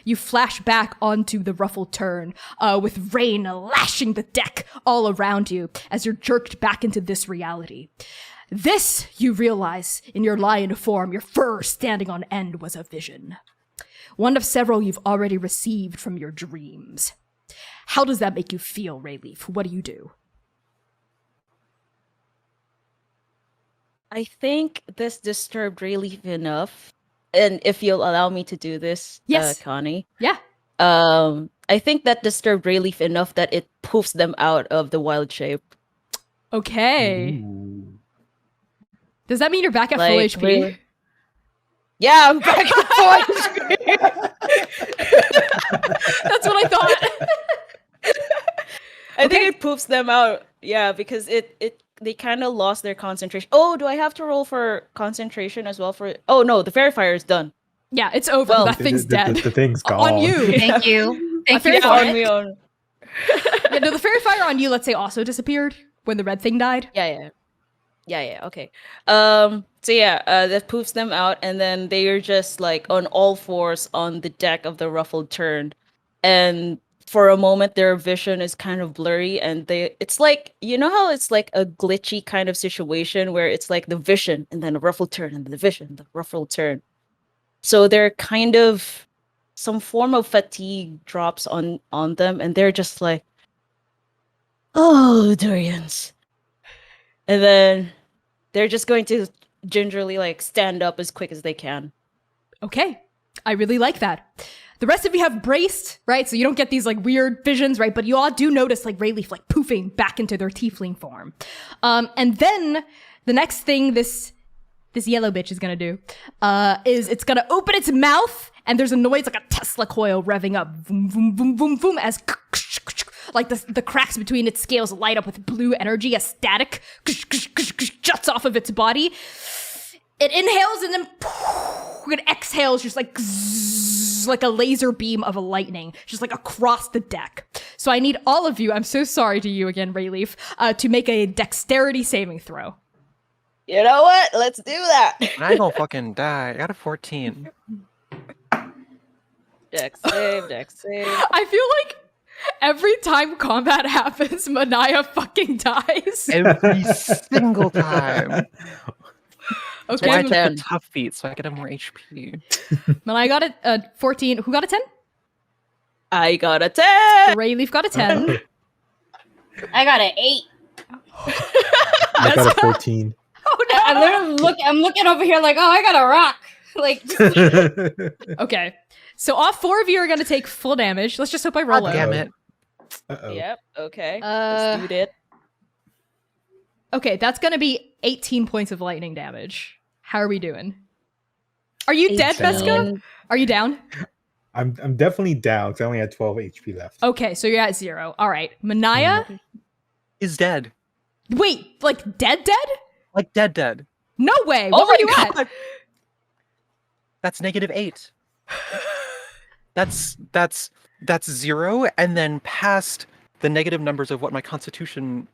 you flash back onto the Ruffled Tern with rain lashing the deck all around you as you're jerked back into this reality. This, you realize, in your lion form, your fur standing on end, was a vision. One of several you've already received from your dreams. How does that make you feel, Rayleaf? What do you do? I think this disturbed Rayleaf enough. And if you'll allow me to do this, Yes. Connie. Yeah. I think that disturbed Rayleaf enough that it poofs them out of the wild shape. Okay. Ooh. Does that mean you're back at full Like, HP? really? Yeah, I'm back at full HP. That's what I thought. I think it poofs them out. Yeah, because they kind of lost their concentration. Oh, do I have to roll for concentration as well? Oh no, the fairy fire is done. Yeah, it's over. Well, that thing's dead. The thing's gone. On you. Thank you. Thank fairy you for fire on it. me on. Yeah, no, the fairy fire on you, let's say, also disappeared when the red thing died. Yeah. Okay. That poofs them out, and then they are just like on all fours on the deck of the Ruffled Tern, and for a moment their vision is kind of blurry, and it's like, you know how it's like a glitchy kind of situation where it's like the vision and then a Ruffled Tern and the vision, the Ruffled Tern. So they're kind of some form of fatigue drops on them, and they're just like, oh, durians. And then they're just going to gingerly like stand up as quick as they can. Okay, I really like that. The rest of you have braced, right? So you don't get these like weird visions, right? But you all do notice like Rayleaf like poofing back into their tiefling form. And then the next thing this yellow bitch is gonna do is it's gonna open its mouth, and there's a noise like a Tesla coil revving up, boom, boom, boom, boom, boom, as like the cracks between its scales light up with blue energy, a static juts off of its body. It inhales and then it exhales just like a laser beam of a lightning, just like across the deck. So I need all of you, I'm so sorry to you again, Rayleaf, to make a dexterity saving throw. You know what? Let's do that. I ain't gonna fucking die. I got a 14. Dex save. I feel like every time combat happens, Mania fucking dies. Every single time. That's why I Okay, took Ten. the tough feat, so I could have more HP. Mania got a 14. Who got a 10? I got a 10. Rayleaf got a 10. I got an 8. I got a 14. Oh no! I'm looking over here like, oh, I got a rock. Like, Okay, so all four of you are gonna take full damage. Let's just hope I roll God low. damn it. Uh-oh. Yep. Okay. Let's do it. Okay, that's gonna be 18 points of lightning damage. How are we doing? Are you dead, 18. Mezca? Are you down? I'm definitely down because I only had 12 HP left. Okay, so you're at 0. All right, Mania. He's dead. Wait, like dead? Like dead. No way. Oh What were my you God. at? That's -8. That's 0, and then past the negative numbers of what my constitution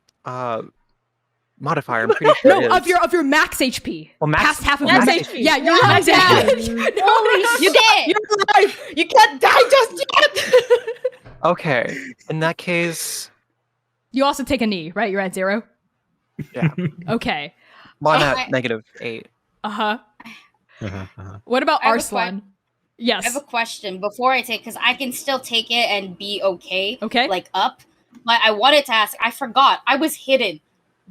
modifier, I'm pretty sure No, is. of your max HP. Well, max- Past half of max your HP. Yeah, you're not dead. No, you did. You're alive. You can't die just yet. Okay, in that case, You also take a knee, right? You're at 0. yeah. Okay. Well, I'm I- at -8. Uh-huh. Uh-huh. What about I have a Arslan? I Yes. have a question before I take, because I can still take it and be okay. Okay. Like up. But I wanted to ask, I forgot. I was hidden.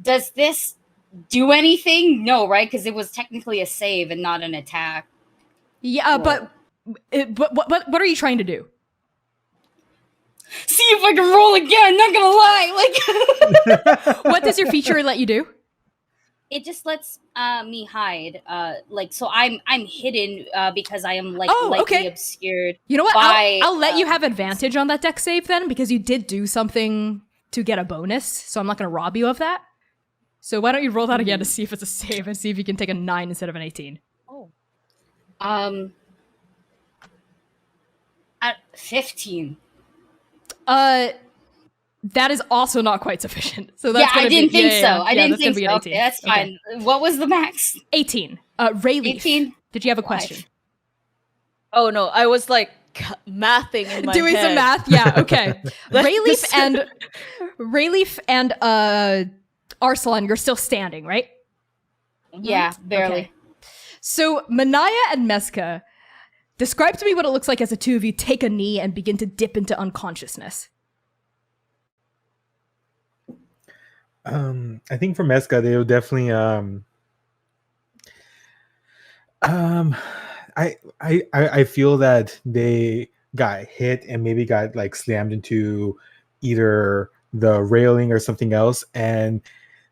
Does this do anything? No, right? Because it was technically a save and not an attack. Yeah, but what are you trying to do? See if I can roll again. Not gonna lie. Like What does your feature let you do? it just lets me hide. So I'm hidden because I am like Oh, lightly okay. obscured. You know what? By, I'll let you have advantage on that deck save then, because you did do something to get a bonus, so I'm not going to rob you of that. So why don't you roll that again to see if it's a save and see if you can take a 9 instead of an 18. Oh. At 15. That is also not quite sufficient. So that's I didn't think so. I didn't think be so. an Okay, that's fine. Okay. What was the max? 18. Rayleaf, 18. did you have a question? Oh no, I was like mathing in my Doing head. some math? Yeah, okay. Rayleaf and Arslan, you're still standing, right? Yeah, barely. Okay. So Mania and Mezca, describe to me what it looks like as the two of you take a knee and begin to dip into unconsciousness. I think for Mezca, they will definitely I feel that they got hit and maybe got like slammed into either the railing or something else, and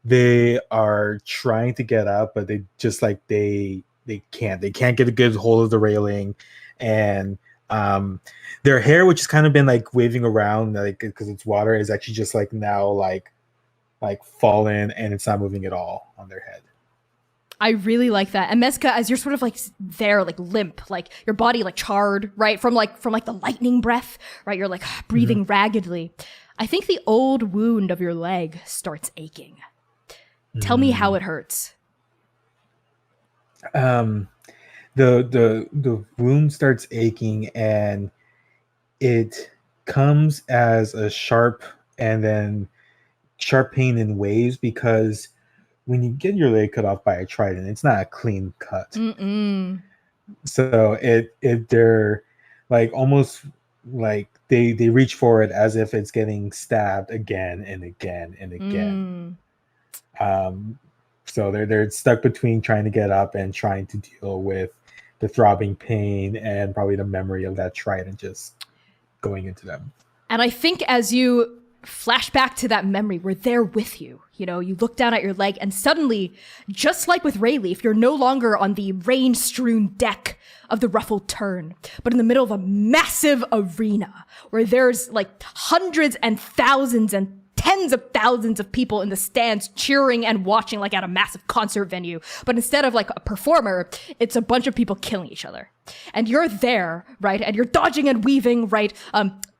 they are trying to get up, but they just like they can't get a good hold of the railing, and their hair, which has kind of been like waving around like because it's water, is actually just like now like fallen, and it's not moving at all on their head. I really like that. And Mezca, as you're sort of like there, like limp, like your body like charred, right? From the lightning breath, right? You're like breathing raggedly. I think the old wound of your leg starts aching. Tell me how it hurts. The wound starts aching, and it comes as a sharp pain in waves, because when you get your leg cut off by a trident, it's not a clean cut. So they're like almost like they reach for it as if it's getting stabbed again and again and again. So they're stuck between trying to get up and trying to deal with the throbbing pain and probably the memory of that trident just going into them. And I think as you flash back to that memory, we're there with you. You know, you look down at your leg, and suddenly, just like with Rayleaf, you're no longer on the rain-strewn deck of the Ruffled Tern, but in the middle of a massive arena where there's like hundreds and thousands and tens of thousands of people in the stands cheering and watching like at a massive concert venue. But instead of like a performer, it's a bunch of people killing each other. And you're there, right? And you're dodging and weaving, right?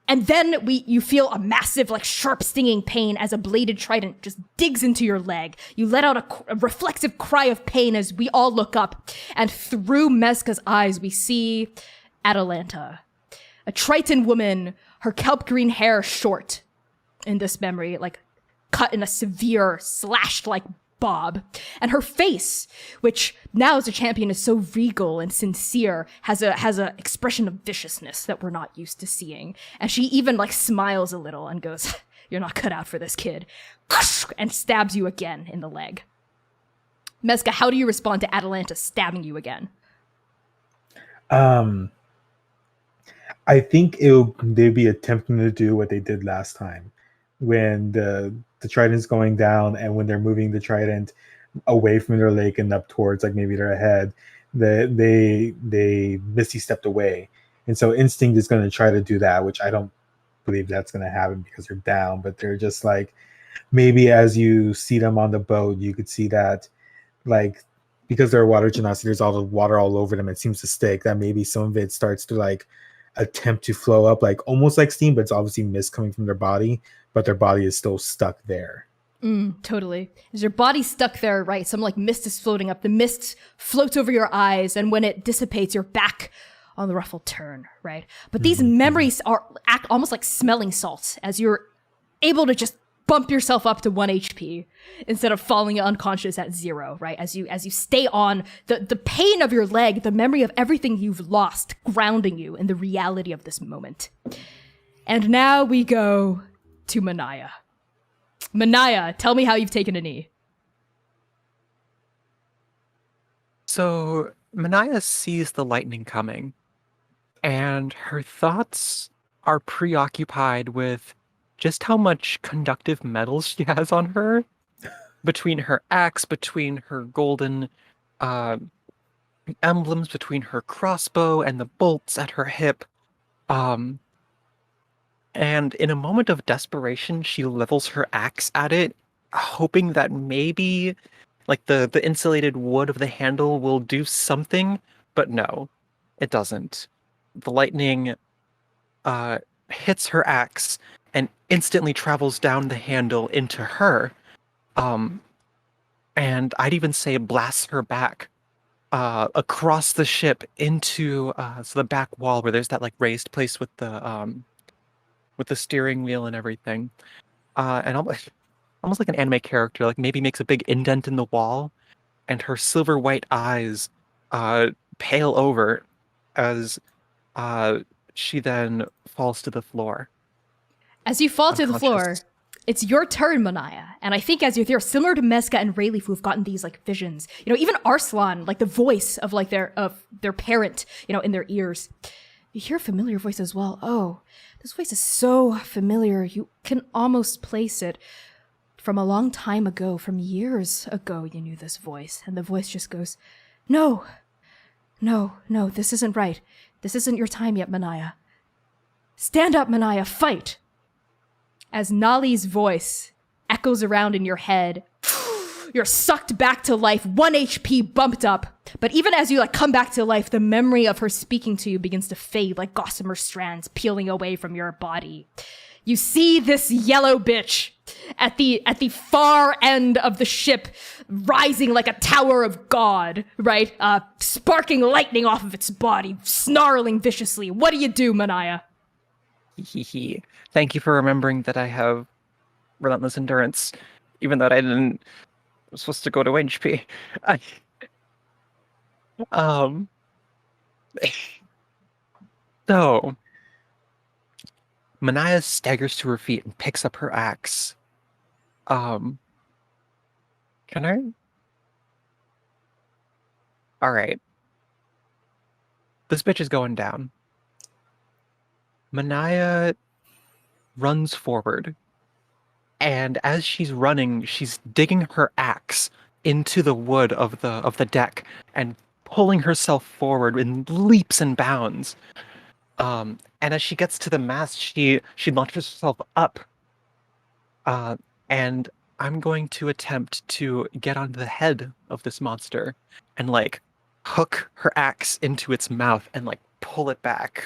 And then you feel a massive, like, sharp stinging pain as a bladed trident just digs into your leg. You let out a reflexive cry of pain as we all look up. And through Mezca's eyes, we see Atalanta, a Triton woman, her kelp green hair short in this memory, like cut in a severe, slashed-like bob. And her face, which now as a champion is so regal and sincere, has a expression of viciousness that we're not used to seeing. And she even like smiles a little and goes, "You're not cut out for this, kid," and stabs you again in the leg. Mezca, how do you respond to Atalanta stabbing you again? I think they'd be attempting to do what they did last time, when the trident's going down, and when they're moving the trident away from their lake and up towards like maybe their head, they misty stepped away, and so instinct is going to try to do that, which I don't believe that's going to happen because they're down. But they're just like, maybe as you see them on the boat, you could see that like because they're water genasi, there's all the water all over them. It seems to stick. That maybe some of it starts to like attempt to flow up, like almost like steam, but it's obviously mist coming from their body, but their body is still stuck there. Totally. Is your body stuck there, right? Some like mist is floating up. The mist floats over your eyes, and when it dissipates, you're back on the Ruffled Tern, right? But these memories act almost like smelling salts as you're able to just bump yourself up to 1 HP instead of falling unconscious at 0, right? As you stay on the pain of your leg, the memory of everything you've lost, grounding you in the reality of this moment. And now we go to Mania. Mania, tell me how you've taken a knee. So Mania sees the lightning coming, and her thoughts are preoccupied with just how much conductive metals she has on her, between her axe, between her golden emblems, between her crossbow and the bolts at her hip. And in a moment of desperation, she levels her axe at it, hoping that maybe like the insulated wood of the handle will do something, but no, it doesn't. The lightning hits her axe and instantly travels down the handle into her. And I'd even say blasts her back across the ship into so the back wall where there's that like raised place with the steering wheel and everything. And almost like an anime character, like maybe makes a big indent in the wall, and her silver white eyes pale over as she then falls to the floor. As you fall to the floor, Unconscious. it's your turn, Mania. And I think as you're there, similar to Mezca and Rayleaf, who've gotten these like visions, you know, even Arslan, like the voice of like their parent, you know, in their ears. You hear a familiar voice as well. Oh, this voice is so familiar. You can almost place it from a long time ago, from years ago. You knew this voice, and the voice just goes, "No, no, no, this isn't right. This isn't your time yet, Mania. Stand up, Mania, fight." As Nali's voice echoes around in your head, you're sucked back to life, 1 HP bumped up. But even as you like come back to life, the memory of her speaking to you begins to fade like gossamer strands peeling away from your body. You see this yellow bitch at the far end of the ship, rising like a tower of God, right? Sparking lightning off of its body, snarling viciously. What do you do, Mania? Thank you for remembering that I have relentless endurance, even though I was supposed to go to HP. So Mania staggers to her feet and picks up her axe. Can I? All right. This bitch is going down. Mania runs forward, and as she's running, she's digging her axe into the wood of the deck and pulling herself forward in leaps and bounds. And as she gets to the mast, she launches herself up. And I'm going to attempt to get onto the head of this monster and like hook her axe into its mouth and like pull it back.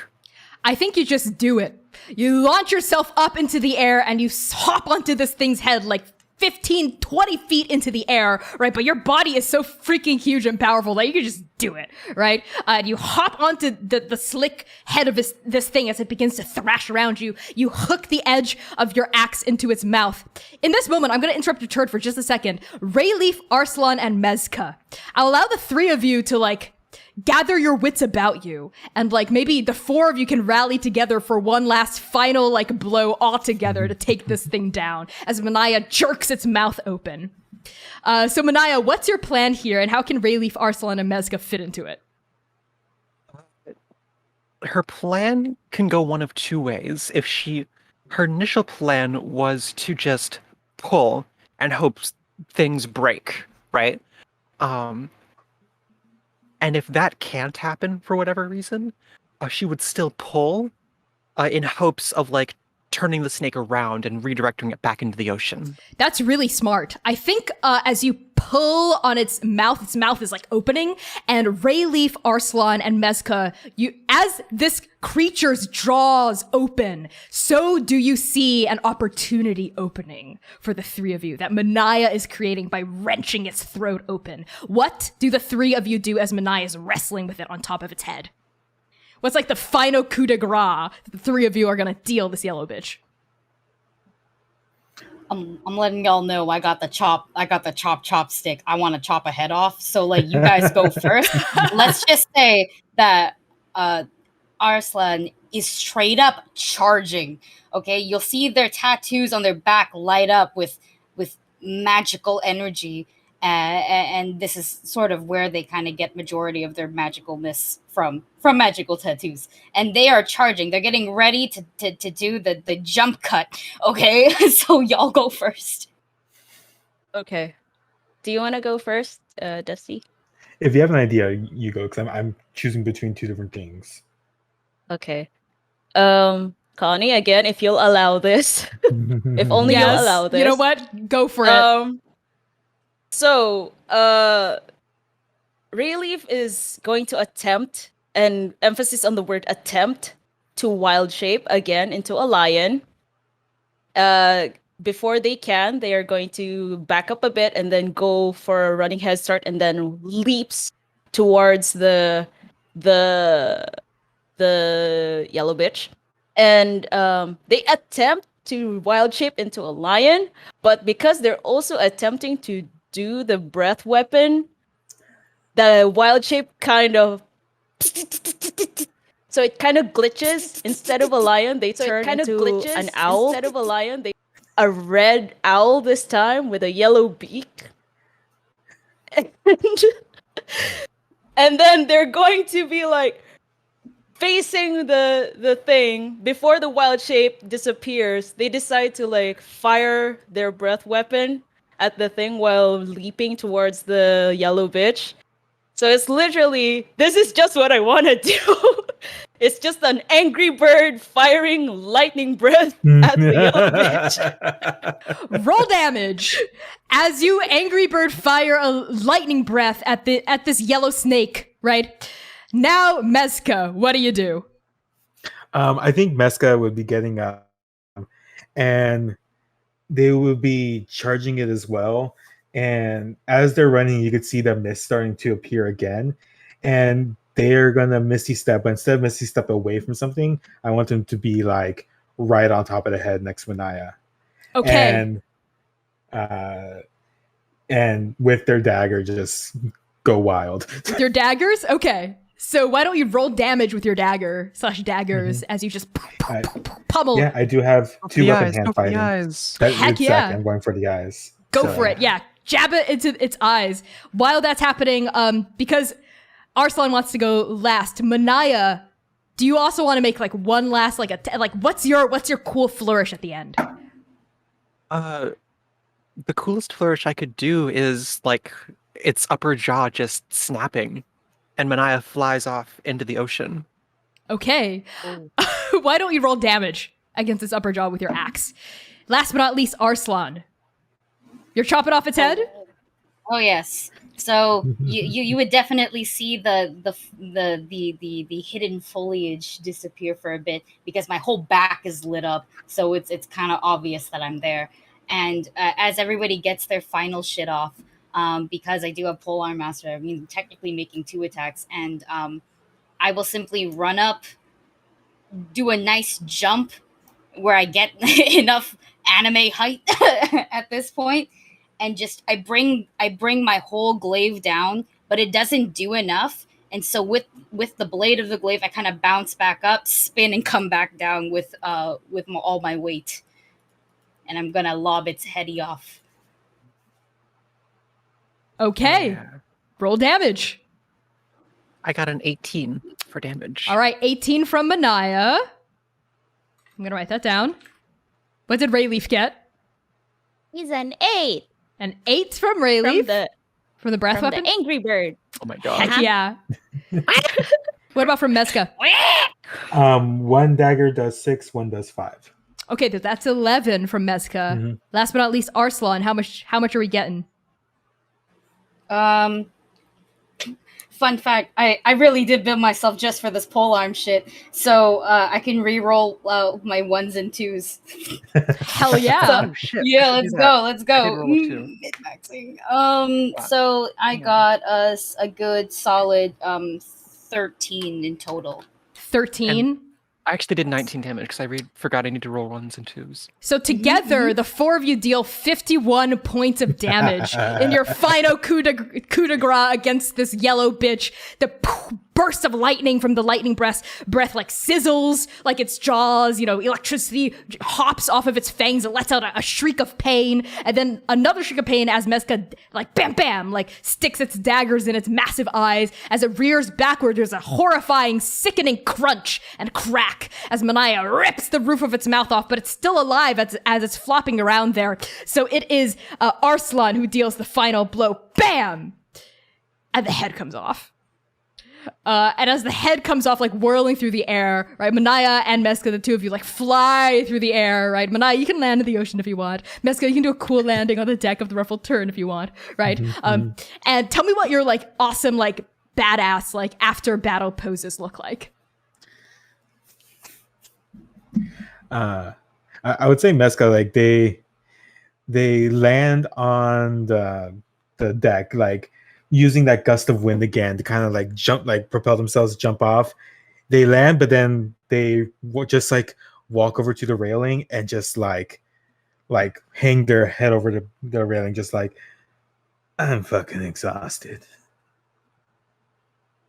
I think you just do it. You launch yourself up into the air and you hop onto this thing's head like 15, 20 feet into the air, right? But your body is so freaking huge and powerful that you can just do it, right? And you hop onto the slick head of this thing as it begins to thrash around you. You hook the edge of your axe into its mouth. In this moment, I'm going to interrupt your turn for just a second. Rayleaf, Arslan, and Mezca. I'll allow the three of you to like gather your wits about you, and like maybe the four of you can rally together for one last final like blow all together to take this thing down as Mania jerks its mouth open. So Mania, what's your plan here, and how can Rayleaf, Arslan, and Mezca fit into it? Her plan can go one of two ways. Her initial plan was to just pull and hope things break, right? And if that can't happen for whatever reason, she would still pull in hopes of like turning the snake around and redirecting it back into the ocean. That's really smart. I think as you pull on its mouth is like opening, and Rayleaf, Arslan, and Mezca, as this creature's jaws open, so do you see an opportunity opening for the three of you that Mania is creating by wrenching its throat open. What do the three of you do as Mania is wrestling with it on top of its head? What's like the final coup de grace the three of you are gonna deal this yellow bitch? I'm letting y'all know I got the chopstick. I want to chop a head off. So like you guys go first. Let's just say that Arslan is straight up charging. Okay, you'll see their tattoos on their back light up with magical energy, and this is sort of where they kind of get majority of their magicalness from magical tattoos. And they are charging. They're getting ready to do the jump cut. Okay, so y'all go first. Okay. Do you want to go first, Dusty? If you have an idea, you go, because I'm choosing between two different things. Okay. Connie, again, if you'll allow this. If only you'll allow this. You know what? Go for it. So, Rayleaf is going to attempt, and emphasis on the word attempt, to wild shape again into a lion. Before they can, they are going to back up a bit and then go for a running head start, and then leaps towards the yellow bitch. And they attempt to wild shape into a lion, but because they're also attempting to do the breath weapon, the wild shape kind of so it kind of glitches. Instead of a lion, they turn into an owl. Instead of a lion, they a red owl this time with a yellow beak. And then they're going to be like facing the thing. Before the wild shape disappears, they decide to like fire their breath weapon at the thing while leaping towards the yellow bitch. So it's literally, this is just what I want to do. It's just an angry bird firing lightning breath at the yellow bitch. Roll damage as you angry bird fire a lightning breath at this yellow snake. Right now, Mezca, what do you do? I think Mezca would be getting up, and they would be charging it as well. And as they're running, you could see the mist starting to appear again, and they're gonna misty step. But instead of misty step away from something, I want them to be like right on top of the head next to Mania. Okay. And with their dagger, just go wild. With your daggers? Okay. So why don't you roll damage with your dagger / daggers as you just pummel? Yeah, I do have 2 weapon hand fighting. Heck yeah. I'm going for the eyes. Go for it. Yeah. Jab it into its eyes. While that's happening, because Arslan wants to go last, Mania, do you also want to make like one last what's your cool flourish at the end? The coolest flourish I could do is like its upper jaw just snapping, and Mania flies off into the ocean. Okay. Why don't you roll damage against its upper jaw with your axe? Last but not least, Arslan. You're chopping off its head? Oh yes. So you would definitely see the hidden foliage disappear for a bit because my whole back is lit up, so it's kind of obvious that I'm there. And as everybody gets their final shit off, because I do have polearm master, I mean technically making 2 attacks, and I will simply run up, do a nice jump where I get enough anime height at this point. And just I bring my whole glaive down, but it doesn't do enough. And so with the blade of the glaive, I kind of bounce back up, spin, and come back down with all my weight. And I'm gonna lob its heady off. Okay, Yeah. roll damage. I got an 18 for damage. All right, 18 from Mania. I'm gonna write that down. What did Rayleaf get? He's an 8. An 8 from Rayleaf. From the breath From weapon? the angry bird. Oh my god. Heck yeah. What about from Mezca? 1 dagger does 6, 1 does 5. Okay, that's 11 from Mezca. Mhm. Last but not least, Arslan. How much are we getting? Fun fact, I really did build myself just for this polearm shit, so I can re-roll my 1s and 2s. Hell yeah. Oh shit. Yeah, I let's do go, that. let's go. I did roll a 2. Mid-maxing. So I got us a good solid 13 in total. 13. I actually did 19 damage because I forgot I need to roll 1s and 2s. So together, the 4 of you deal 51 points of damage in your final coup de grace against this yellow bitch. The burst of lightning from the lightning breath like sizzles like its jaws, electricity hops off of its fangs. It lets out a shriek of pain, and then another shriek of pain as Mezca like bam bam like sticks its daggers in its massive eyes. As it rears backward, there's a horrifying, sickening crunch and crack as Mania rips the roof of its mouth off, but it's still alive as it's flopping around there. So it is Arslan who deals the final blow. Bam! And the head comes off. And as the head comes off, like whirling through the air, right? Mania and Mezca, the two of you, like fly through the air, right? Mania, you can land in the ocean if you want. Mezca, you can do a cool landing on the deck of the Ruffled Tern if you want, right? And tell me what your like awesome, like badass, like after battle poses look like. I would say Mezca, like they land on the deck, like using that gust of wind again to kind of like jump, like propel themselves, jump off. They land, but then they just like walk over to the railing and just like hang their head over the railing, just like, I'm fucking exhausted.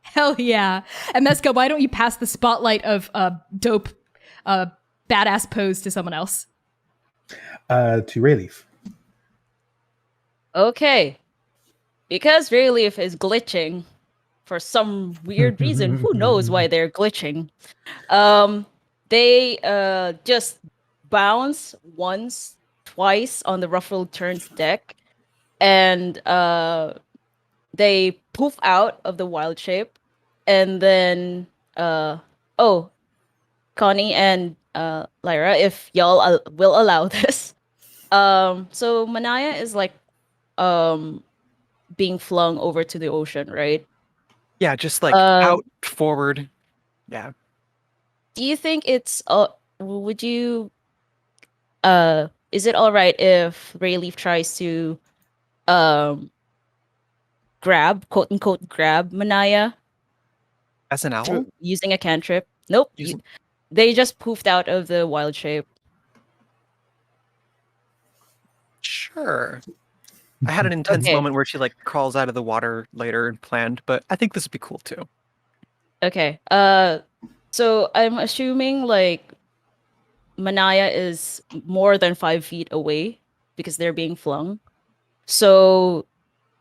Hell yeah. And Mezca, why don't you pass the spotlight of dope badass pose to someone else? To Rayleaf. Okay. Because Relief is glitching for some weird reason. Who knows why they're glitching? They just bounce once, twice on the Ruffled Tern's deck, and they poof out of the wild shape, and then Connie and Lyra, if y'all will allow this. So Mania is like being flung over to the ocean, right? Yeah, just like out, forward. Yeah. Do you think it's would you is it all right if Rayleaf tries to grab, quote unquote, grab Mania As an owl? using a cantrip? Nope. They just poofed out of the wild shape. Sure. I had an intense moment where she like crawls out of the water later and planned, but I think this would be cool too. Okay. So I'm assuming like Mania is more than 5 feet away because they're being flung. So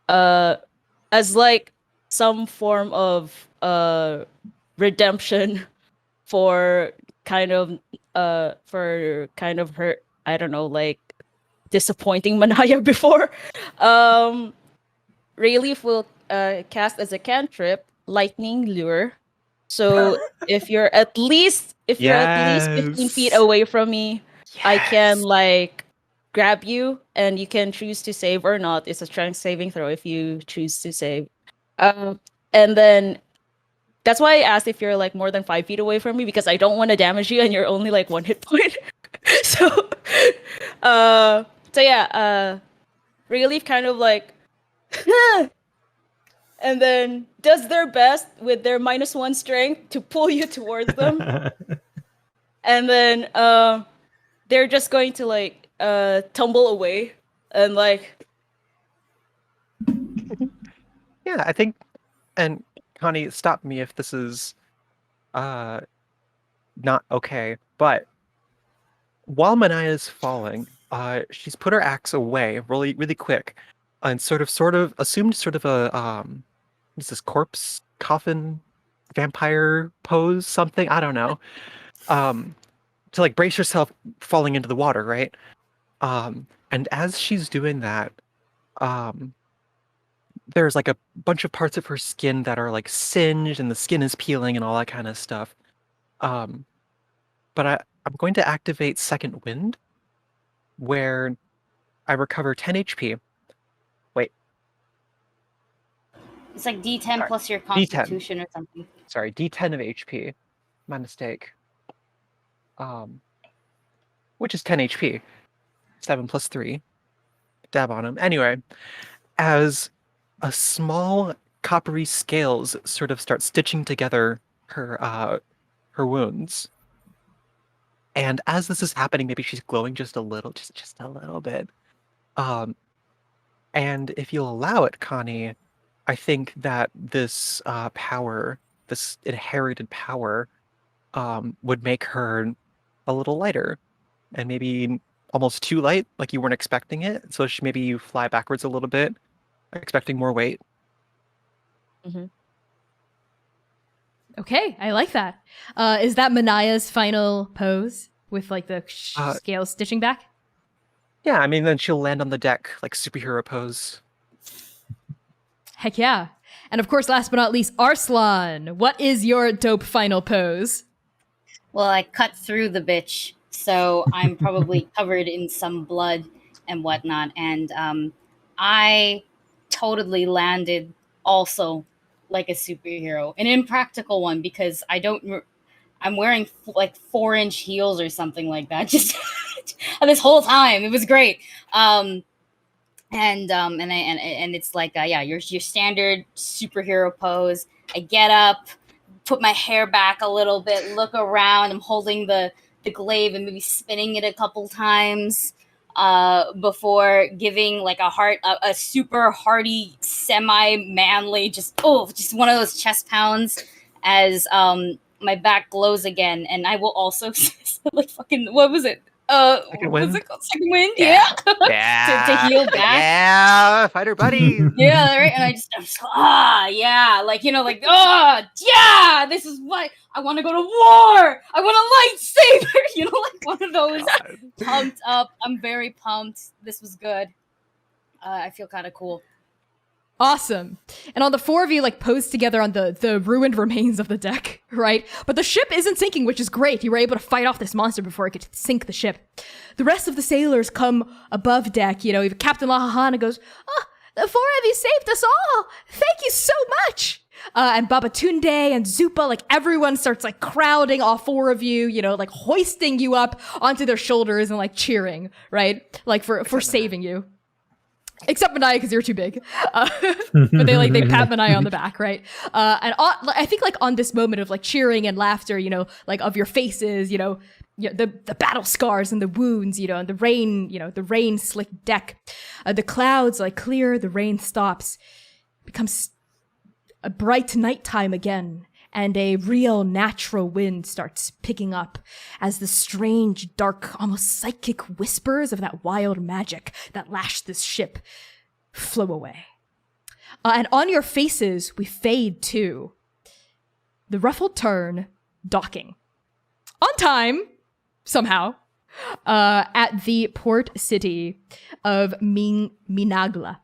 as like some form of redemption for kind of her, I don't know, like disappointing Mania before, Rayleaf will cast as a cantrip Lightning Lure. So if you're at least 15 feet away from me, I can like grab you, and you can choose to save or not. It's a strength saving throw if you choose to save. And then that's why I asked if you're like more than 5 feet away from me, because I don't want to damage you and you're only like 1 hit point. So yeah, Relief kind of like and then does their best with their -1 strength to pull you towards them. And then they're just going to like tumble away and like Yeah, I think, and Connie, stop me if this is not okay, but while Mania is falling, she's put her axe away really, really quick, and sort of assumed sort of a what's this, corpse coffin vampire pose, something, I don't know, to like brace herself falling into the water, right? And as she's doing that, there's like a bunch of parts of her skin that are like singed, and the skin is peeling and all that kind of stuff. But I'm going to activate Second Wind, where I recover 10 HP. Wait. It's like D10 plus your constitution or something. Sorry, D10 of HP. My mistake. Which is 10 HP. 7 plus 3. Dab on him. Anyway, as a small coppery scales sort of start stitching together her wounds. And as this is happening, maybe she's glowing just a little, just a little bit. And if you'll allow it, Connie, I think that this power, this inherited power, would make her a little lighter, and maybe almost too light, like you weren't expecting it. So maybe you fly backwards a little bit, expecting more weight. Mm-hmm. Okay, I like that. Is that Mania's final pose with like the scales stitching back? Yeah, I mean, then she'll land on the deck like superhero pose. Heck yeah. And of course, last but not least, Arslan. What is your dope final pose? Well, I cut through the bitch, so I'm probably covered in some blood and whatnot. And I totally landed also like a superhero, an impractical one because I'm wearing like 4-inch heels or something like that. Just this whole time, it was great. And it's like your standard superhero pose. I get up, put my hair back a little bit, look around. I'm holding the glaive and maybe spinning it a couple times before giving like a super hearty, semi-manly, just one of those chest pounds as my back glows again. And I will also like fucking, what was it? Second wind? What's it called? Second wind? Yeah. to heal back. Yeah, fighter buddies. Yeah, right. And I'm just yeah, like yeah, this is what I want to go to war. I want a lightsaber. Like one of those. Pumped up. I'm very pumped. This was good. I feel kind of cool. Awesome. And on the four of you, like, posed together on the ruined remains of the deck, right? But the ship isn't sinking, which is great. You were able to fight off this monster before it could sink the ship. The rest of the sailors come above deck, even Captain Lahahana goes, the four of you saved us all! Thank you so much! And Babatunde and Zupa, like, everyone starts, like, crowding all four of you, like, hoisting you up onto their shoulders and, like, cheering, right? Like, for saving you. Except Mania, because you're too big. But they pat Mania on the back, right? I think like on this moment of like cheering and laughter, like of your faces, the battle scars and the wounds, and the rain slick deck. The clouds like clear, the rain stops. Becomes a bright nighttime again. And a real natural wind starts picking up as the strange, dark, almost psychic whispers of that wild magic that lashed this ship flow away. And on your faces, we fade to the Ruffled Tern docking. On time, somehow, at the port city of Minagla,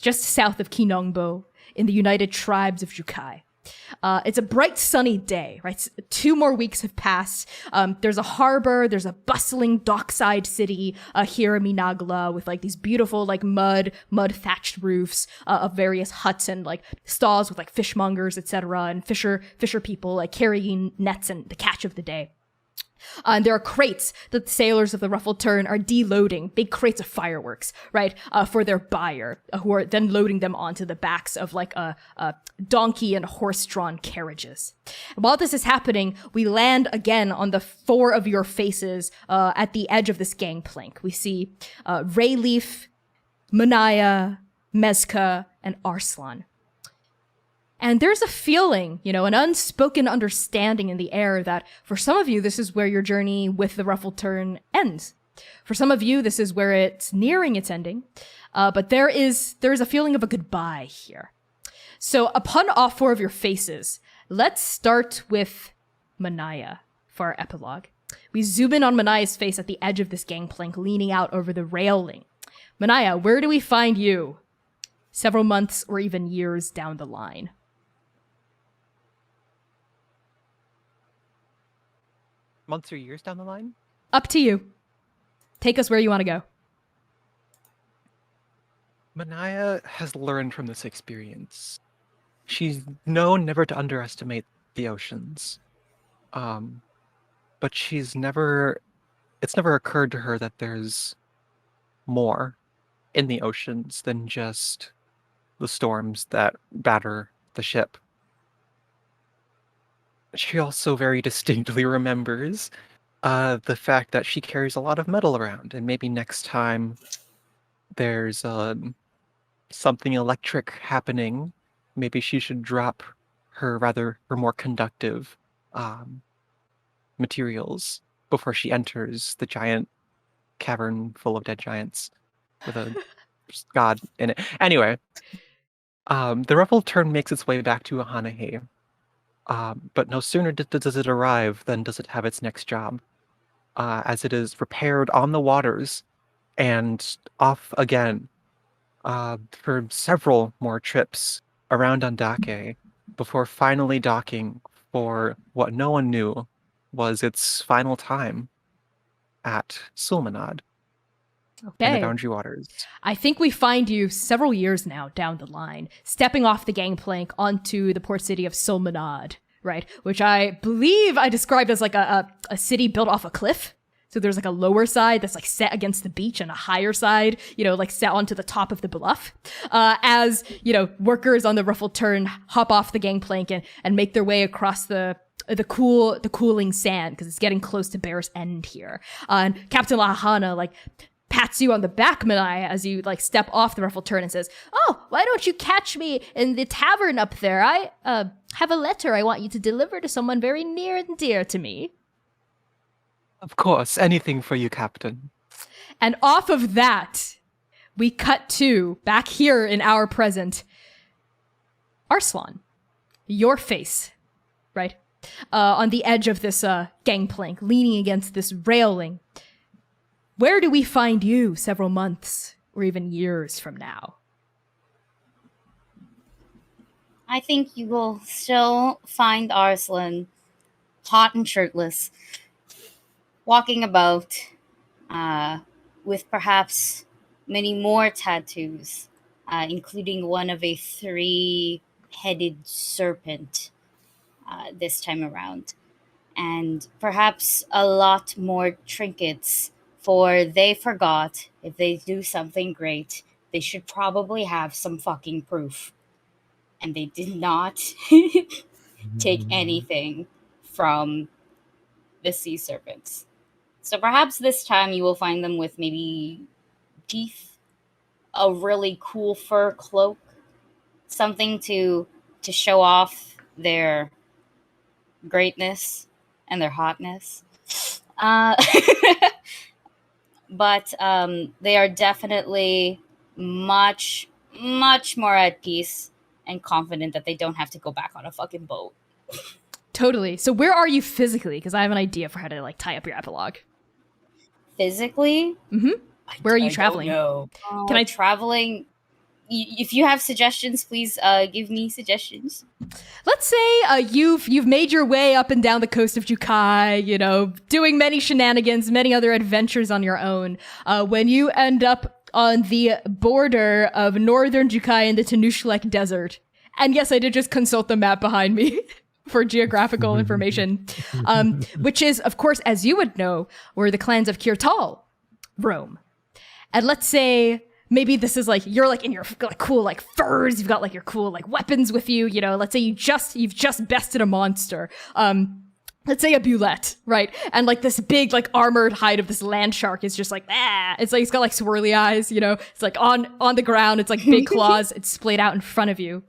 just south of Kinongbo, in the United Tribes of Jukai. It's a bright sunny day, right? 2 more weeks have passed. There's a harbor, there's a bustling dockside city here in Minagla with like these beautiful like mud thatched roofs of various huts and like stalls with like fishmongers, etc. and fisher people like carrying nets and the catch of the day. And there are crates that the sailors of the Ruffled Tern are deloading, big crates of fireworks, right, for their buyer, who are then loading them onto the backs of like a donkey and horse-drawn carriages. And while this is happening, we land again on the 4 of your faces at the edge of this gangplank. We see Rayleaf, Mania, Mezca, and Arslan. And there's a feeling, an unspoken understanding in the air that for some of you, this is where your journey with the Ruffled Tern ends. For some of you, this is where it's nearing its ending. But there is a feeling of a goodbye here. So upon all 4 of your faces, let's start with Mania for our epilogue. We zoom in on Mania's face at the edge of this gangplank, leaning out over the railing. Mania, where do we find you? Several months or even years down the line. Months or years down the line? Up to you. Take us where you want to go. Mania has learned from this experience. She's known never to underestimate the oceans. But it's never occurred to her that there's more in the oceans than just the storms that batter the ship. She also very distinctly remembers the fact that she carries a lot of metal around, and maybe next time there's something electric happening, maybe she should drop her more conductive materials before she enters the giant cavern full of dead giants with a god in it. Anyway, the Ruffled Tern makes its way back to Ahanahe. But no sooner does it arrive than does it have its next job, as it is repaired on the waters and off again for several more trips around Andake before finally docking for what no one knew was its final time at Sulmanad in the Okay. Boundary Waters. I think we find you several years now down the line, stepping off the gangplank onto the port city of Sulmanad, right? Which I believe I described as like a city built off a cliff. So there's like a lower side that's like set against the beach and a higher side, like set onto the top of the bluff. As, workers on the Ruffled Tern hop off the gangplank and make their way across the cooling sand because it's getting close to Bear's End here. And Captain Lahana like pats you on the back, Manai, as you like step off the Ruffled Tern and says, "Oh, why don't you catch me in the tavern up there? I have a letter I want you to deliver to someone very near and dear to me." Of course, anything for you, Captain. And off of that, we cut to back here in our present. Arslan, your face, right? On the edge of this gangplank, leaning against this railing. Where do we find you several months or even years from now? I think you will still find Arslan hot and shirtless, walking about with perhaps many more tattoos, including one of a 3-headed serpent this time around, and perhaps a lot more trinkets, for they forgot if they do something great, they should probably have some fucking proof. And they did not take anything from the sea serpents. So perhaps this time you will find them with maybe teeth, a really cool fur cloak, something to show off their greatness and their hotness. But they are definitely much, much more at peace and confident that they don't have to go back on a fucking boat. Totally. So where are you physically? Because I have an idea for how to like tie up your epilogue. Physically? Mm-hmm. Where are you I traveling? Don't know. Can I traveling? If you have suggestions, please give me suggestions. Let's say you've made your way up and down the coast of Jukai, doing many shenanigans, many other adventures on your own. When you end up on the border of northern Jukai in the Tanushlek Desert. And yes, I did just consult the map behind me for geographical information, which is, of course, as you would know, where the clans of Kirtal roam. And let's say maybe this is like you're like in your like cool like furs, you've got like your cool like weapons with you, let's say you've just bested a monster. Let's say a Bulette, right? And like this big like armored hide of this land shark is just like it's like it's got like swirly eyes, it's like on the ground, it's like big claws, it's splayed out in front of you.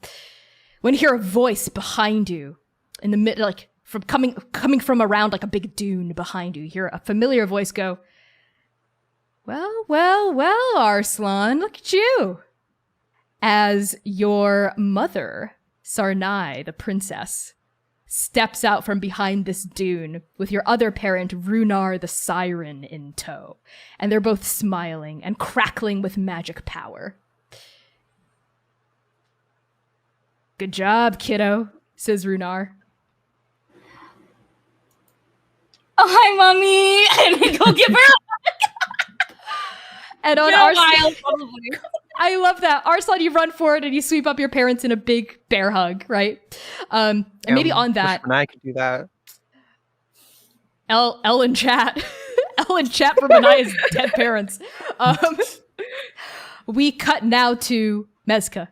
When you hear a voice behind you in the mid, like from coming from around like a big dune behind you hear a familiar voice go, well, Arslan, look at you. As your mother, Sarnai, the princess, steps out from behind this dune with your other parent, Runar the Siren, in tow. And they're both smiling and crackling with magic power. "Good job, kiddo," says Runar. "Oh, hi, Mommy." And I go give her a And on Arslan, I love that. Arslan, you run forward and you sweep up your parents in a big bear hug, right? And maybe on that, I could do that. L in chat, L in chat for Manaya's dead parents. We cut now to Mezca,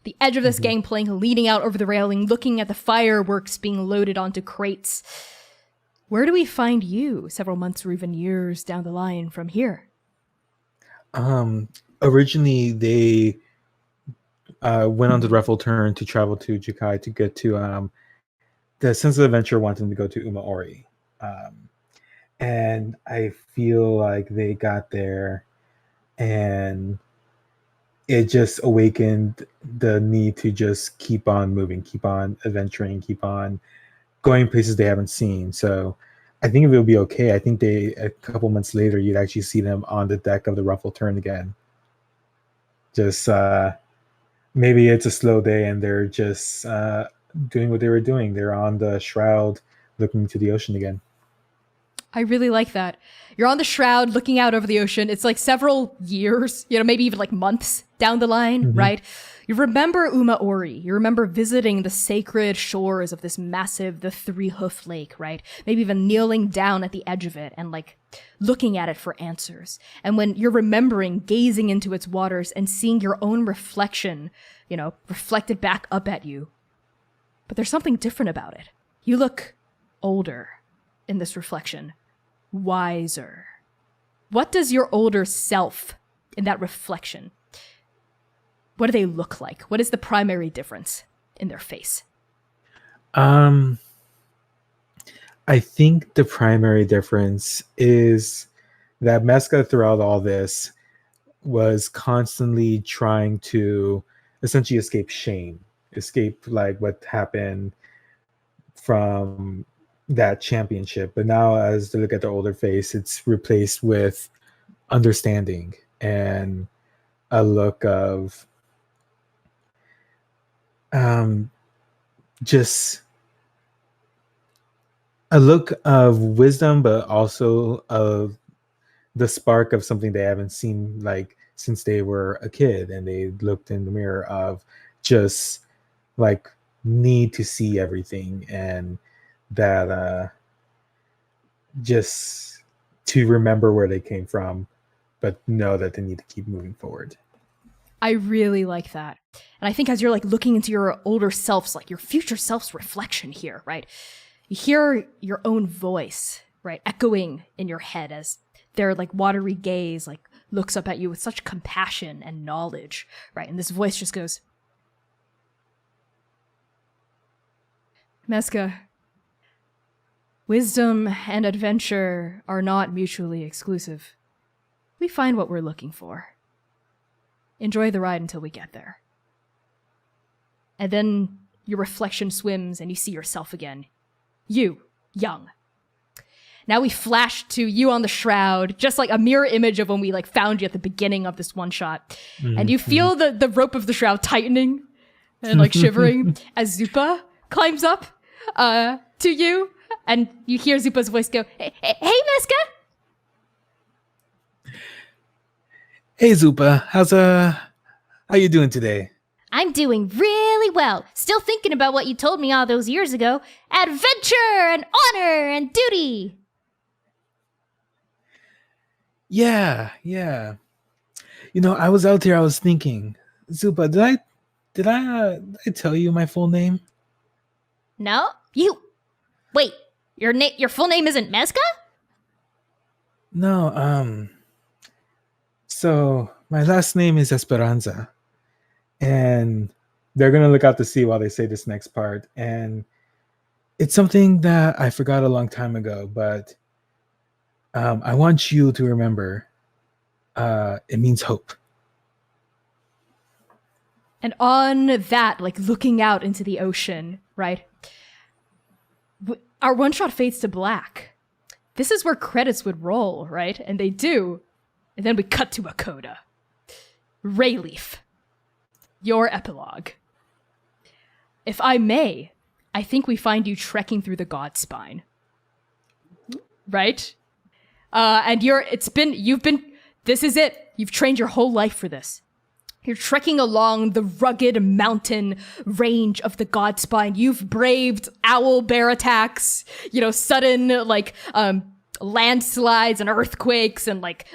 the edge of this gangplank, leaning out over the railing, looking at the fireworks being loaded onto crates. Where do we find you several months or even years down the line from here? Originally they went on the Ruffled Tern to travel to Jukai to get to the Sense of Adventure wanted them to go to Umaori. And I feel like they got there and it just awakened the need to just keep on moving, keep on adventuring, keep on going places they haven't seen. So I think it'll be okay. I think a couple months later, you'd actually see them on the deck of the Ruffled Tern again. Just maybe it's a slow day and they're just doing what they were doing. They're on the shroud looking to the ocean again. I really like that. You're on the shroud looking out over the ocean. It's like several years, maybe even like months down the line, right? You remember Umaori. You remember visiting the sacred shores of this massive, the three-hoof lake, right? Maybe even kneeling down at the edge of it and like looking at it for answers. And when you're remembering gazing into its waters and seeing your own reflection, reflected back up at you. But there's something different about it. You look older in this reflection. Wiser. What does your older self in that reflection? What do they look like? What is the primary difference in their face? I think the primary difference is that Mezca throughout all this was constantly trying to essentially escape shame, escape like what happened from that championship. But now as they look at the older face, it's replaced with understanding and a look of just a look of wisdom, but also of the spark of something they haven't seen like since they were a kid, and they looked in the mirror of just like need to see everything, and that just to remember where they came from, but know that they need to keep moving forward. I really like that. And I think as you're like looking into your older self's, like your future self's reflection here, right? You hear your own voice, right, echoing in your head as their like watery gaze like looks up at you with such compassion and knowledge, right? And this voice just goes, Mezca, wisdom and adventure are not mutually exclusive. We find what we're looking for. Enjoy the ride until we get there. And then your reflection swims and you see yourself again. You, young. Now we flash to you on the shroud, just like a mirror image of when we like found you at the beginning of this one shot. And you feel the rope of the shroud tightening and like shivering as Zupa climbs up to you. And you hear Zupa's voice go, hey, Mezca! Hey Zupa, how you doing today? I'm doing really well. Still thinking about what you told me all those years ago. Adventure and honor and duty. Yeah. I was out there, I was thinking, Zupa, did I tell you my full name? No? Wait, your full name isn't Mezca? No, so my last name is Esperanza. And they're going to look out to sea while they say this next part. And it's something that I forgot a long time ago, but I want you to remember it means hope. And on that, like looking out into the ocean, right? Our one shot fades to black. This is where credits would roll, right? And they do. And then we cut to a coda. Rayleaf. Your epilogue. If I may, I think we find you trekking through the God Spine. Right? And this is it. You've trained your whole life for this. You're trekking along the rugged mountain range of the God Spine. You've braved owl bear attacks, sudden landslides and earthquakes and like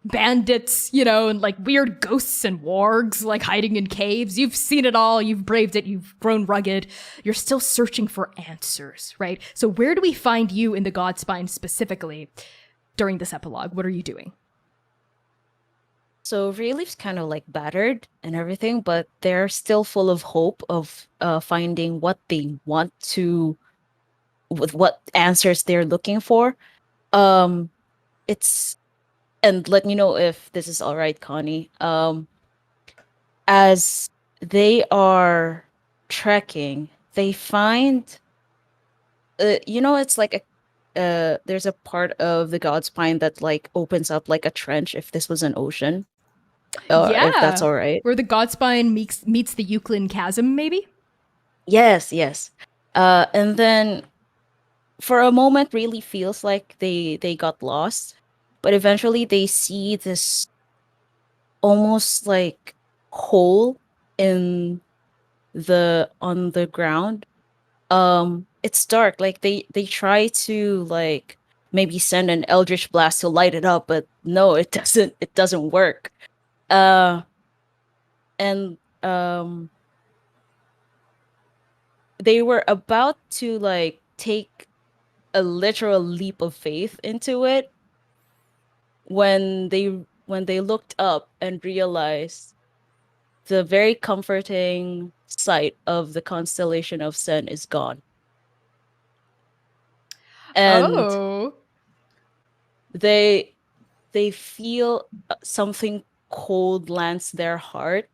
bandits, and like weird ghosts and wargs like hiding in caves. You've seen it all. You've braved it. You've grown rugged. You're still searching for answers, right? So where do we find you in the God Spine specifically during this epilogue? What are you doing? So Rayleaf's kind of like battered and everything, but they're still full of hope of finding what they want to, with what answers they're looking for. And let me know if this is all right, Connie. As they are trekking, they find, it's like there's a part of the God Spine that like opens up like a trench if this was an ocean. If that's Yeah. all right. Where the Godspine meets the Euclid Chasm, maybe? Yes, yes. And then for a moment really feels like they got lost, but eventually they see this almost like hole in on the ground. It's dark. Like they try to like maybe send an eldritch blast to light it up, but no, it doesn't work. And they were about to like take a literal leap of faith into it when they looked up and realized the very comforting sight of the constellation of Sen is gone. And Oh. they feel something cold lands their heart.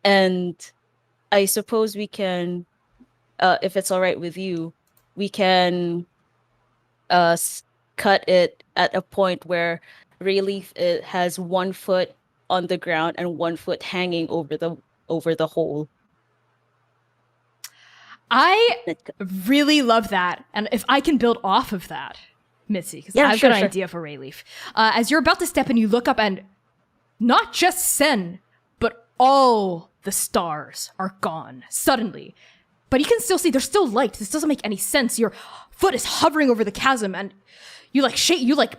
And I suppose we can, if it's all right with you, we can cut it at a point where really it has 1 foot on the ground and 1 foot hanging over the hole. I really love that. And if I can build off of that, Mitzi, because Yeah, I've sure, got an sure. idea for Rayleaf. As you're about to step in, you look up and not just Sen, but all the stars are gone suddenly. But you can still see there's still light. This doesn't make any sense. Your foot is hovering over the chasm and you like shake, you like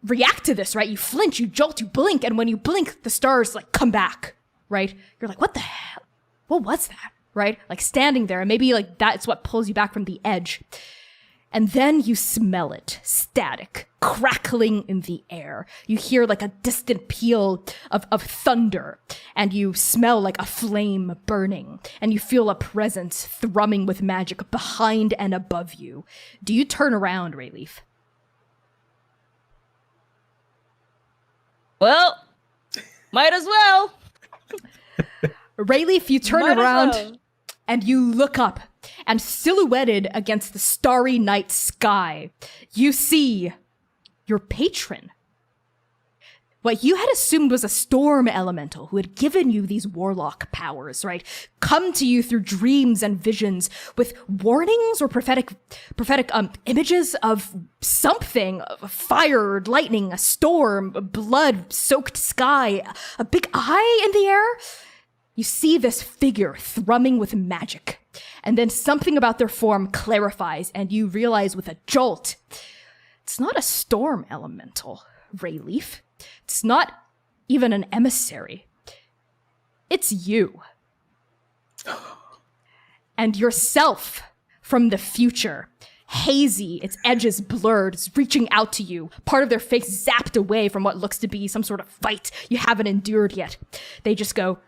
react to this, right? You flinch, you jolt, you blink, and when you blink, the stars like come back, right? You're like, what the hell? What was that? Right? Like standing there, and maybe like that's what pulls you back from the edge. And then you smell it, static, crackling in the air. You hear like a distant peal of thunder, and you smell like a flame burning, and you feel a presence thrumming with magic behind and above you. Do you turn around, Rayleaf? Well, might as well. Rayleaf, you turn Might as around well. and you look up, and silhouetted against the starry night sky, you see your patron. What you had assumed was a storm elemental who had given you these warlock powers, right? Come to you through dreams and visions with warnings or prophetic images of something, of fire, lightning, a storm, a blood-soaked sky, a big eye in the air. You see this figure thrumming with magic, and then something about their form clarifies, and you realize with a jolt, it's not a storm elemental, Rayleaf. It's not even an emissary. It's you. And yourself from the future, hazy, its edges blurred, is reaching out to you, part of their face zapped away from what looks to be some sort of fight you haven't endured yet. They just go,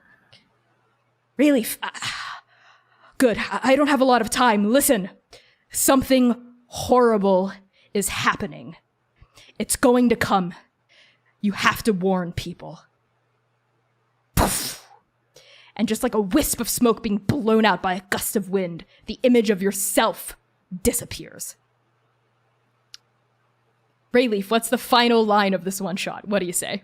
Rayleaf, good, I don't have a lot of time. Listen, something horrible is happening. It's going to come. You have to warn people. Poof. And just like a wisp of smoke being blown out by a gust of wind, the image of yourself disappears. Rayleaf, what's the final line of this one shot? What do you say?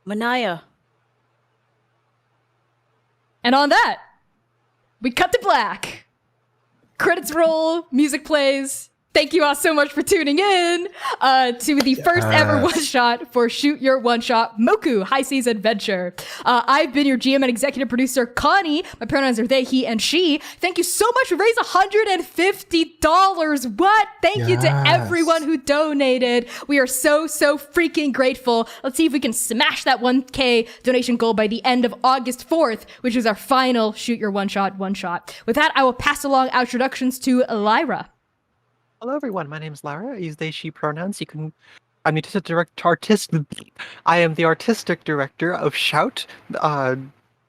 Mania. And on that, we cut to black. Credits roll, music plays. Thank you all so much for tuning in to the first ever one-shot for Shoot Your One-Shot MOKU High Seas Adventure. I've been your GM and executive producer, Connie. My pronouns are they, he, and she. Thank you so much for raising $150. What? Thank you to everyone who donated. We are so, so freaking grateful. Let's see if we can smash that 1K donation goal by the end of August 4th, which is our final Shoot Your One-Shot one-shot. With that, I will pass along introductions to Lyra. Hello, everyone. My name is Lyra. I use they, she pronouns. I'm the I am the artistic director of Shout,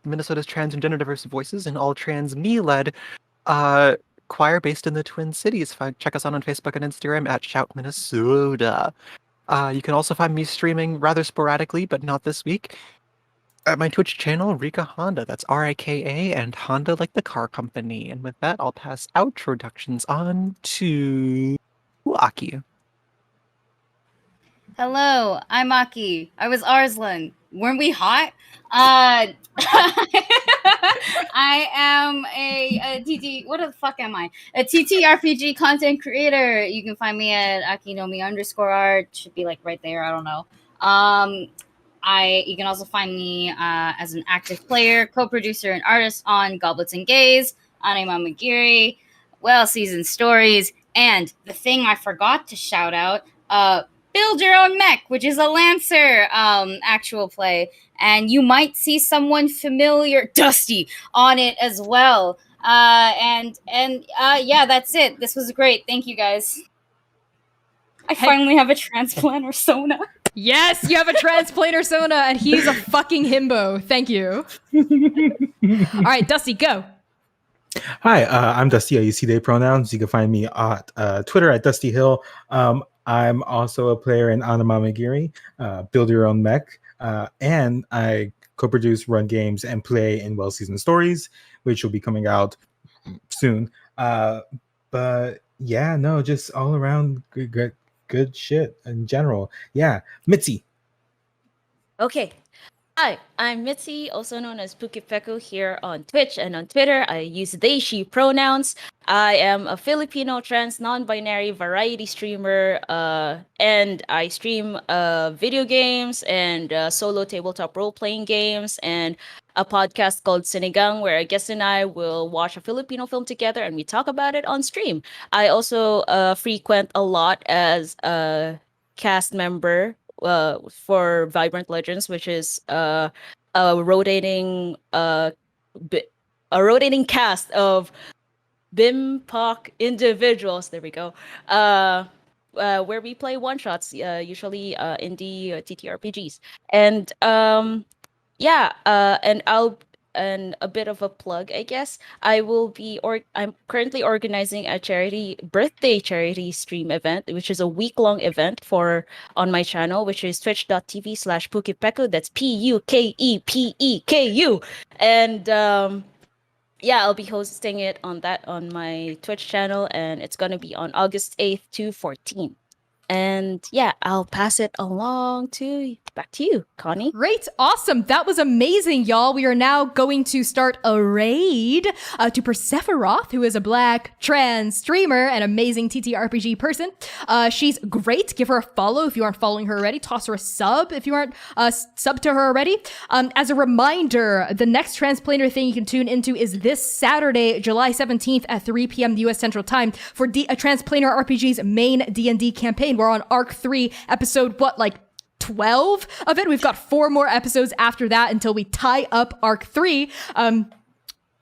Minnesota's trans and gender diverse voices, and all trans me-led choir based in the Twin Cities. Check us out on Facebook and Instagram at Shout Minnesota. You can also find me streaming rather sporadically, but not this week, At my Twitch channel, Rika Honda. That's Rika, and Honda like the car company. And with that, I'll pass outroductions on to Aki. Hello, I'm Aki. I was Arslan. Weren't we hot? I am a TT. What the fuck am I? A TTRPG content creator. You can find me at akinomi_art. Should be like right there. I don't know. You can also find me as an active player, co-producer, and artist on Goblets and Gays, Anime Magiri, Well Seasoned Stories, and the thing I forgot to shout out, Build Your Own Mech, which is a Lancer actual play. And you might see someone familiar, Dusty, on it as well. Yeah, that's it. This was great. Thank you, guys. I finally have a Transplanar Sona. Yes, you have a Transplanar Sona, and he's a fucking himbo. Thank you. All right, Dusty, go. Hi, I'm Dusty. I use he, they pronouns. You can find me at Twitter at Dusty Hill. I'm also a player in Anime Magiri, Build Your Own Mech, and I co-produce, run games, and play in Well Seasoned Stories, which will be coming out soon. But yeah, no, just all around good shit in general. Yeah, Mitzi. Okay. Hi, I'm Mitzi, also known as Pukipeko here on Twitch and on Twitter. I use they, she pronouns. I am a Filipino trans non-binary variety streamer, and I stream video games and solo tabletop role-playing games and a podcast called Sinigang, where a guest and I will watch a Filipino film together and we talk about it on stream. I also frequent a lot as a cast member for Vibrant Legends, which is a rotating cast of BIMPOC individuals. There we go. Where we play one shots, usually indie TTRPGs, and and a bit of a plug, I guess. I'm currently organizing a birthday charity stream event, which is a week-long event on my channel, which is twitch.tv/Pukipeku. That's PUKEPEKU. And I'll be hosting it on my Twitch channel, and it's gonna be on August 8th to 14th. And yeah, I'll pass it along back to you, Connie. Great. Awesome. That was amazing, y'all. We are now going to start a raid to Persephoroth, who is a black trans streamer and amazing TTRPG person. She's great. Give her a follow if you aren't following her already. Toss her a sub if you aren't subbed to her already. As a reminder, the next Transplanar thing you can tune into is this Saturday, July 17th at 3 p.m. US Central Time for Transplanar RPG's main D&D campaign. We're on Arc 3, episode 12 of it. We've got 4 more episodes after that until we tie up Arc 3.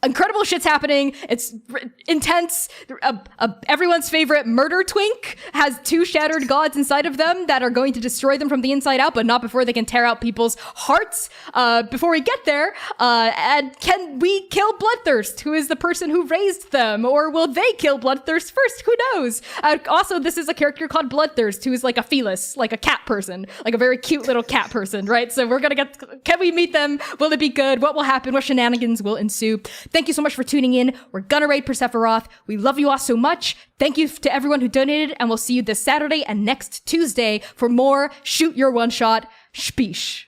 Incredible shit's happening. It's intense. Everyone's favorite murder twink has 2 shattered gods inside of them that are going to destroy them from the inside out, but not before they can tear out people's hearts. Before we get there, and can we kill Bloodthirst, who is the person who raised them? Or will they kill Bloodthirst first? Who knows? Also, this is a character called Bloodthirst, who is like a felis, like a cat person, like a very cute little cat person, right? So we're gonna can we meet them? Will it be good? What will happen? What shenanigans will ensue? Thank you so much for tuning in. We're gonna raid Persephoroth. We love you all so much. Thank you to everyone who donated, and we'll see you this Saturday and next Tuesday for more Shoot Your One Shot. Sheesh.